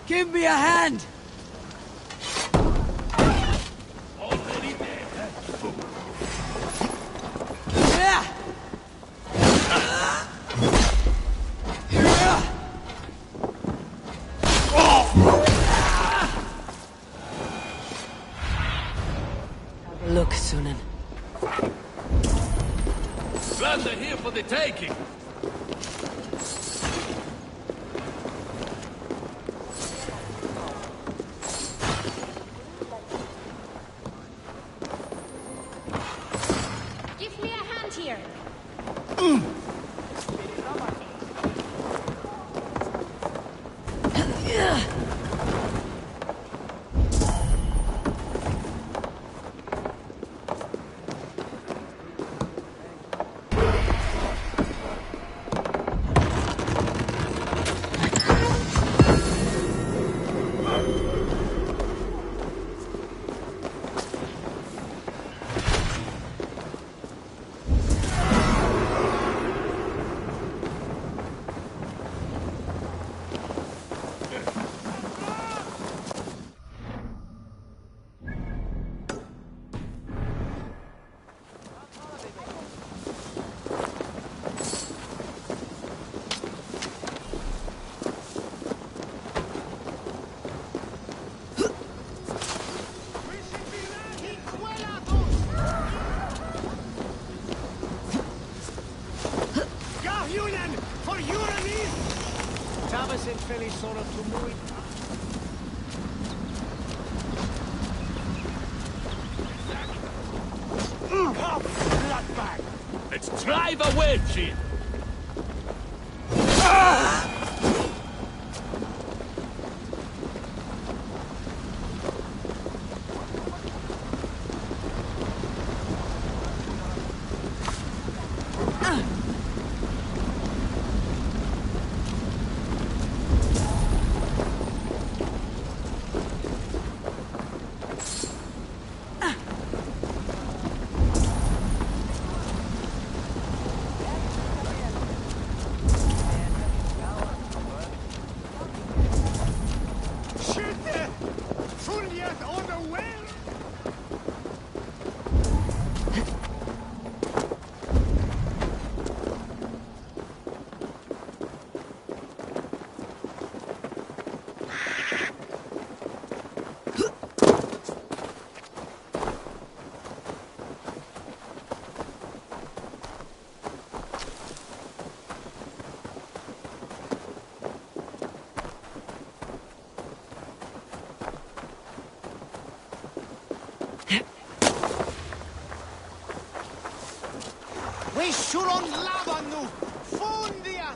Give me a hand! Have a look, Sunan. Land are here for the taking. Give me a hand here. Let's drive a wedge in. We shuron lavanu! Fundia!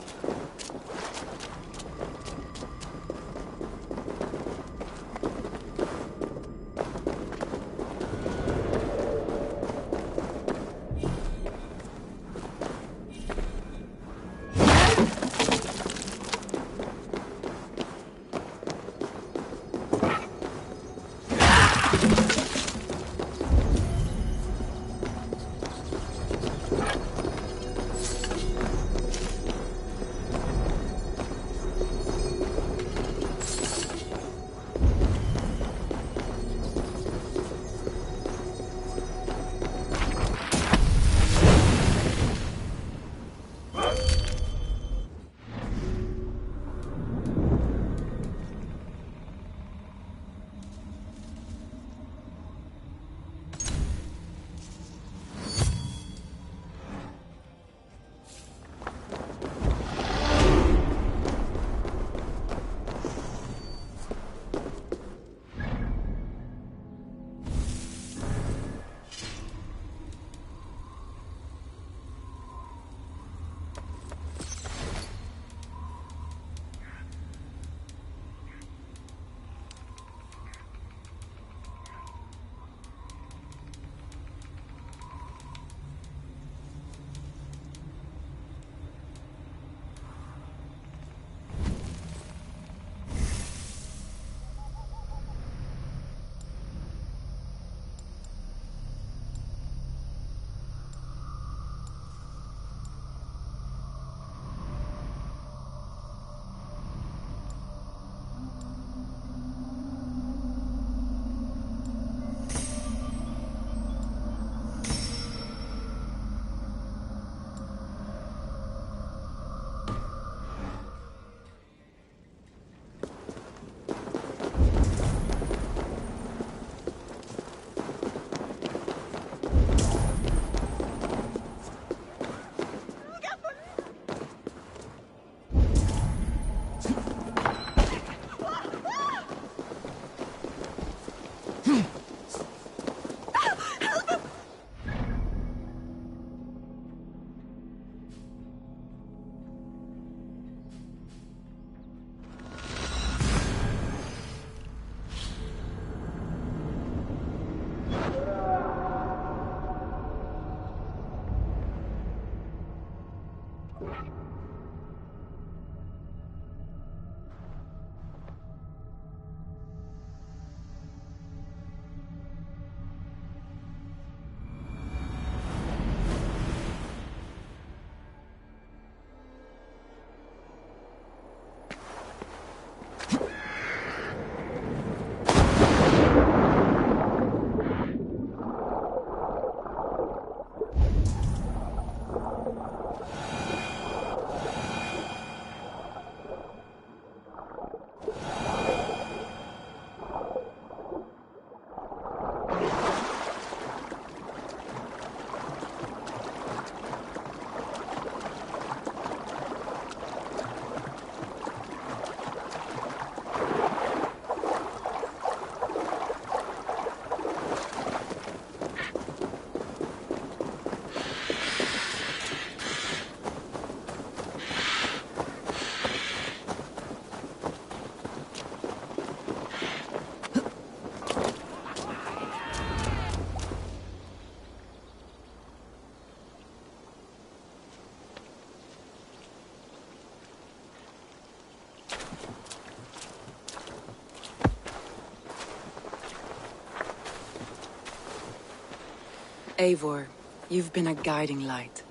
Eivor, you've been a guiding light.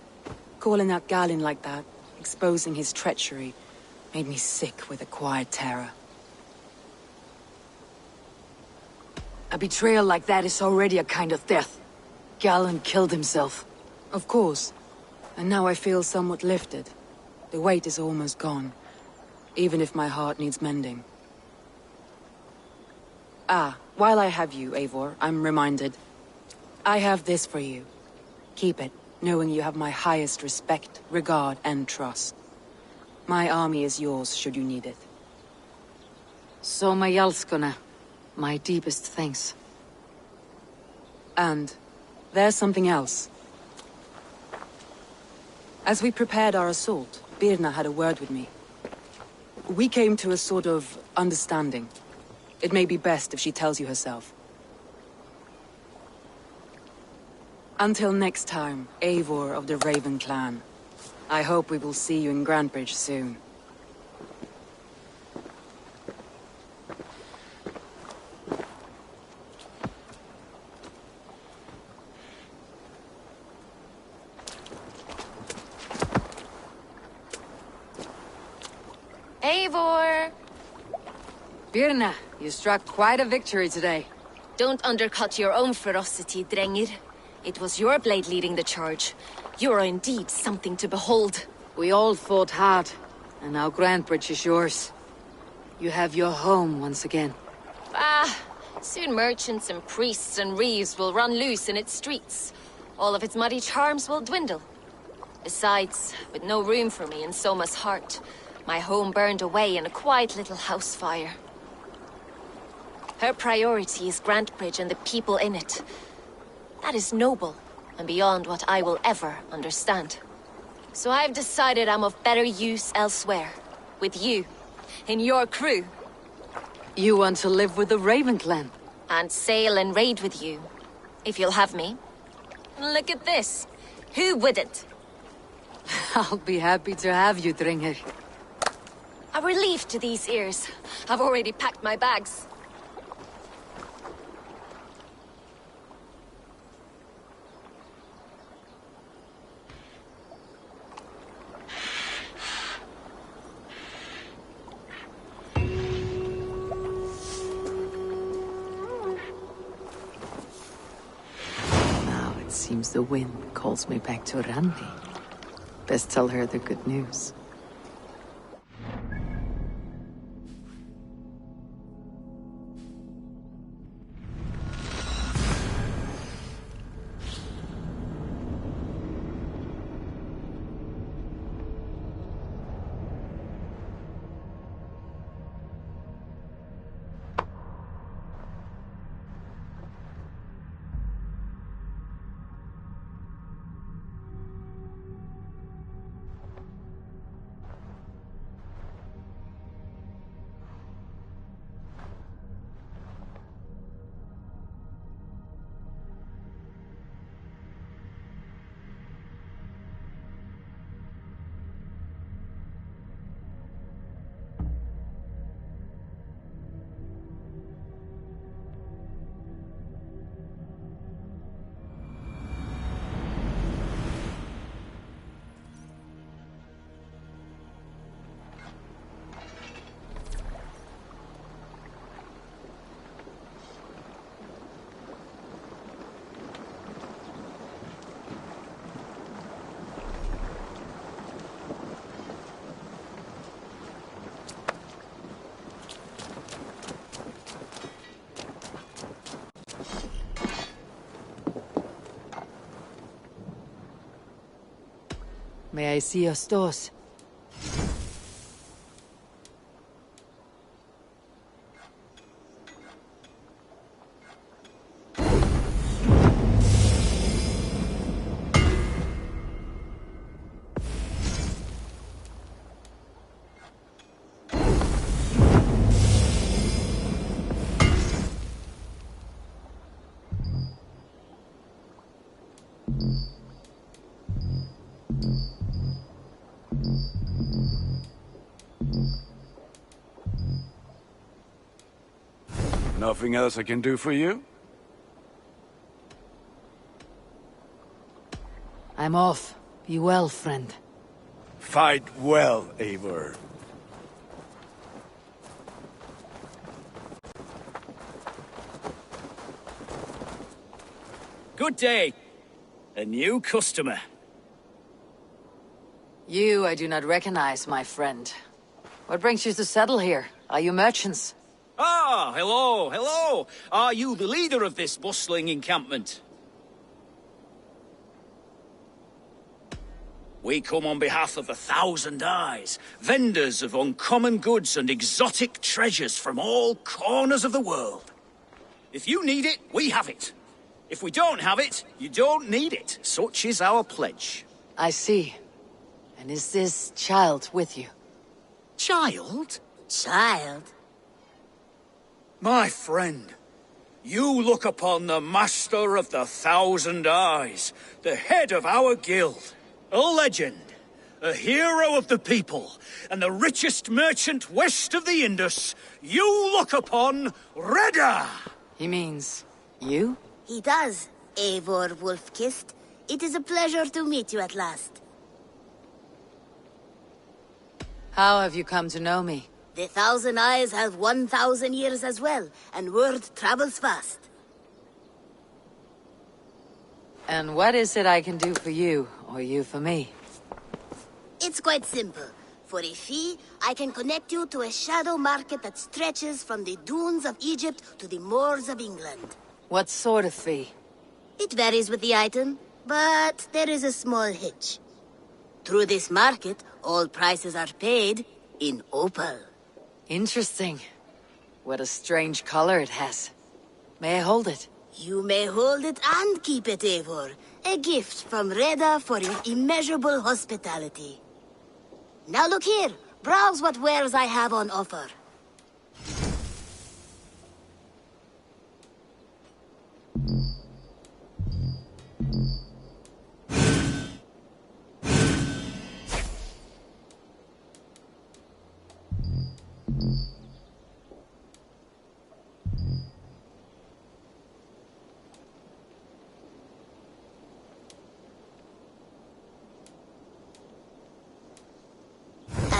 Calling out Galin like that, exposing his treachery, made me sick with a quiet terror. A betrayal like that is already a kind of death. Galin killed himself. Of course. And now I feel somewhat lifted. The weight is almost gone, even if my heart needs mending. Ah, while I have you, Eivor, I'm reminded. I have this for you. Keep it, knowing you have my highest respect, regard, and trust. My army is yours, should you need it. Soma Jalskona. My deepest thanks. And there's something else. As we prepared our assault, Birna had a word with me. We came to a sort of understanding. It may be best if she tells you herself. Until next time, Eivor of the Raven clan. I hope we will see you in Grantebridge soon. Eivor! Birna, you struck quite a victory today. Don't undercut your own ferocity, Drengir. It was your blade leading the charge. You are indeed something to behold. We all fought hard, and now Grantebridge is yours. You have your home once again. Ah, soon merchants and priests and reeves will run loose in its streets. All of its muddy charms will dwindle. Besides, with no room for me in Soma's heart, my home burned away in a quiet little house fire. Her priority is Grantebridge and the people in it. That is noble, and beyond what I will ever understand. So I've decided I'm of better use elsewhere. With you. In your crew. You want to live with the Raven clan? And sail and raid with you. If you'll have me. Look at this. Who wouldn't? I'll be happy to have you, Drengir. A relief to these ears. I've already packed my bags. Now it seems the wind calls me back to Randi. Best tell her the good news. May I see your stores? Nothing else I can do for you? I'm off. Be well, friend. Fight well, Eivor. Good day. A new customer. You I do not recognize, my friend. What brings you to settle here? Are you merchants? Ah, hello, hello. Are you the leader of this bustling encampment? We come on behalf of 1,000 Eyes, vendors of uncommon goods and exotic treasures from all corners of the world. If you need it, we have it. If we don't have it, you don't need it. Such is our pledge. I see. And is this child with you? Child? Child? My friend, you look upon the master of the 1,000 Eyes, the head of our guild, a legend, a hero of the people, and the richest merchant west of the Indus. You look upon Reda! He means you? He does, Eivor Wolf-Kissed. It is a pleasure to meet you at last. How have you come to know me? The 1,000 Eyes have 1,000 years as well, and word travels fast. And what is it I can do for you, or you for me? It's quite simple. For a fee, I can connect you to a shadow market that stretches from the dunes of Egypt to the moors of England. What sort of fee? It varies with the item, but there is a small hitch. Through this market, all prices are paid in opal. Interesting. What a strange color it has. May I hold it? You may hold it and keep it, Eivor. A gift from Reda for your immeasurable hospitality. Now look here. Browse what wares I have on offer.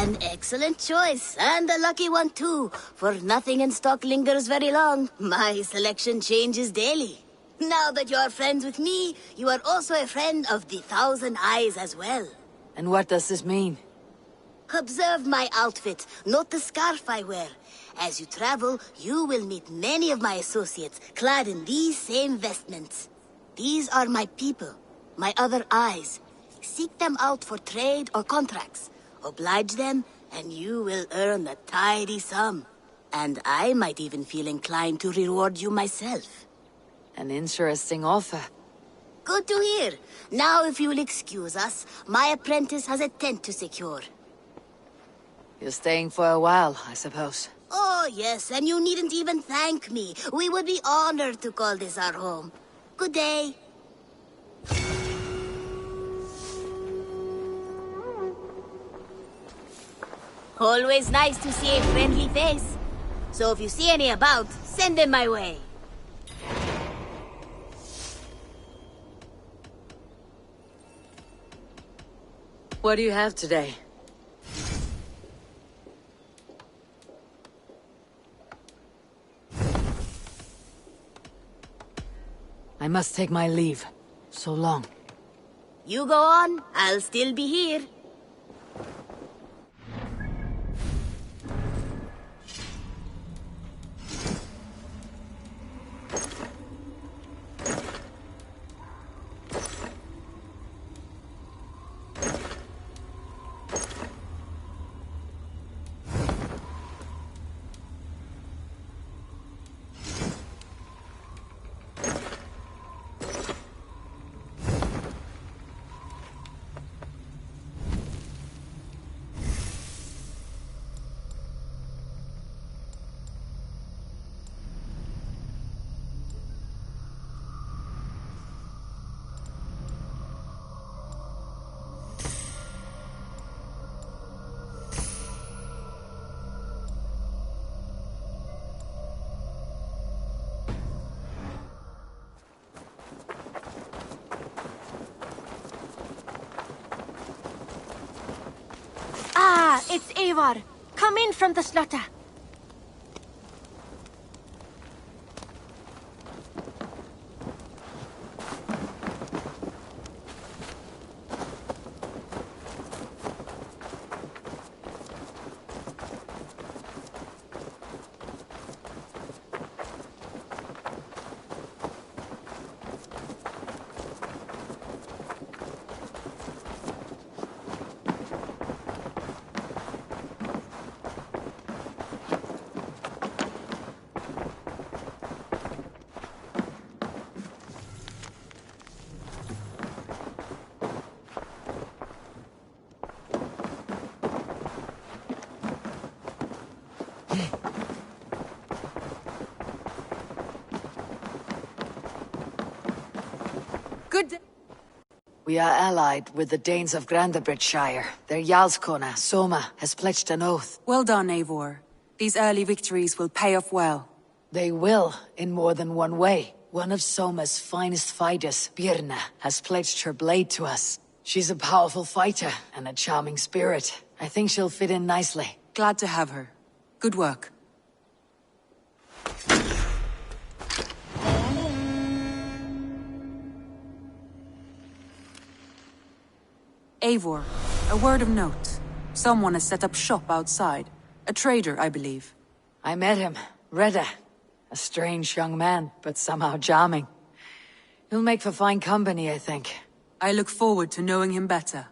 An excellent choice, and a lucky one too, for nothing in stock lingers very long. My selection changes daily. Now that you're friends with me, you are also a friend of the 1,000 Eyes as well. And what does this mean? Observe my outfit, note the scarf I wear. As you travel, you will meet many of my associates, clad in these same vestments. These are my people, my other eyes. Seek them out for trade or contracts. Oblige them, and you will earn a tidy sum. And I might even feel inclined to reward you myself. An interesting offer. Good to hear. Now, if you will excuse us, my apprentice has a tent to secure. You're staying for a while, I suppose. Oh, yes, and you needn't even thank me. We would be honored to call this our home. Good day. Always nice to see a friendly face. So if you see any about, send them my way. What do you have today? I must take my leave. So long. You go on, I'll still be here. It's Eivor. Come in from the slaughter. Good day. We are allied with the Danes of Grandabridgeshire. Their Jarlskona, Soma, has pledged an oath. Well done, Eivor. These early victories will pay off well. They will, in more than one way. One of Soma's finest fighters, Birna, has pledged her blade to us. She's a powerful fighter and a charming spirit. I think she'll fit in nicely. Glad to have her. Good work. Eivor, a word of note. Someone has set up shop outside. A trader, I believe. I met him. Reda. A strange young man, but somehow charming. He'll make for fine company, I think. I look forward to knowing him better.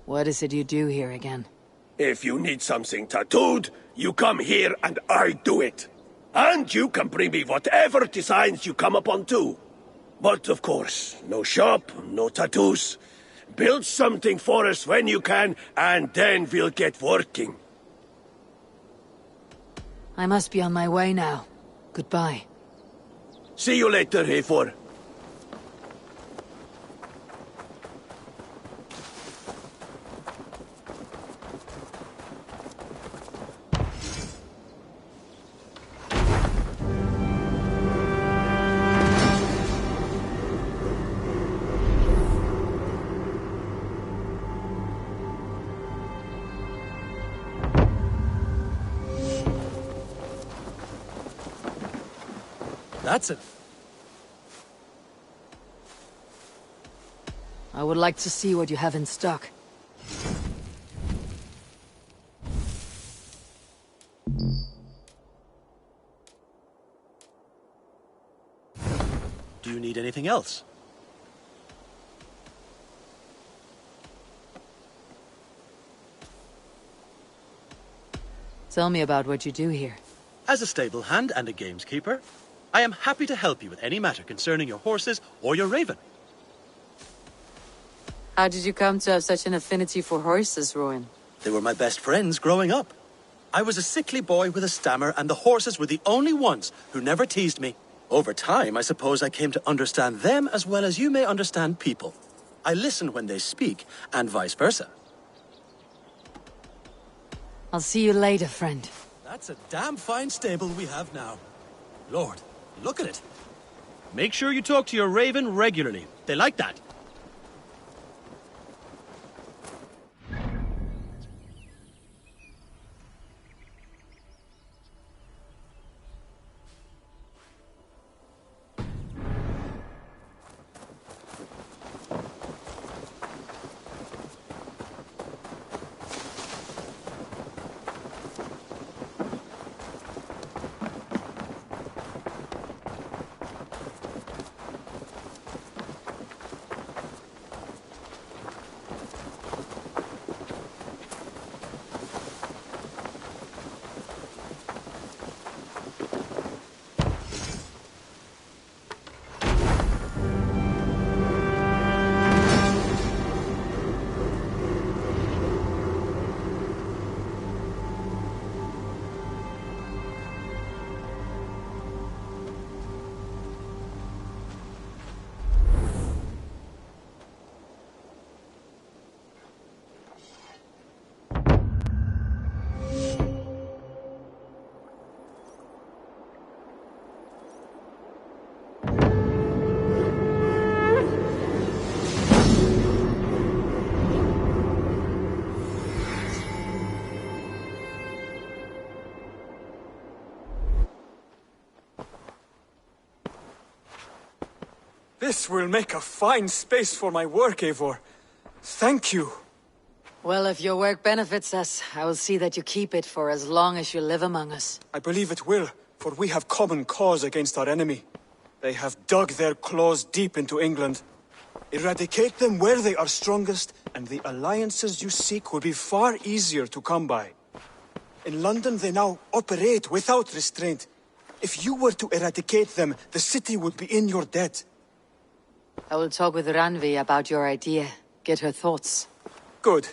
What is it you do here again? If you need something tattooed, you come here and I do it. And you can bring me whatever designs you come upon too. But of course, no shop, no tattoos. Build something for us when you can, and then we'll get working. I must be on my way now. Goodbye. See you later, Eivor. That's it. I would like to see what you have in stock. Do you need anything else? Tell me about what you do here. As a stable hand and a gameskeeper, I am happy to help you with any matter concerning your horses or your raven. How did you come to have such an affinity for horses, Rowan? They were my best friends growing up. I was a sickly boy with a stammer, and the horses were the only ones who never teased me. Over time, I suppose I came to understand them as well as you may understand people. I listen when they speak, and vice versa. I'll see you later, friend. That's a damn fine stable we have now. Lord, look at it. Make sure you talk to your raven regularly. They like that. This will make a fine space for my work, Eivor. Thank you. Well, if your work benefits us, I will see that you keep it for as long as you live among us. I believe it will, for we have common cause against our enemy. They have dug their claws deep into England. Eradicate them where they are strongest, and the alliances you seek will be far easier to come by. In London, they now operate without restraint. If you were to eradicate them, the city would be in your debt. I will talk with Randvi about your idea. Get her thoughts. Good.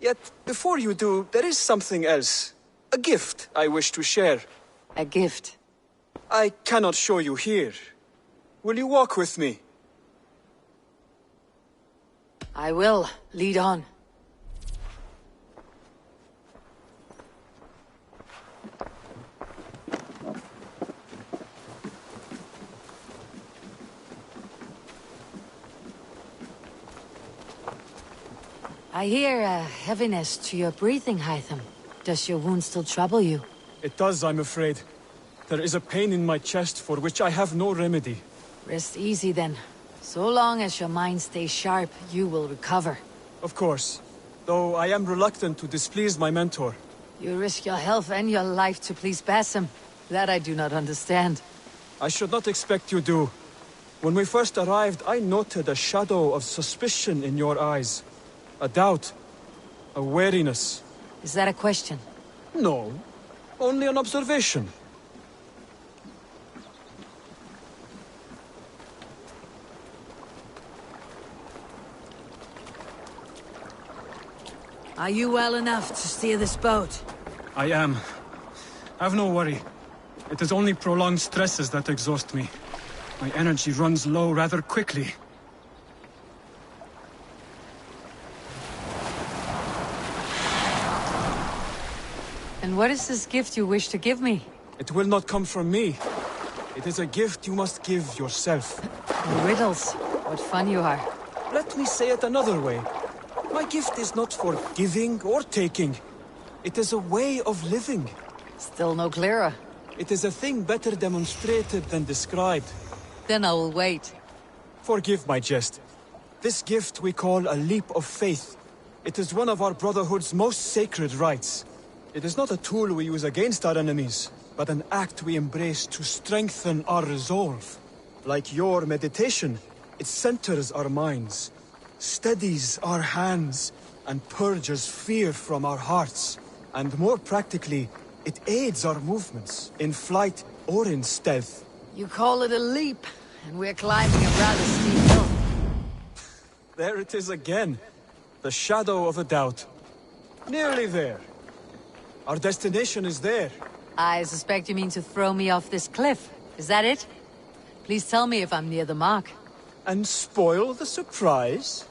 Yet, before you do, there is something else. A gift I wish to share. A gift? I cannot show you here. Will you walk with me? I will. Lead on. I hear a heaviness to your breathing, Hytham. Does your wound still trouble you? It does, I'm afraid. There is a pain in my chest for which I have no remedy. Rest easy then. So long as your mind stays sharp, you will recover. Of course. Though I am reluctant to displease my mentor. You risk your health and your life to please Basim. That I do not understand. I should not expect you do. When we first arrived, I noted a shadow of suspicion in your eyes. A doubt. A wariness. Is that a question? No. Only an observation. Are you well enough to steer this boat? I am. Have no worry. It is only prolonged stresses that exhaust me. My energy runs low rather quickly. And what is this gift you wish to give me? It will not come from me. It is a gift you must give yourself. Riddles. What fun you are. Let me say it another way. My gift is not for giving or taking. It is a way of living. Still no clearer. It is a thing better demonstrated than described. Then I will wait. Forgive my jest. This gift we call a leap of faith. It is one of our Brotherhood's most sacred rites. It is not a tool we use against our enemies, but an act we embrace to strengthen our resolve. Like your meditation, it centers our minds, steadies our hands, and purges fear from our hearts. And more practically, it aids our movements, in flight or in stealth. You call it a leap, and we're climbing a rather steep hill. There it is again. The shadow of a doubt. Nearly there. Our destination is there. I suspect you mean to throw me off this cliff. Is that it? Please tell me if I'm near the mark. And spoil the surprise?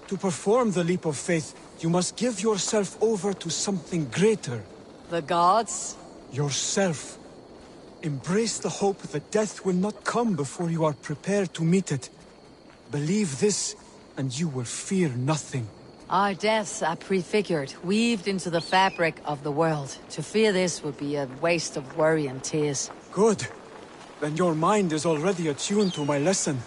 To perform the leap of faith, you must give yourself over to something greater. The gods? Yourself. Embrace the hope that death will not come before you are prepared to meet it. Believe this, and you will fear nothing. Our deaths are prefigured, weaved into the fabric of the world. To fear this would be a waste of worry and tears. Good. Then your mind is already attuned to my lesson.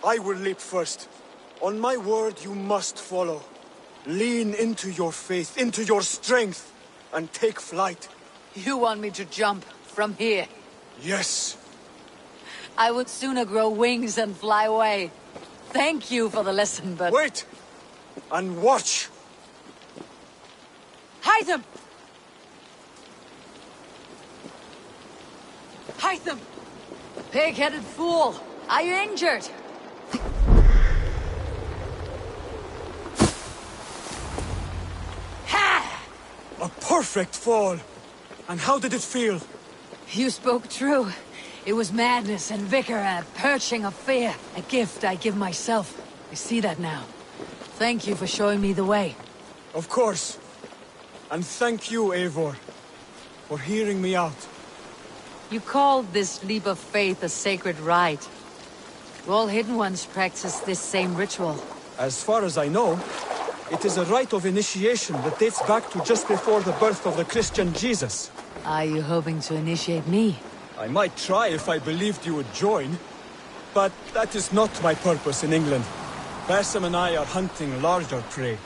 I will leap first. On my word, you must follow. Lean into your faith, into your strength, and take flight. You want me to jump from here? Yes. I would sooner grow wings and fly away. Thank you for the lesson, but... Wait! And watch! Hytham! Hytham! Pig-headed fool! Are you injured? A perfect fall! And how did it feel? You spoke true. It was madness and vigor and a perching of fear. A gift I give myself. I see that now. Thank you for showing me the way. Of course. And thank you, Eivor, for hearing me out. You called this leap of faith a sacred rite. All Hidden Ones practice this same ritual. As far as I know, it is a rite of initiation that dates back to just before the birth of the Christian Jesus. Are you hoping to initiate me? I might try if I believed you would join. But that is not my purpose in England. Bassam and I are hunting larger prey.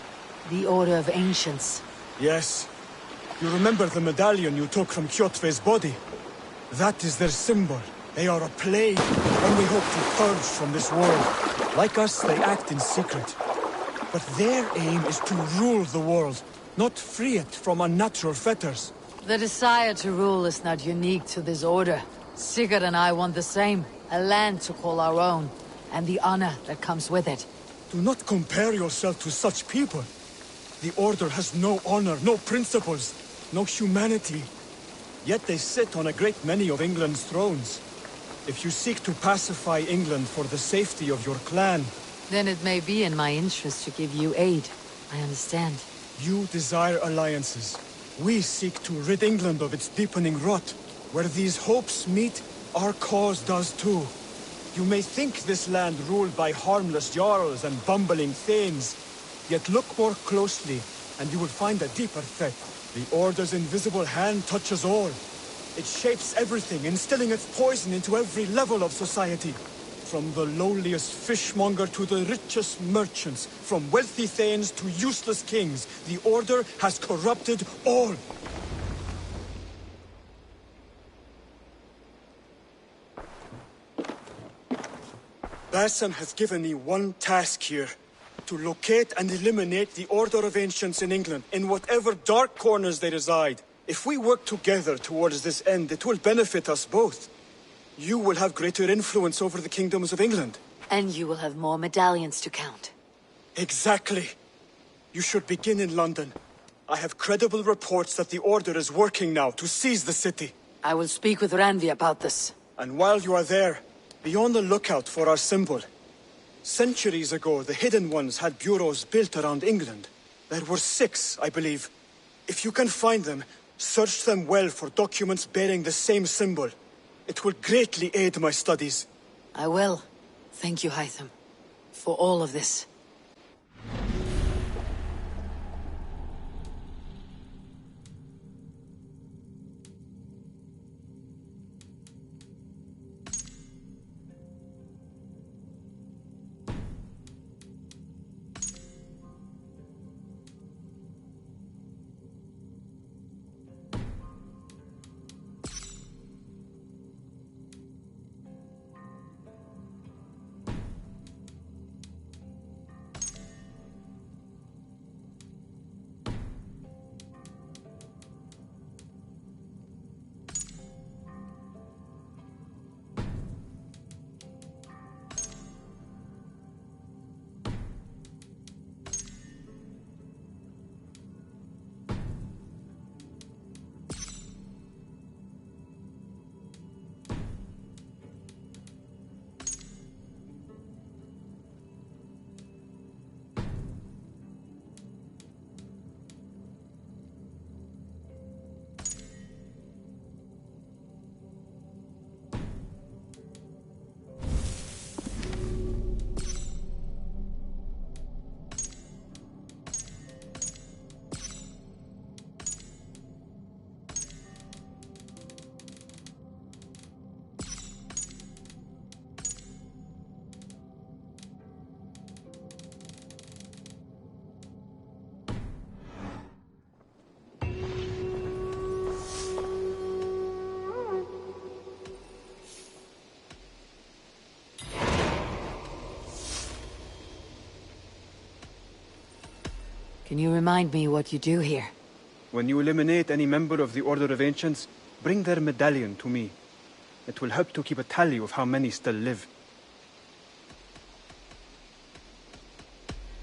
The Order of Ancients. Yes. You remember the medallion you took from Kjotve's body? That is their symbol. They are a plague, one we hope to purge from this world. Like us, they act in secret. But their aim is to rule the world, not free it from unnatural fetters. The desire to rule is not unique to this order. Sigurd and I want the same. A land to call our own, and the honor that comes with it. Do not compare yourself to such people. The Order has no honor, no principles, no humanity. Yet they sit on a great many of England's thrones. If you seek to pacify England for the safety of your clan... Then it may be in my interest to give you aid. I understand. You desire alliances. We seek to rid England of its deepening rot. Where these hopes meet, our cause does too. You may think this land ruled by harmless jarls and bumbling thanes. Yet look more closely, and you will find a deeper threat. The Order's invisible hand touches all. It shapes everything, instilling its poison into every level of society. From the lowliest fishmonger to the richest merchants, from wealthy thanes to useless kings, the Order has corrupted all. Bassam has given me one task here. To locate and eliminate the Order of Ancients in England, in whatever dark corners they reside. If we work together towards this end, it will benefit us both. You will have greater influence over the kingdoms of England. And you will have more medallions to count. Exactly. You should begin in London. I have credible reports that the Order is working now to seize the city. I will speak with Randvi about this. And while you are there, be on the lookout for our symbol. Centuries ago, the Hidden Ones had bureaus built around England. There were 6, I believe. If you can find them, search them well for documents bearing the same symbol. It will greatly aid my studies. I will. Thank you, Hytham, for all of this. Can you remind me what you do here? When you eliminate any member of the Order of Ancients, bring their medallion to me. It will help to keep a tally of how many still live.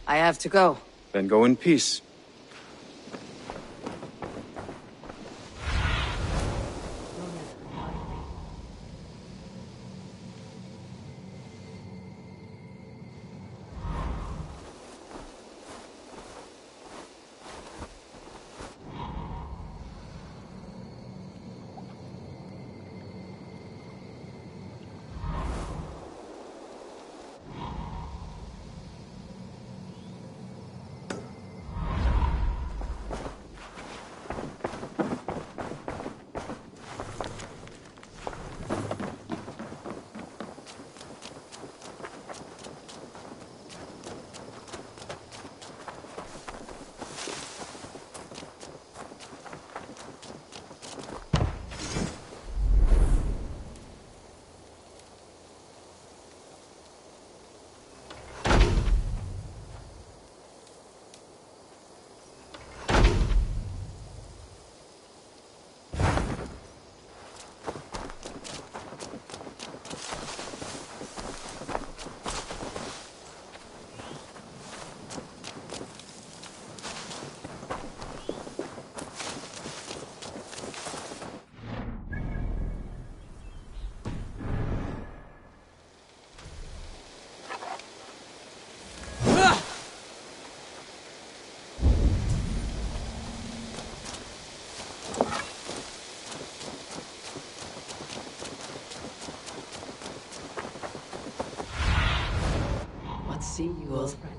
I have to go. Then go in peace. See you, old friend.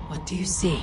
What do you see?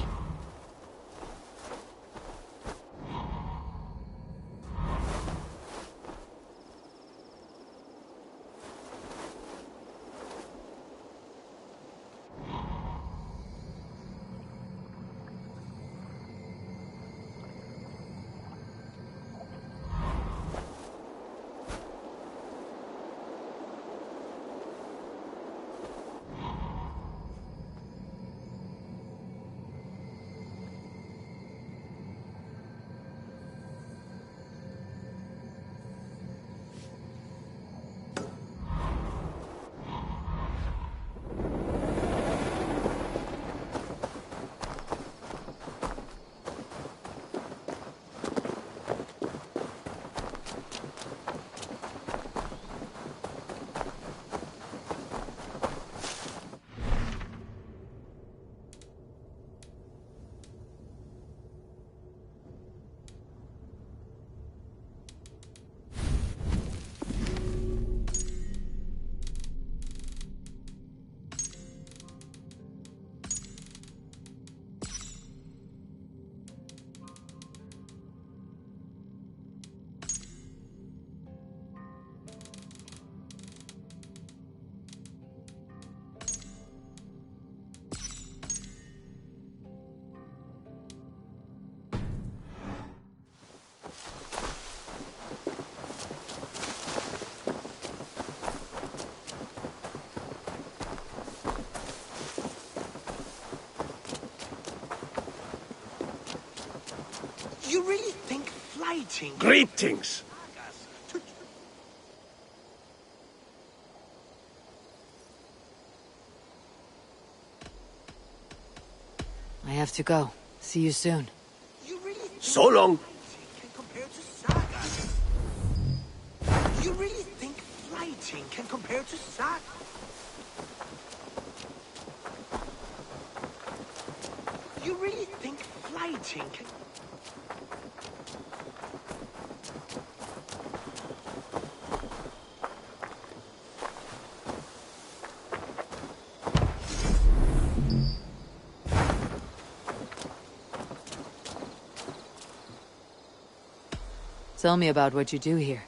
flighting? Greetings. I have to go. See you soon. So long. You really think flighting can compare to saga? You really think flighting can... Tell me about what you do here.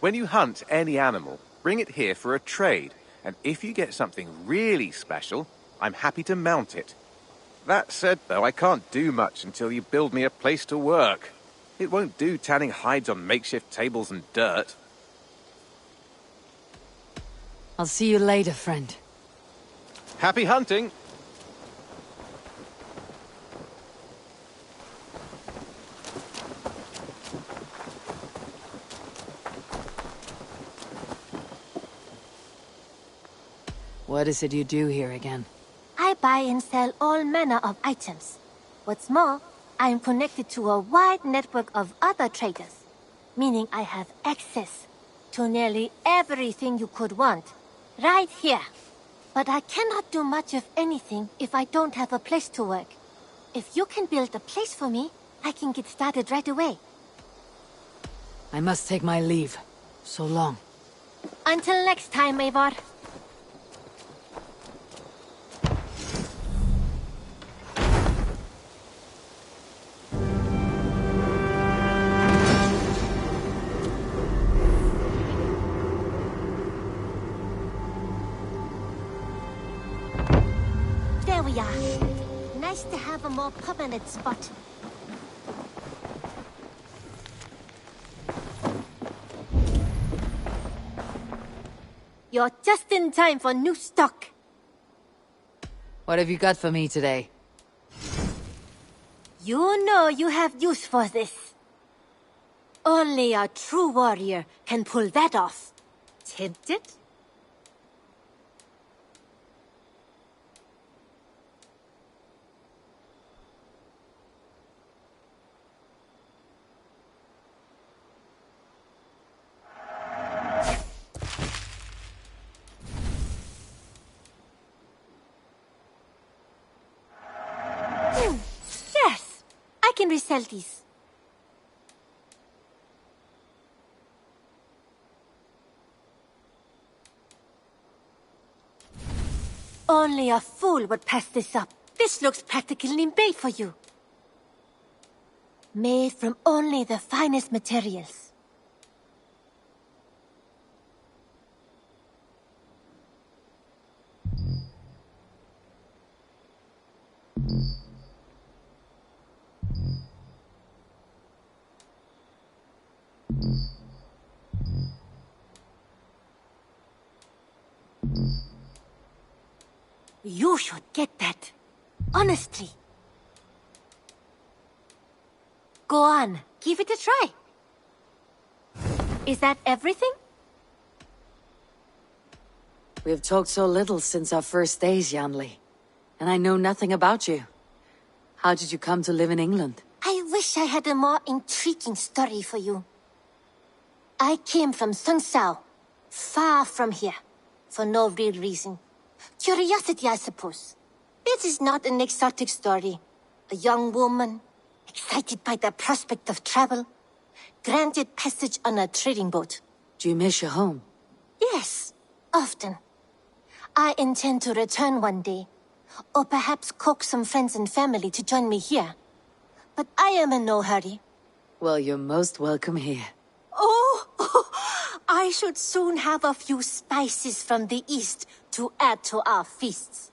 When you hunt any animal, bring it here for a trade, and if you get something really special, I'm happy to mount it. That said, though, I can't do much until you build me a place to work. It won't do tanning hides on makeshift tables and dirt. I'll see you later, friend. Happy hunting! What is it you do here again? I buy and sell all manner of items. What's more, I am connected to a wide network of other traders, meaning I have access to nearly everything you could want, right here. But I cannot do much of anything if I don't have a place to work. If you can build a place for me, I can get started right away. I must take my leave. So long. Until next time, Eivor. There we are. Nice to have a more permanent spot. You're just in time for new stock. What have you got for me today? You know you have use for this. Only a true warrior can pull that off. Tempted? Yes, I can resell these. Only a fool would pass this up. This looks practically made for you. Made from only the finest materials. You should get that. Honestly. Go on, give it a try. Is that everything? We have talked so little since our first days, Janli. And I know nothing about you. How did you come to live in England? I wish I had a more intriguing story for you. I came from Sunsao, far from here, for no real reason. Curiosity, I suppose. It is not an exotic story. A young woman, excited by the prospect of travel, granted passage on a trading boat. Do you miss your home? Yes, often. I intend to return one day, or perhaps coax some friends and family to join me here. But I am in no hurry. Well, you're most welcome here. Oh, I should soon have a few spices from the east to add to our feasts.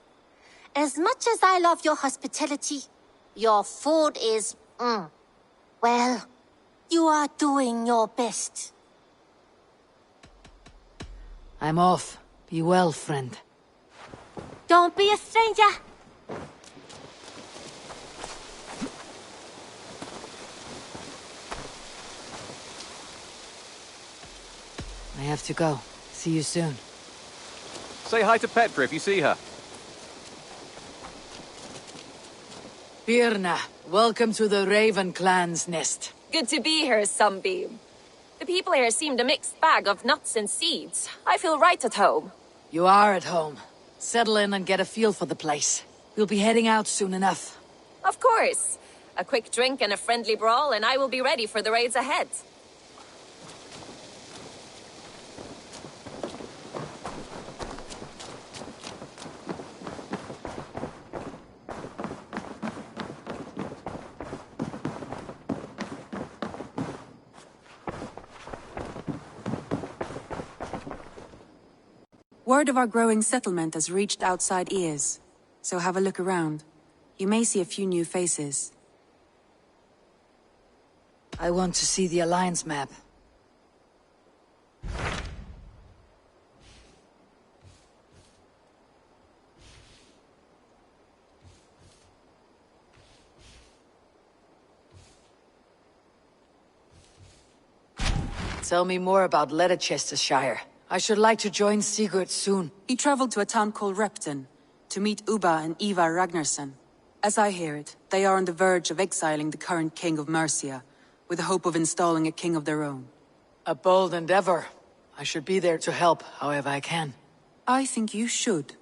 As much as I love your hospitality, your food is, well, you are doing your best. I'm off. Be well, friend. Don't be a stranger. I have to go. See you soon. Say hi to Petra if you see her. Birna, welcome to the Raven Clan's nest. Good to be here, Sunbeam. The people here seemed a mixed bag of nuts and seeds. I feel right at home. You are at home. Settle in and get a feel for the place. We'll be heading out soon enough. Of course. A quick drink and a friendly brawl, and I will be ready for the raids ahead. Word of our growing settlement has reached outside ears, so have a look around. You may see a few new faces. I want to see the Alliance map. Tell me more about Leicestershire. I should like to join Sigurd soon. He traveled to a town called Repton to meet Ubba and Eivor Ragnarsson. As I hear it, they are on the verge of exiling the current king of Mercia, with the hope of installing a king of their own. A bold endeavor. I should be there to help, however I can. I think you should.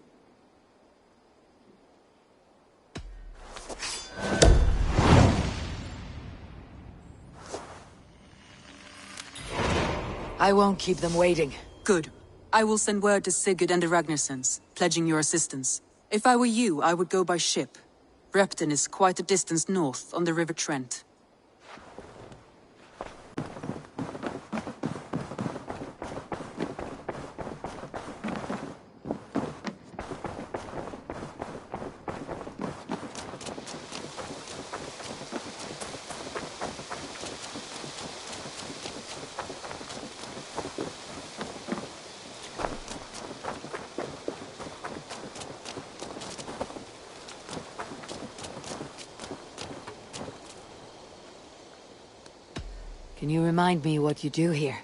I won't keep them waiting. Good. I will send word to Sigurd and the Ragnarssons, pledging your assistance. If I were you, I would go by ship. Repton is quite a distance north, on the River Trent. Can you remind me what you do here?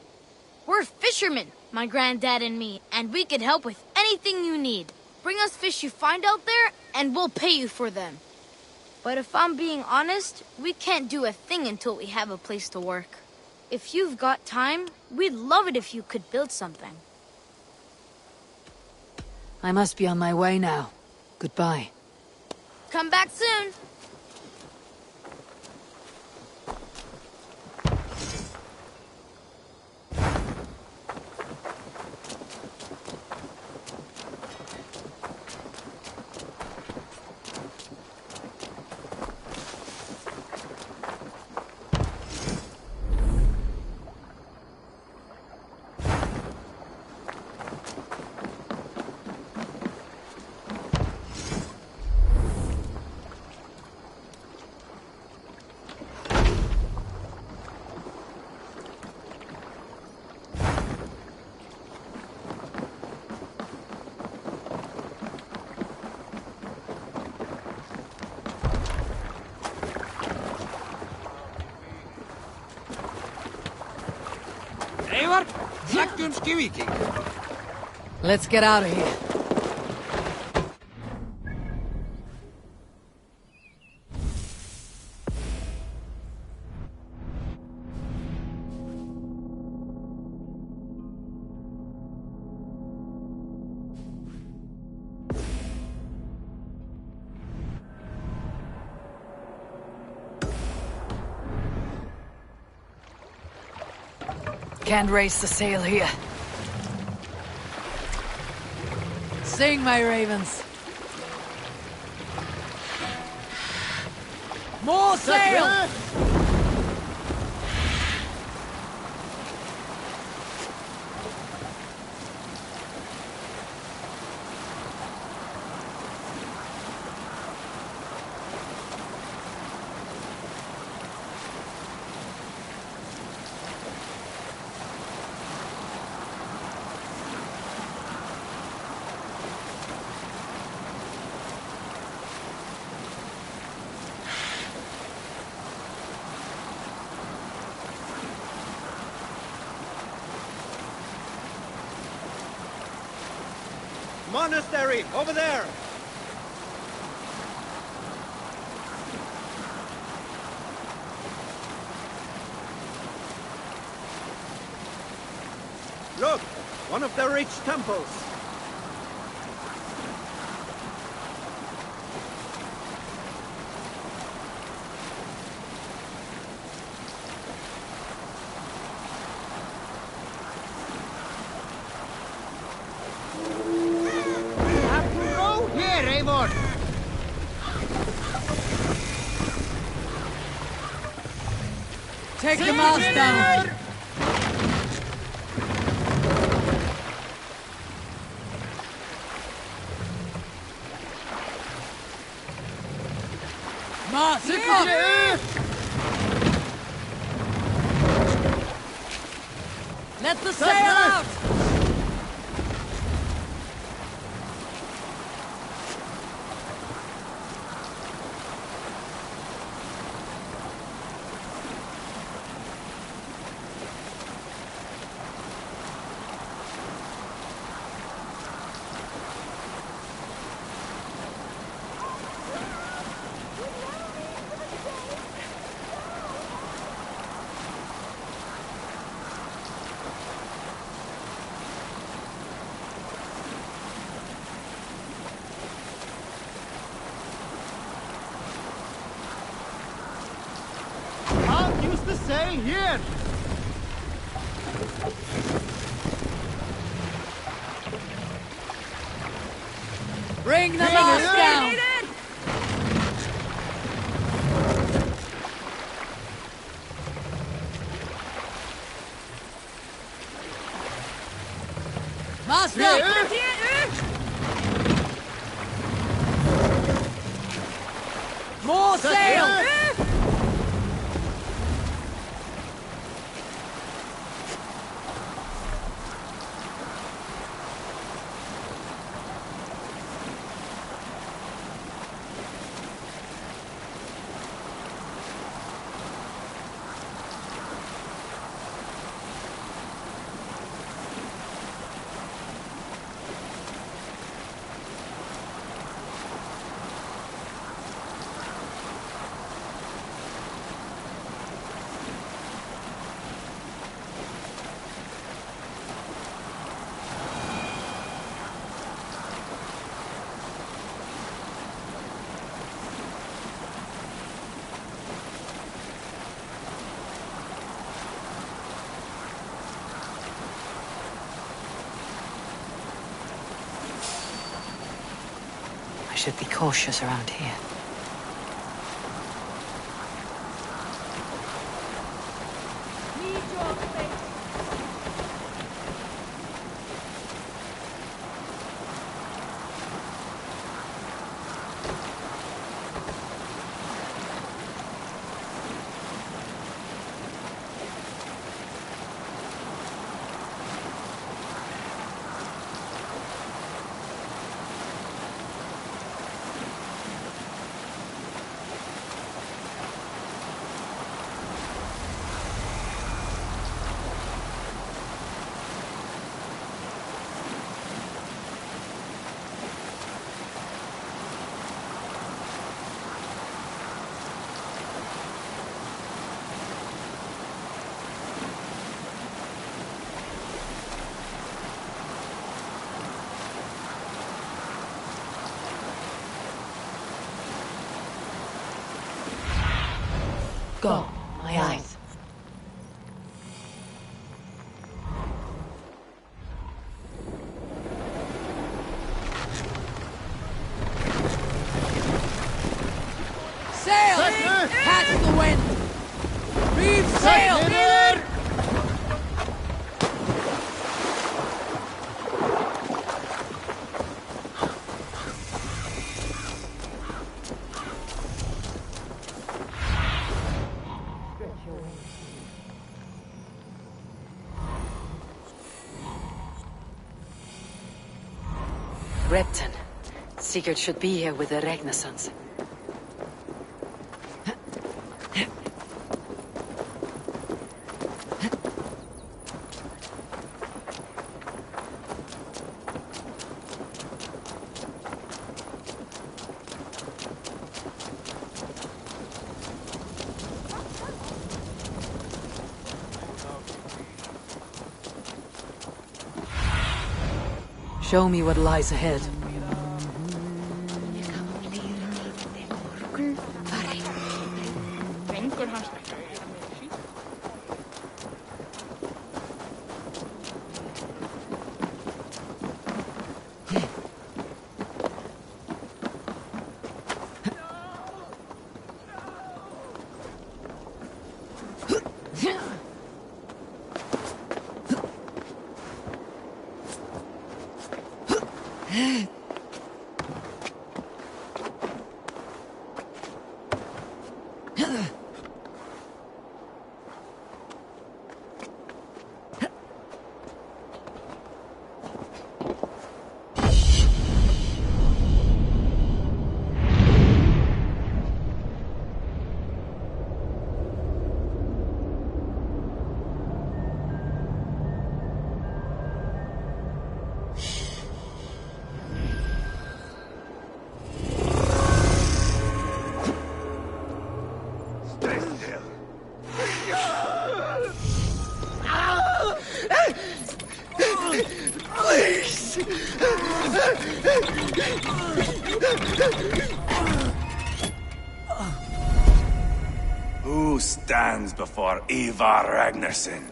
We're fishermen, my granddad and me, and we can help with anything you need. Bring us fish you find out there, and we'll pay you for them. But if I'm being honest, we can't do a thing until we have a place to work. If you've got time, we'd love it if you could build something. I must be on my way now. Goodbye. Come back soon! Eivor, Viking. Let's get out of here. Can't raise the sail here. Sing, my ravens. More sail! Monastery, over there! Look! One of the rich temples! Here, Eivor! Take the mouse down! Mouse, let the sail out! The sail here! Bring the mast down! Mast up! More sail! Should be cautious around here. Go, my eyes. Sail! Catch the wind! Reef sail! Repton. Sigurd should be here with the Ragnarsons. Show me what lies ahead. Who stands before Eivor Ragnarsson?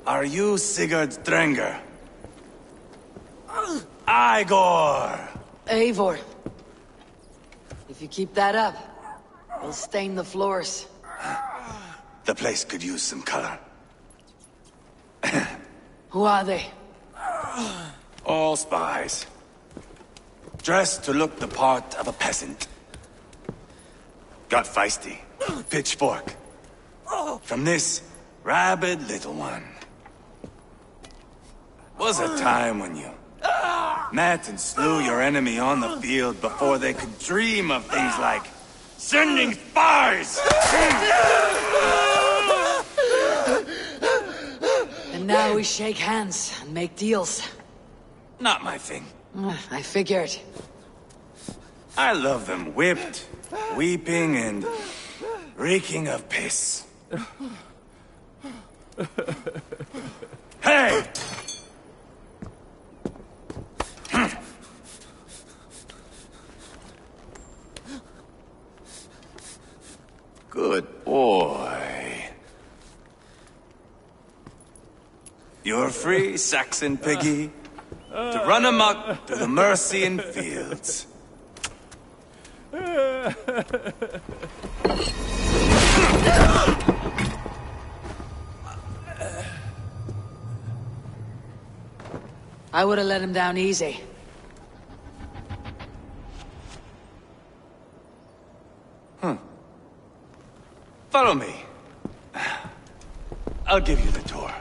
Are you Sigurd Drenger? Igor! Eivor. If you keep that up, we'll stain the floors. The place could use some color. Who are they? All spies. Dressed to look the part of a peasant. Got feisty. Pitchfork. From this rabid little one. Was a time when you met and slew your enemy on the field before they could dream of things like sending spies! And now we shake hands and make deals. Not my thing. I figured. I love them whipped, weeping, and reeking of piss. Hey! Good boy. You're free, Saxon piggy, to run amok through the Mercian fields. I would have let him down easy. Follow me. I'll give you the tour.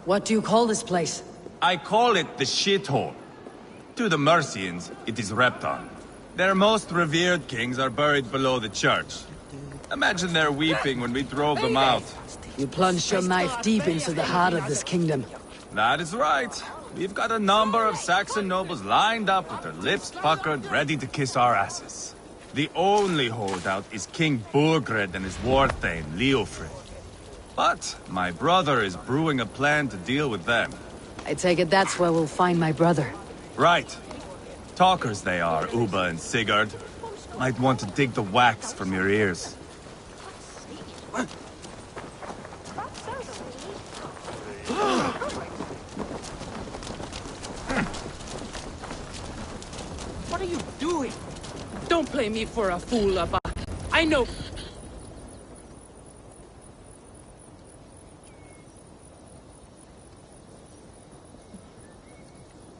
What do you call this place? I call it the shithole. To the Mercians, it is Repton. Their most revered kings are buried below the church. Imagine their weeping when we drove them out. You plunged your knife deep into the heart of this kingdom. That is right. We've got a number of Saxon nobles lined up with their lips puckered, ready to kiss our asses. The only holdout is King Burgred and his war thane, Leofrid. But my brother is brewing a plan to deal with them. I take it that's where we'll find my brother. Right. Talkers they are, Ubba and Sigurd. Might want to dig the wax from your ears. What are you doing? Don't play me for a fool, Abba. I know...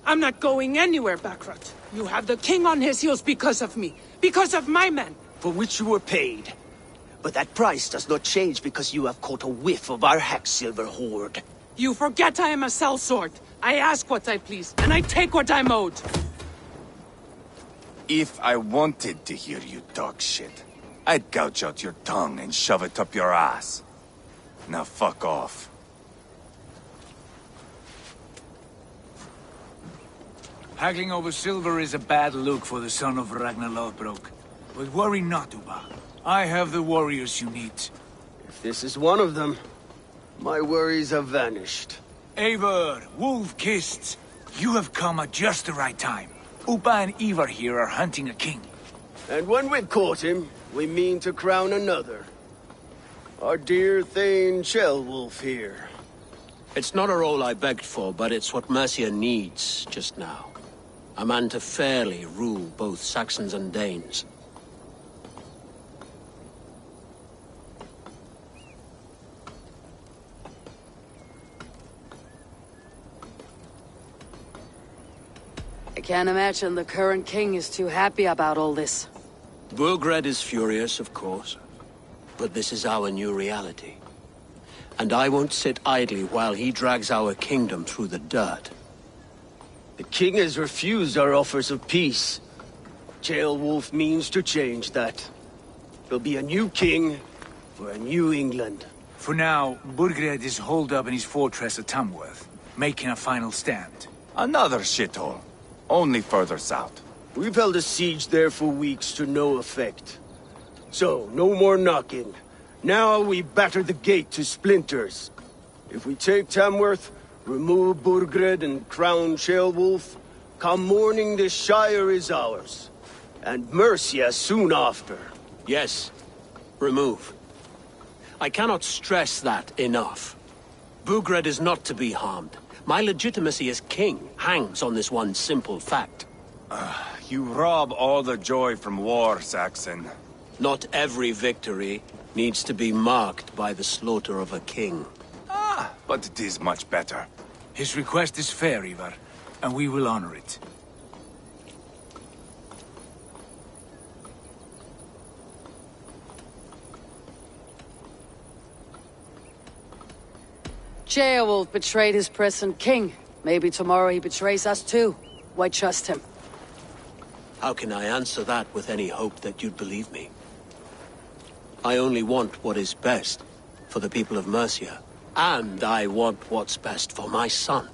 I'm not going anywhere, Backrot. You have the king on his heels because of me. Because of my men. For which you were paid. But that price does not change because you have caught a whiff of our Hacksilver hoard. You forget I am a sellsword. I ask what I please, and I take what I'm owed. If I wanted to hear you talk shit, I'd gouge out your tongue and shove it up your ass. Now fuck off. Haggling over silver is a bad look for the son of Ragnar Lothbrok. But worry not, Ubba. I have the warriors you need. If this is one of them, My worries have vanished. Eivor, wolf-kissed, you have come at just the right time. Upa and Eivor here are hunting a king. And when we've caught him, we mean to crown another. Our dear Thane Ceolwulf here. It's not a role I begged for, but it's what Mercia needs just now. A man to fairly rule both Saxons and Danes. I can't imagine the current king is too happy about all this. Burgred is furious, of course. But this is our new reality. And I won't sit idly while he drags our kingdom through the dirt. The king has refused our offers of peace. Ceolwulf means to change that. There'll be a new king for a new England. For now, Burgred is holed up in his fortress at Tamworth, making a final stand. Another shithole. Only further south. We've held a siege there for weeks to no effect. So, no more knocking. Now we batter the gate to splinters. If we take Tamworth, remove Burgred and crown Ceolwulf, come morning the Shire is ours. And Mercia soon after. Yes, remove. I cannot stress that enough. Burgred is not to be harmed. My legitimacy as king hangs on this one simple fact. You rob all the joy from war, Saxon. Not every victory needs to be marked by the slaughter of a king. But it is much better. His request is fair, Eivor, and we will honor it. Ceolwulf betrayed his present king. Maybe tomorrow he betrays us too. Why trust him? How can I answer that with any hope that you'd believe me? I only want what is best for the people of Mercia. And I want what's best for my son.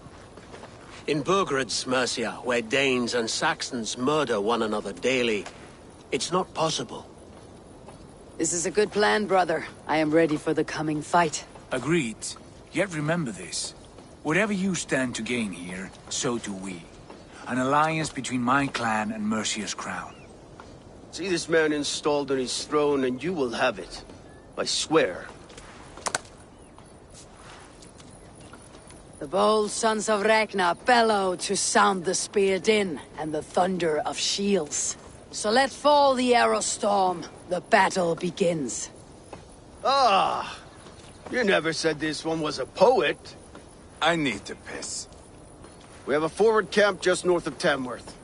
In Burgred's Mercia, where Danes and Saxons murder one another daily, it's not possible. This is a good plan, brother. I am ready for the coming fight. Agreed. Yet remember this. Whatever you stand to gain here, so do we. An alliance between my clan and Mercia's crown. See this man installed on his throne and you will have it. I swear. The bold sons of Ragnar bellow to sound the spear din and the thunder of shields. So let fall the arrow storm. The battle begins. Ah! You never said this one was a poet. I need to piss. We have a forward camp just north of Tamworth.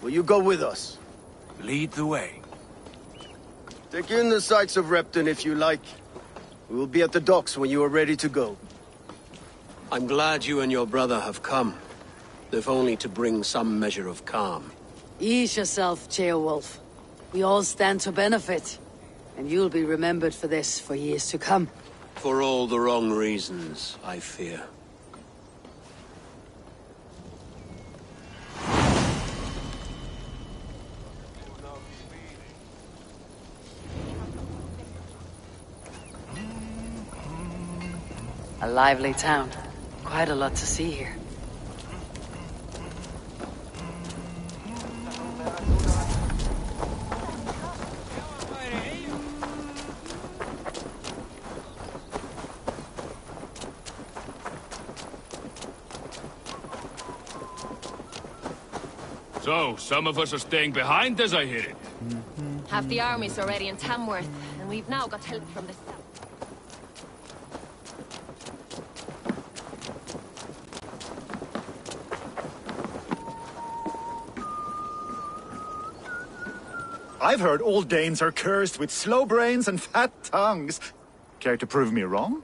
Will you go with us? Lead the way. Take in the sights of Repton if you like. We will be at the docks when you are ready to go. I'm glad you and your brother have come. If only to bring some measure of calm. Ease yourself, Ceolwulf. We all stand to benefit. And you'll be remembered for this for years to come. For all the wrong reasons, I fear. A lively town. Quite a lot to see here. So, some of us are staying behind as I hear it. Half the army's already in Tamworth, and we've now got help from the south. I've heard all Danes are cursed with slow brains and fat tongues. Care to prove me wrong?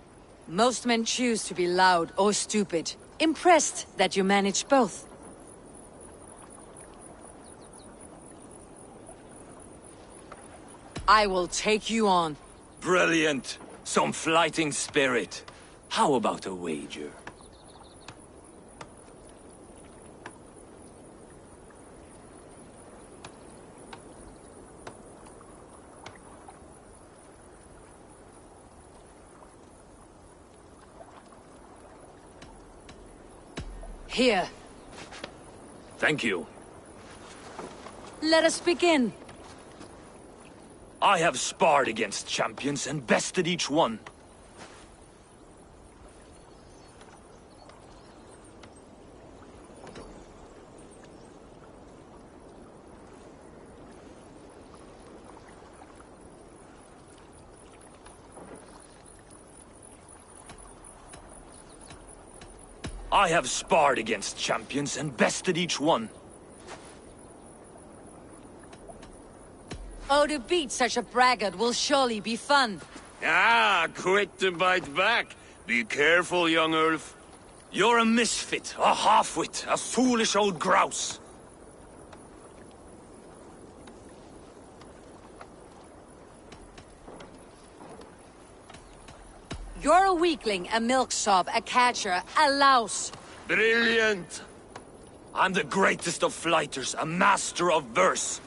Most men choose to be loud or stupid. Impressed that you manage both. I will take you on. Brilliant. Some fighting spirit. How about a wager? Here. Thank you. Let us begin. I have sparred against champions and bested each one. I have sparred against champions and bested each one. Oh, to beat such a braggart will surely be fun. Ah, quick to bite back. Be careful, young Ulf. You're a misfit, a half-wit, a foolish old grouse. You're a weakling, a milksop, a catcher, a louse. Brilliant! I'm the greatest of flighters, a master of verse.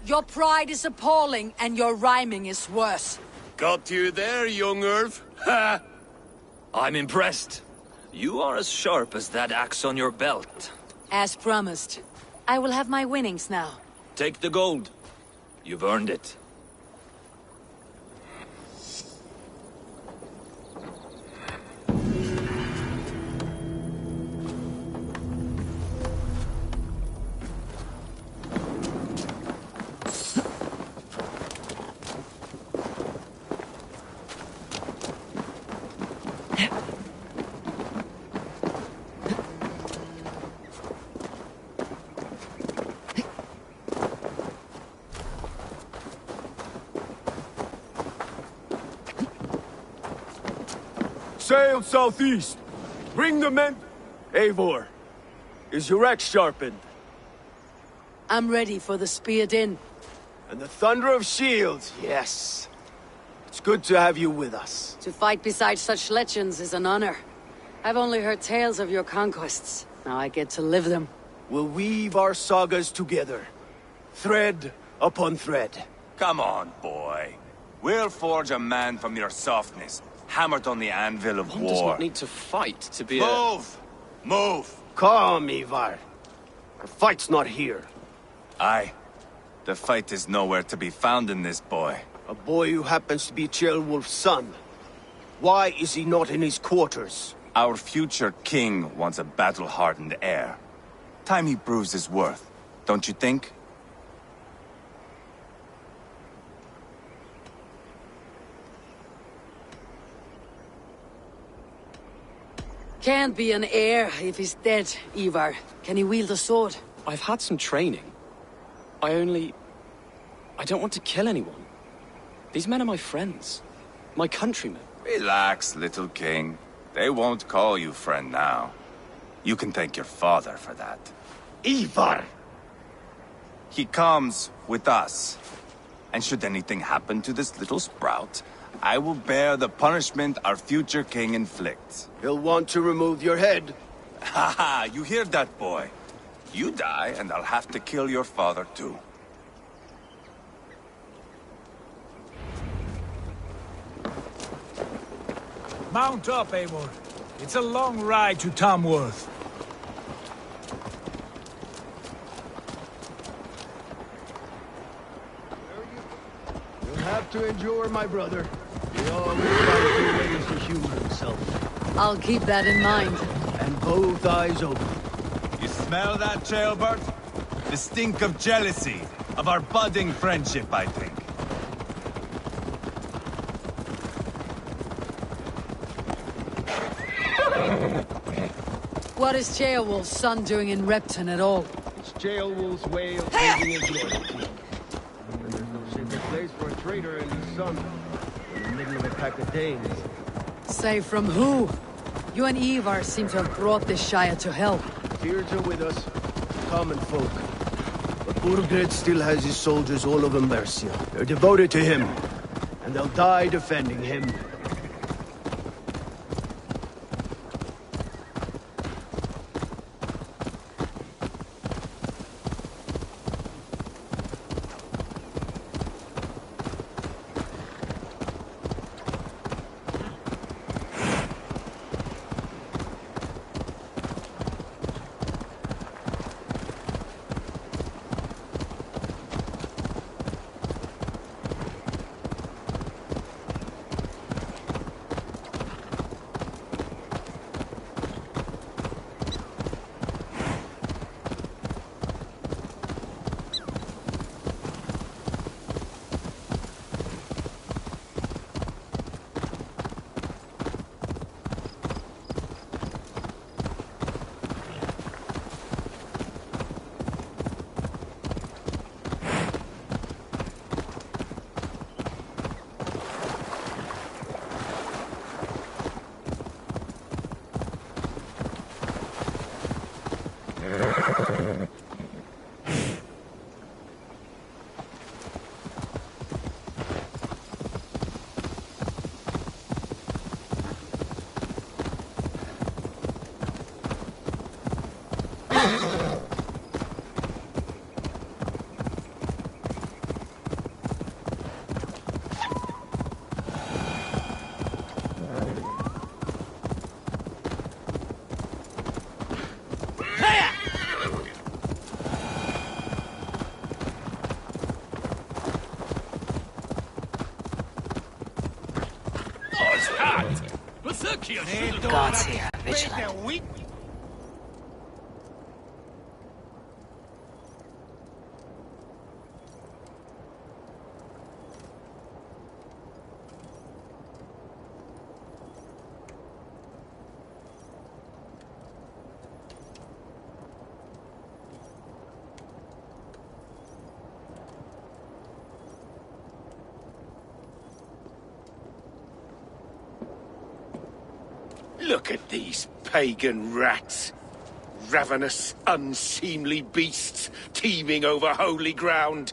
Your pride is appalling, and your rhyming is worse. Got you there, young Ulf. Ha! I'm impressed. You are as sharp as that axe on your belt. As promised. I will have my winnings now. Take the gold. You've earned it. Sail southeast! Bring the men... Eivor, is your axe sharpened? I'm ready for the spear din. And the thunder of shields, yes. It's good to have you with us. To fight beside such legends is an honor. I've only heard tales of your conquests. Now I get to live them. We'll weave our sagas together. Thread upon thread. Come on, boy. We'll forge a man from your softness, hammered on the anvil of One war. does not need to fight to be Move! Move! Calm, Eivor. The fight's not here. Aye. The fight is nowhere to be found in this boy. A boy who happens to be Ceolwulf's son. Why is he not in his quarters? Our future king wants a battle-hardened heir. Time he proves his worth, don't you think? Can't be an heir if he's dead, Eivor. Can he wield a sword? I've had some training. I don't want to kill anyone. These men are my friends. My countrymen. Relax, little king. They won't call you friend now. You can thank your father for that. Eivor! He comes with us. And should anything happen to this little sprout, I will bear the punishment our future king inflicts. He'll want to remove your head. Ha ha! You hear that, boy? You die, and I'll have to kill your father, too. Mount up, Eivor. It's a long ride to Tamworth. You'll have to endure, my brother. He always finds new ways to humor himself. I'll keep that in mind. And both eyes open. You smell that, Ceolbert? The stink of jealousy, of our budding friendship, I think. What is Ceolwulf's son doing in Repton at all? It's Ceolwulf's way of proving his loyalty. And there's no safer place for a traitor and his son in the middle of a pack of Danes. Say from who? You and Eivor seem to have brought this Shire to hell. Fears are with us, common folk. But Burgred still has his soldiers all over Mercia. They're devoted to him, and they'll die defending him. God's here, vigilant. Look at these pagan rats. Ravenous, unseemly beasts teeming over holy ground.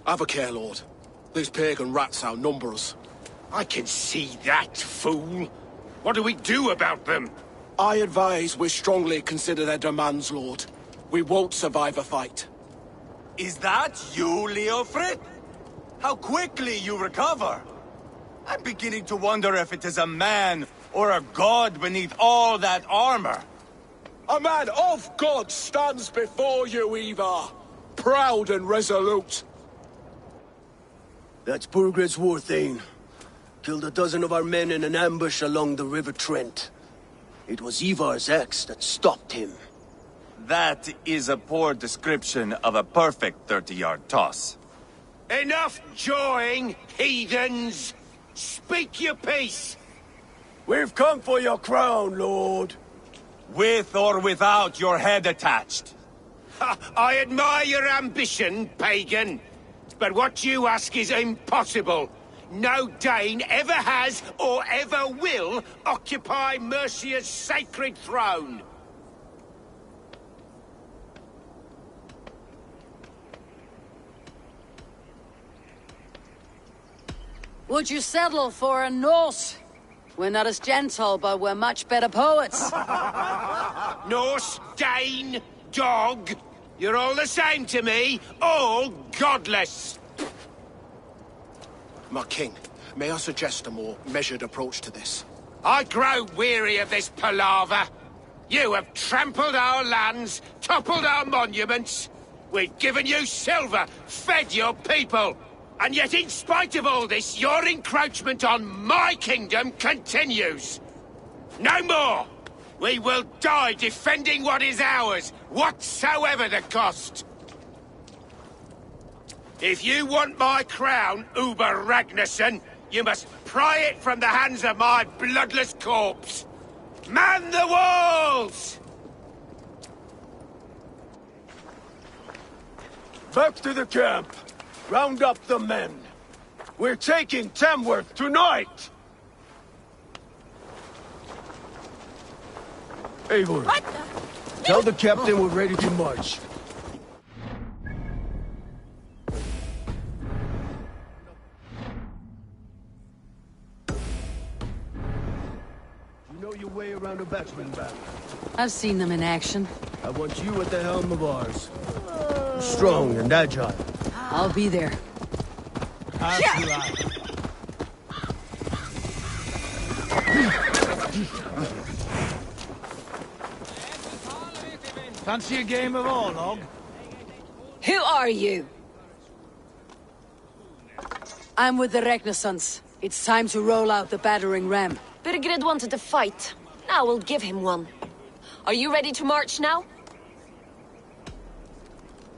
Have a care, Lord. These pagan rats outnumber us. I can see that, fool. What do we do about them? I advise we strongly consider their demands, Lord. We won't survive a fight. Is that you, Leofrid? How quickly you recover! I'm beginning to wonder if it is a man or a god beneath all that armor. A man of God stands before you, Eivor. Proud and resolute. That's Burgred's Warthane. Killed a dozen of our men in an ambush along the River Trent. It was Eivor's axe that stopped him. That is a poor description of a perfect 30-yard toss. Enough jawing, heathens! Speak your piece! We've come for your crown, Lord. With or without your head attached. I admire your ambition, pagan. But what you ask is impossible. No Dane ever has or ever will occupy Mercia's sacred throne. Would you settle for a Norse? We're not as gentle, but we're much better poets. Norse, Dane, dog. You're all the same to me. All godless. My king, may I suggest a more measured approach to this? I grow weary of this palaver. You have trampled our lands, toppled our monuments. We've given you silver, fed your people. And yet, in spite of all this, your encroachment on my kingdom continues. No more! We will die defending what is ours, whatsoever the cost. If you want my crown, Uber Ragnarsson, you must pry it from the hands of my bloodless corpse. Man the walls! Back to the camp. Round up the men. We're taking Tamworth tonight! Eivor, tell the captain we're ready to march. You know your way around a batsman battle. I've seen them in action. I want you at the helm of ours. Strong and agile. I'll be there. Fancy a game of Orlog? Who are you? I'm with the Ragnarsons. It's time to roll out the battering ram. Burgred wanted to fight. Now we'll give him one. Are you ready to march now?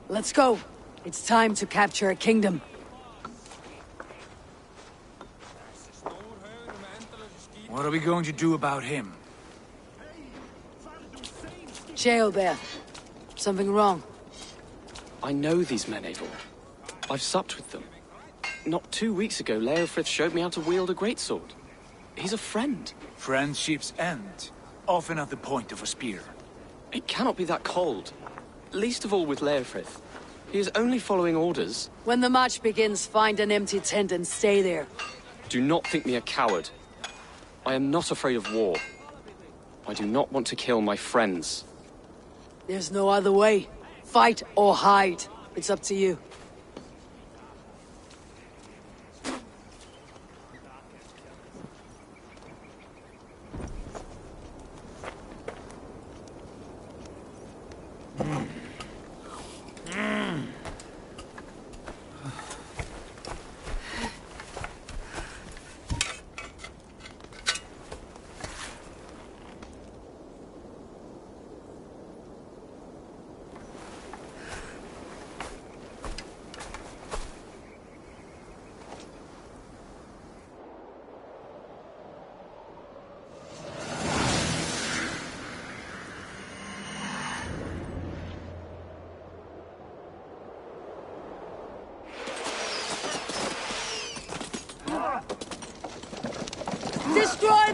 Let's go. It's time to capture a kingdom. What are we going to do about him? Jailbear. Something wrong? I know these men, Eivor. I've supped with them. Not 2 weeks ago, Leofrid showed me how to wield a greatsword. He's a friend. Friendships end, often at the point of a spear. It cannot be that cold. Least of all with Leofrid. He is only following orders. When the march begins, find an empty tent and stay there. Do not think me a coward. I am not afraid of war. I do not want to kill my friends. There's no other way. Fight or hide. It's up to you.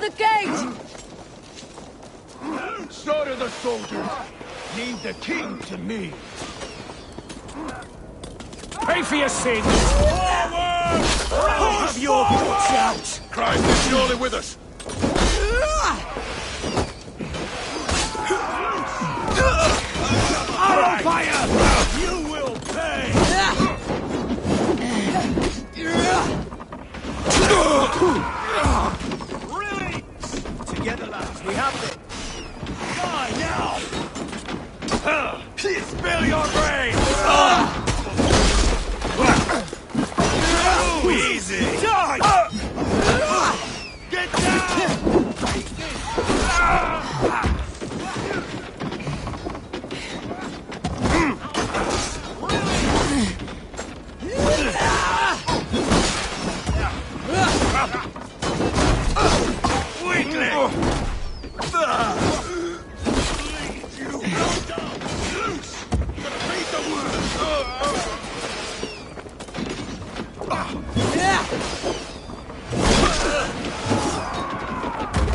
the gate! So do the soldiers. Leave the king to me. Pay for your sins! Forward! Have your guts out! Christ is surely with us. Arrow fire! You will pay! Together, lads, we have it. Die now! Spill your brains! Too easy! Die! Get down!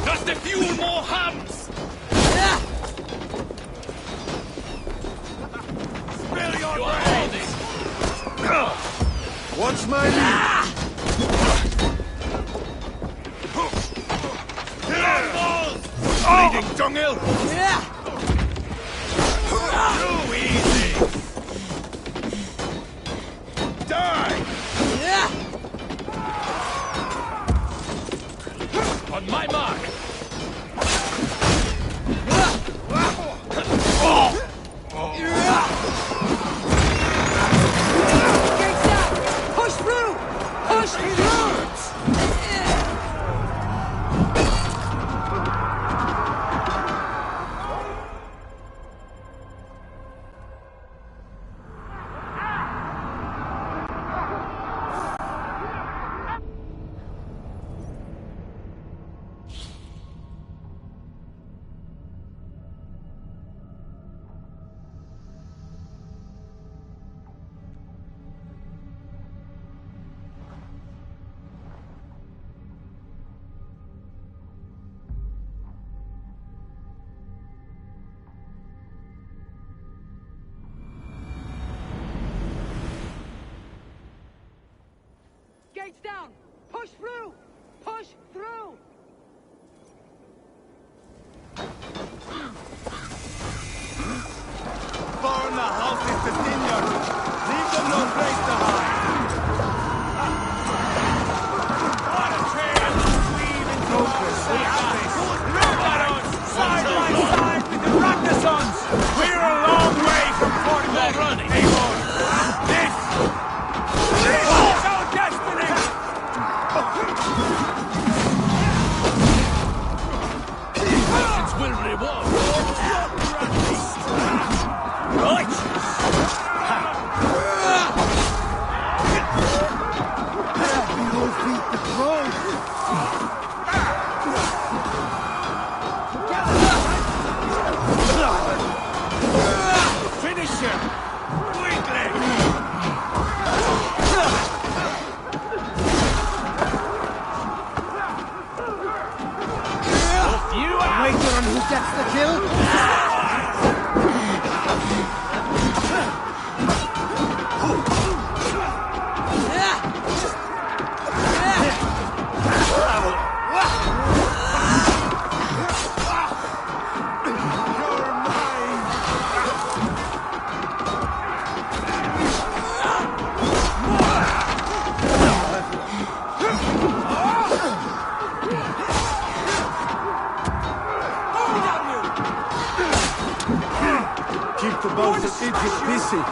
Just a few more hams! Spill your brains! What's my lead? Bleeding dunghill! Too easy! Die! On my mark! Gates down! Push through! Push through! Gates down! Push through! Push through! Burn the houses to tinder! Leave them no place to hide! What a trail! Weave into our service! Look at us! Side by side with the Ragnasons! We're a long way from Fort running! Eivor! This is our destiny! Patience will reward! Righteous! Finish him! Quickly! Wager on who gets the kill? Keep the boats of Egypt busy.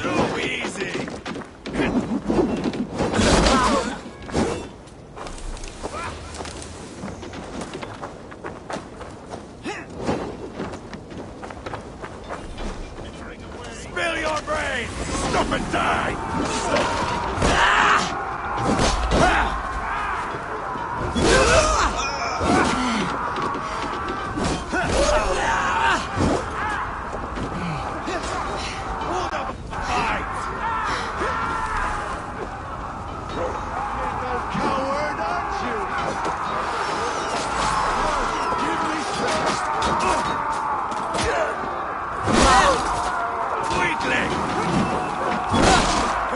Too easy. up and die!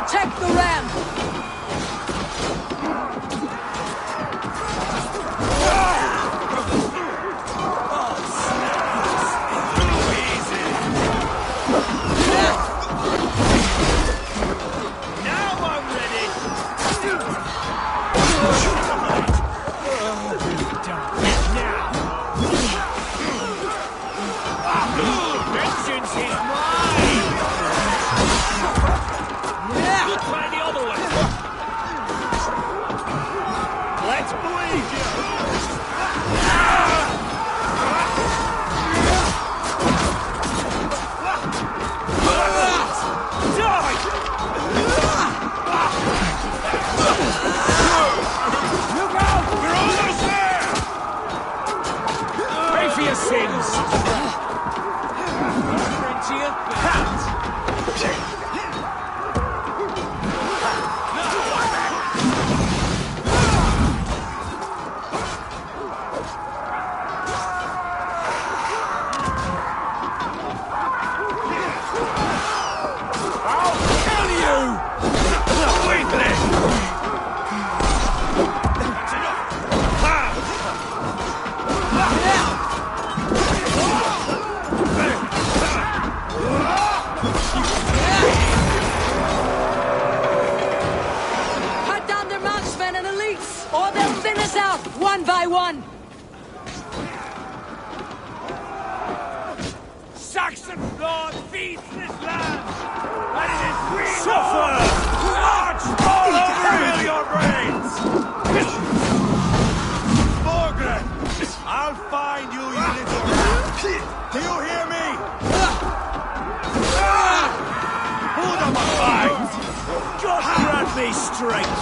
Protect the ram! One by one! Saxon blood feeds this land! And it is we suffer! March all over your brains! Borgren! I'll find you, you little rat! Do you hear me? Hold up a fight! Just grant me straight!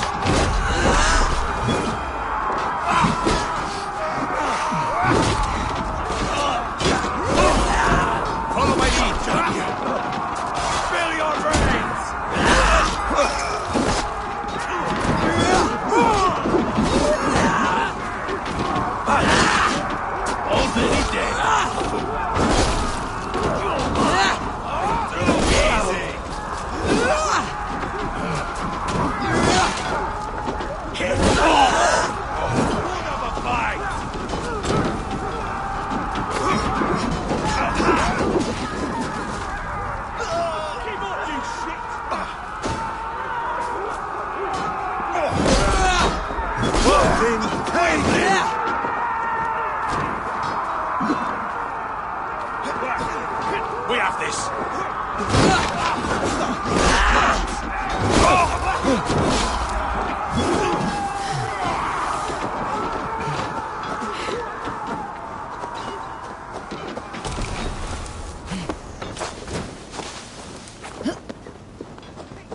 Follow my lead, John. Spill your brains! Already dead. Too easy. Get off! Put up a fight! We have this.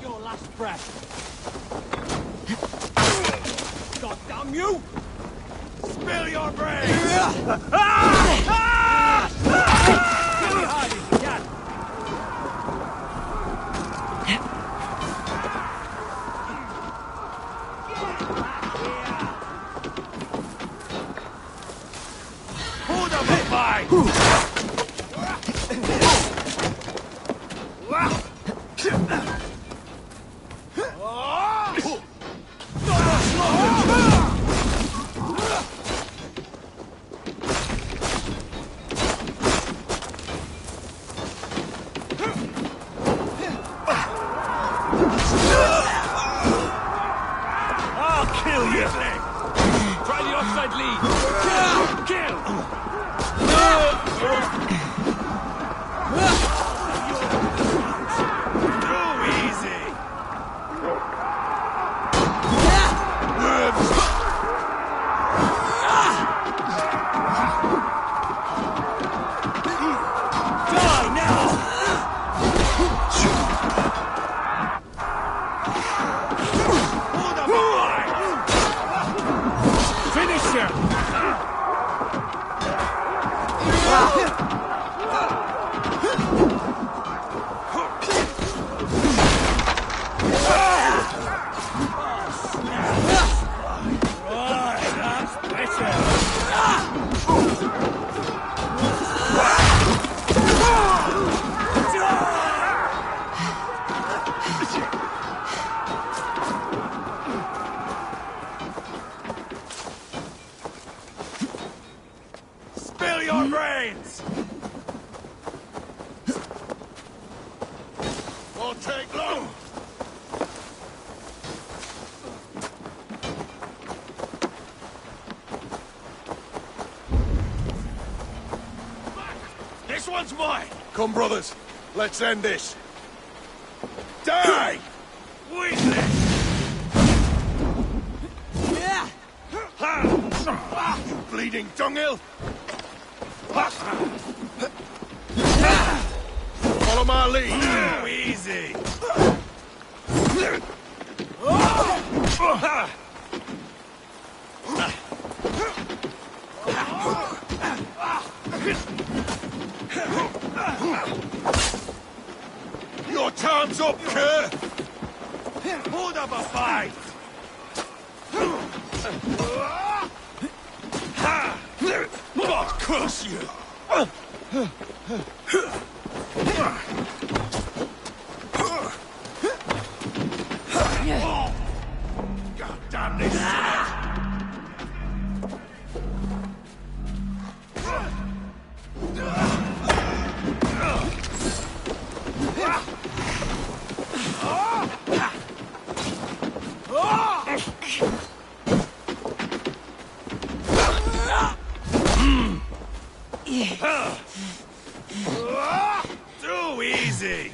Your last breath. God damn you! Spill your brains! Get behind if you can! Hold up a fight! Try the offside lead. Kill! brains! Won't take long! This one's mine! Come, brothers. Let's end this. Die! Weasel! You bleeding dunghill! Follow my lead. Oh, easy! Your time's up, cur! Hold up a fight! Oh, curse you! God damn this shit! Too easy!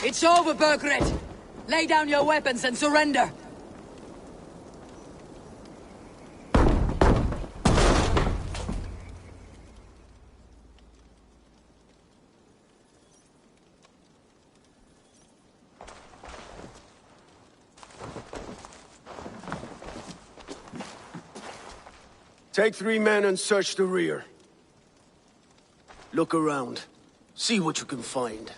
It's over, Burgred! Lay down your weapons and surrender! Take 3 men and search the rear. Look around. See what you can find.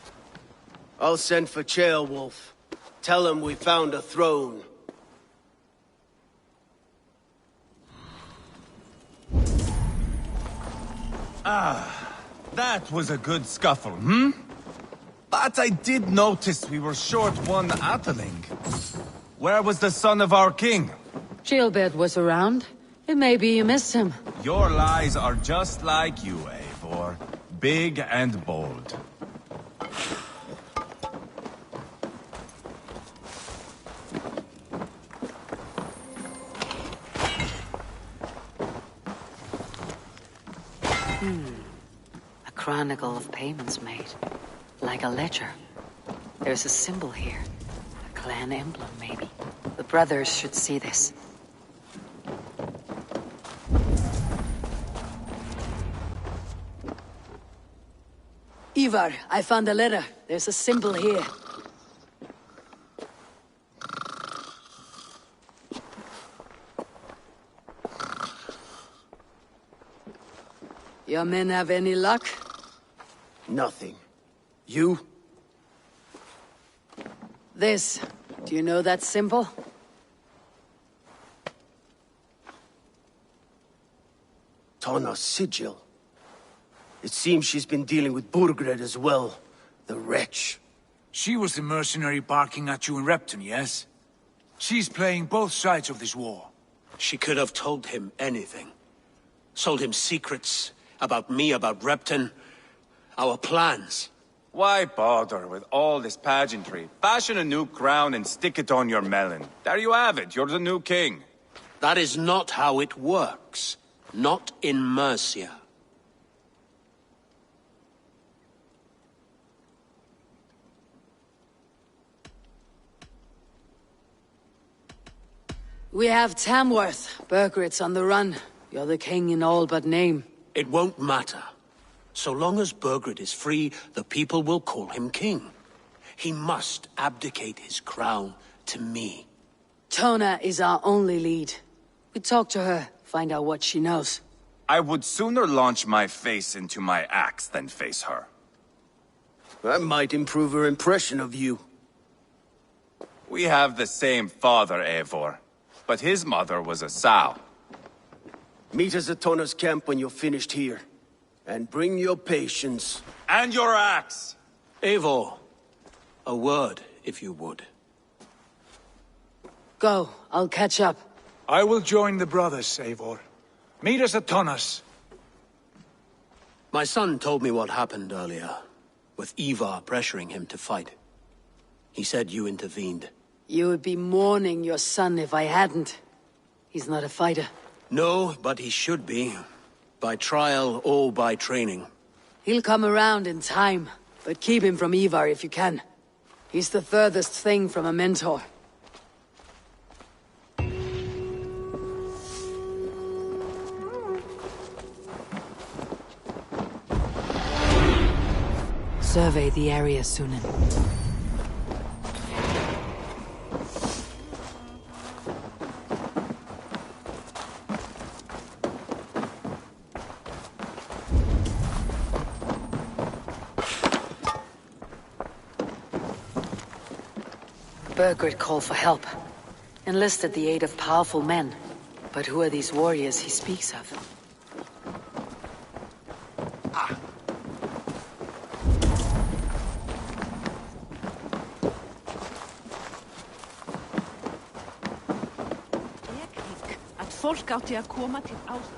I'll send for Ceolwulf. Tell him we found a throne. That was a good scuffle, hmm? But I did notice we were short one Atheling. Where was the son of our king? Gilbert was around. It may be you missed him. Your lies are just like you, Eivor. Big and bold. A chronicle of payments made. Like a ledger. There's a symbol here. A clan emblem, maybe. The brothers should see this. Eivor, I found a letter. There's a symbol here. Your men have any luck? Nothing. You? This. Do you know that symbol? Tana's sigil. It seems she's been dealing with Burgred as well. The wretch. She was the mercenary barking at you in Repton, yes? She's playing both sides of this war. She could have told him anything. Sold him secrets about me, about Repton, our plans. Why bother with all this pageantry? Fashion a new crown and stick it on your melon. There you have it, you're the new king. That is not how it works. Not in Mercia. We have Tamworth. Burgred's on the run. You're the king in all but name. It won't matter. So long as Burgred is free, the people will call him king. He must abdicate his crown to me. Tona is our only lead. We talk to her, find out what she knows. I would sooner launch my face into my axe than face her. That might improve her impression of you. We have the same father, Eivor, but his mother was a sow. Meet us at Tona's camp when you're finished here. And bring your patience. And your axe! Eivor, a word, if you would. Go, I'll catch up. I will join the brothers, Eivor. Meet us at Tonas. My son told me what happened earlier, with Eivor pressuring him to fight. He said you intervened. You would be mourning your son if I hadn't. He's not a fighter. No, but he should be. By trial or by training. He'll come around in time, but keep him from Eivor if you can. He's the furthest thing from a mentor. Survey the area, Sunan. Burgred called for help. Enlisted the aid of powerful men. But who are these warriors he speaks of? Fólk átti að koma til ás.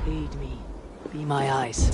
Lead me. Be my eyes.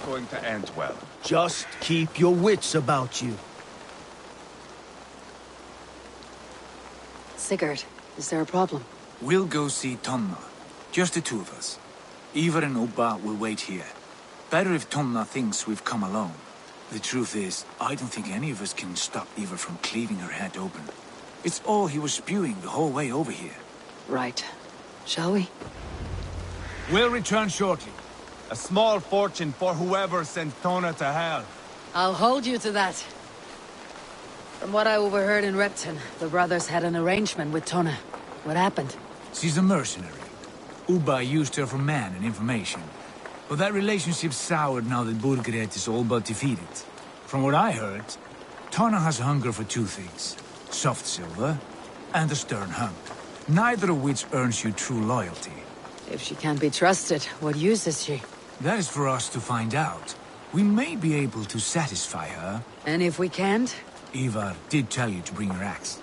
going to end well. Just keep your wits about you. Sigurd, is there a problem? We'll go see Tonna. Just the two of us. Eivor and Ubba will wait here. Better if Tonna thinks we've come alone. The truth is, I don't think any of us can stop Eivor from cleaving her head open. It's all he was spewing the whole way over here. Right. Shall we? We'll return shortly. A small fortune for whoever sent Tona to hell. I'll hold you to that. From what I overheard in Repton, the brothers had an arrangement with Tona. What happened? She's a mercenary. Ubba used her for man and information. But that relationship soured now that Burgred is all but defeated. From what I heard, Tona has hunger for two things. Soft silver and a stern hunt. Neither of which earns you true loyalty. If she can't be trusted, what use is she? That is for us to find out. We may be able to satisfy her. And if we can't? Eivor did tell you to bring your axe.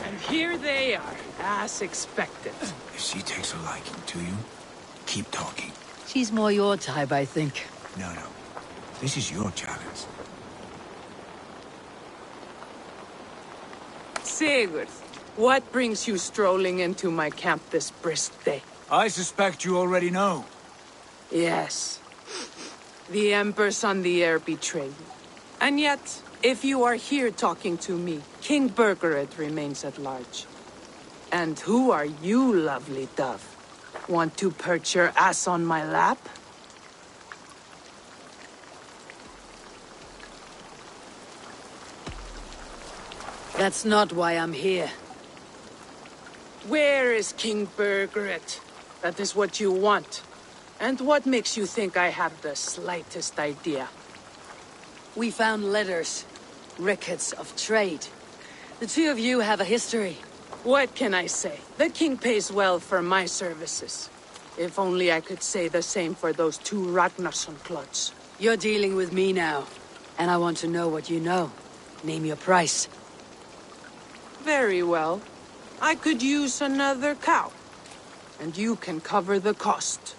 And here they are, as expected. If she takes a liking to you, keep talking. She's more your type, I think. No. This is your challenge. Sigurd, what brings you strolling into my camp this brisk day? I suspect you already know. Yes. The Emperor's on the air betrayed me. And yet, if you are here talking to me, King Burgred remains at large. And who are you, lovely dove? Want to perch your ass on my lap? That's not why I'm here. Where is King Burgred? That is what you want. And what makes you think I have the slightest idea? We found letters, records of trade. The two of you have a history. What can I say? The king pays well for my services. If only I could say the same for those two Ragnarsson clods. You're dealing with me now, and I want to know what you know. Name your price. Very well. I could use another cow. And you can cover the cost.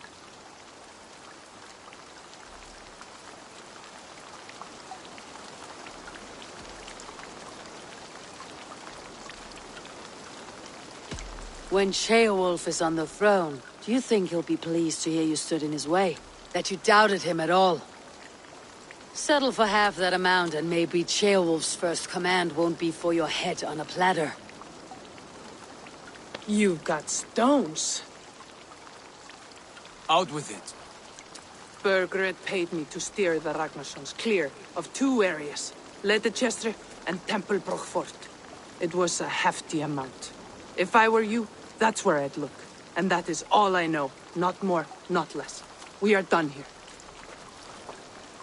When Ceolwulf is on the throne, do you think he'll be pleased to hear you stood in his way? That you doubted him at all? Settle for half that amount and maybe Ceolwulf's first command won't be for your head on a platter. You've got stones. Out with it. Burgred paid me to steer the Ragnarssons clear of two areas, Ledechestre and Templebroch Fort. It was a hefty amount. If I were you, that's where I'd look. And that is all I know. Not more, not less. We are done here.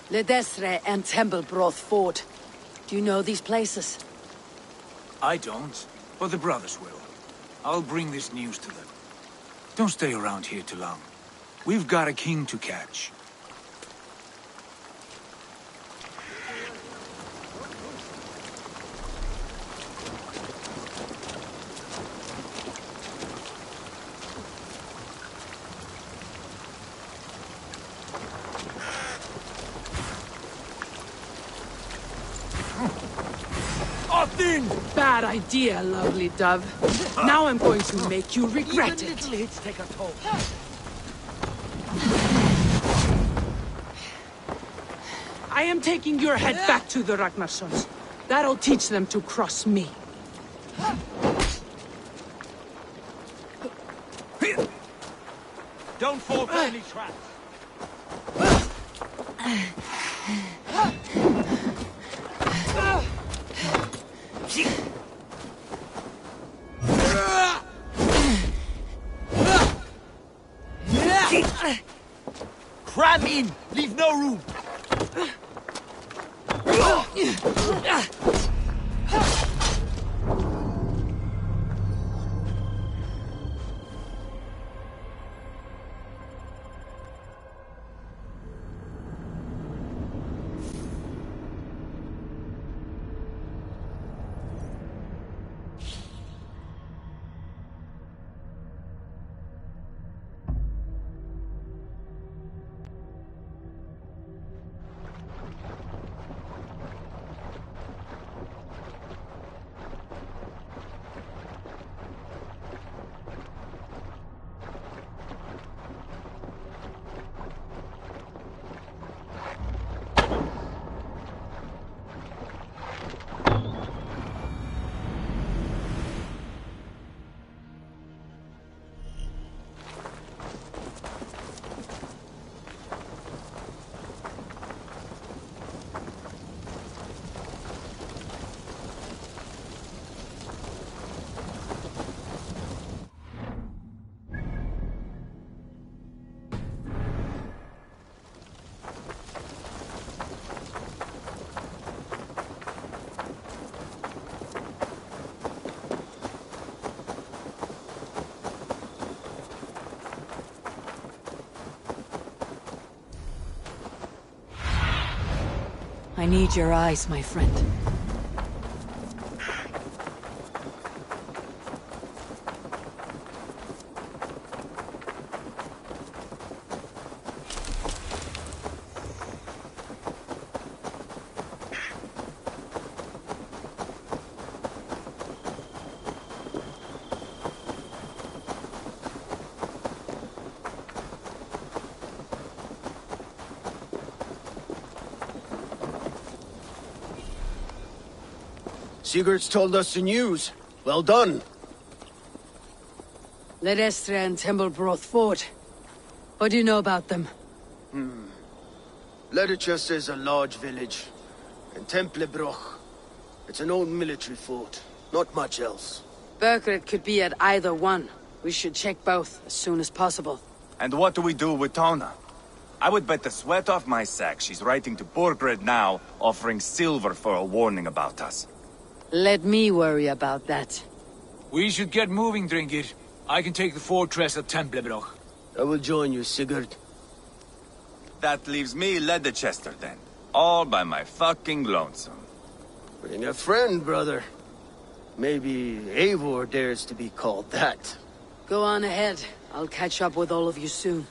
Ledestre and Templebroch Fort. Do you know these places? I don't, but the brothers will. I'll bring this news to them. Don't stay around here too long. We've got a king to catch. Bad idea, lovely dove. Now I'm going to make you regret it. Little hits take a toll. I am taking your head back to the Ragnarssons. That'll teach them to cross me. Don't fall for any traps. Cram in! Leave no room! I need your eyes, my friend. Sigurd's told us the news. Well done. Ledestra and Templebroth fought. What do you know about them? Leicester is a large village. And Templebroch, it's an old military fort. Not much else. Burgred could be at either one. We should check both as soon as possible. And what do we do with Tona? I would bet the sweat off my sack she's writing to Burgred now, offering silver for a warning about us. Let me worry about that. We should get moving, Dringir. I can take the fortress of Templebroch. I will join you, Sigurd. That leaves me Leicester then. All by my fucking lonesome. Bring a friend, brother. Maybe Eivor dares to be called that. Go on ahead. I'll catch up with all of you soon.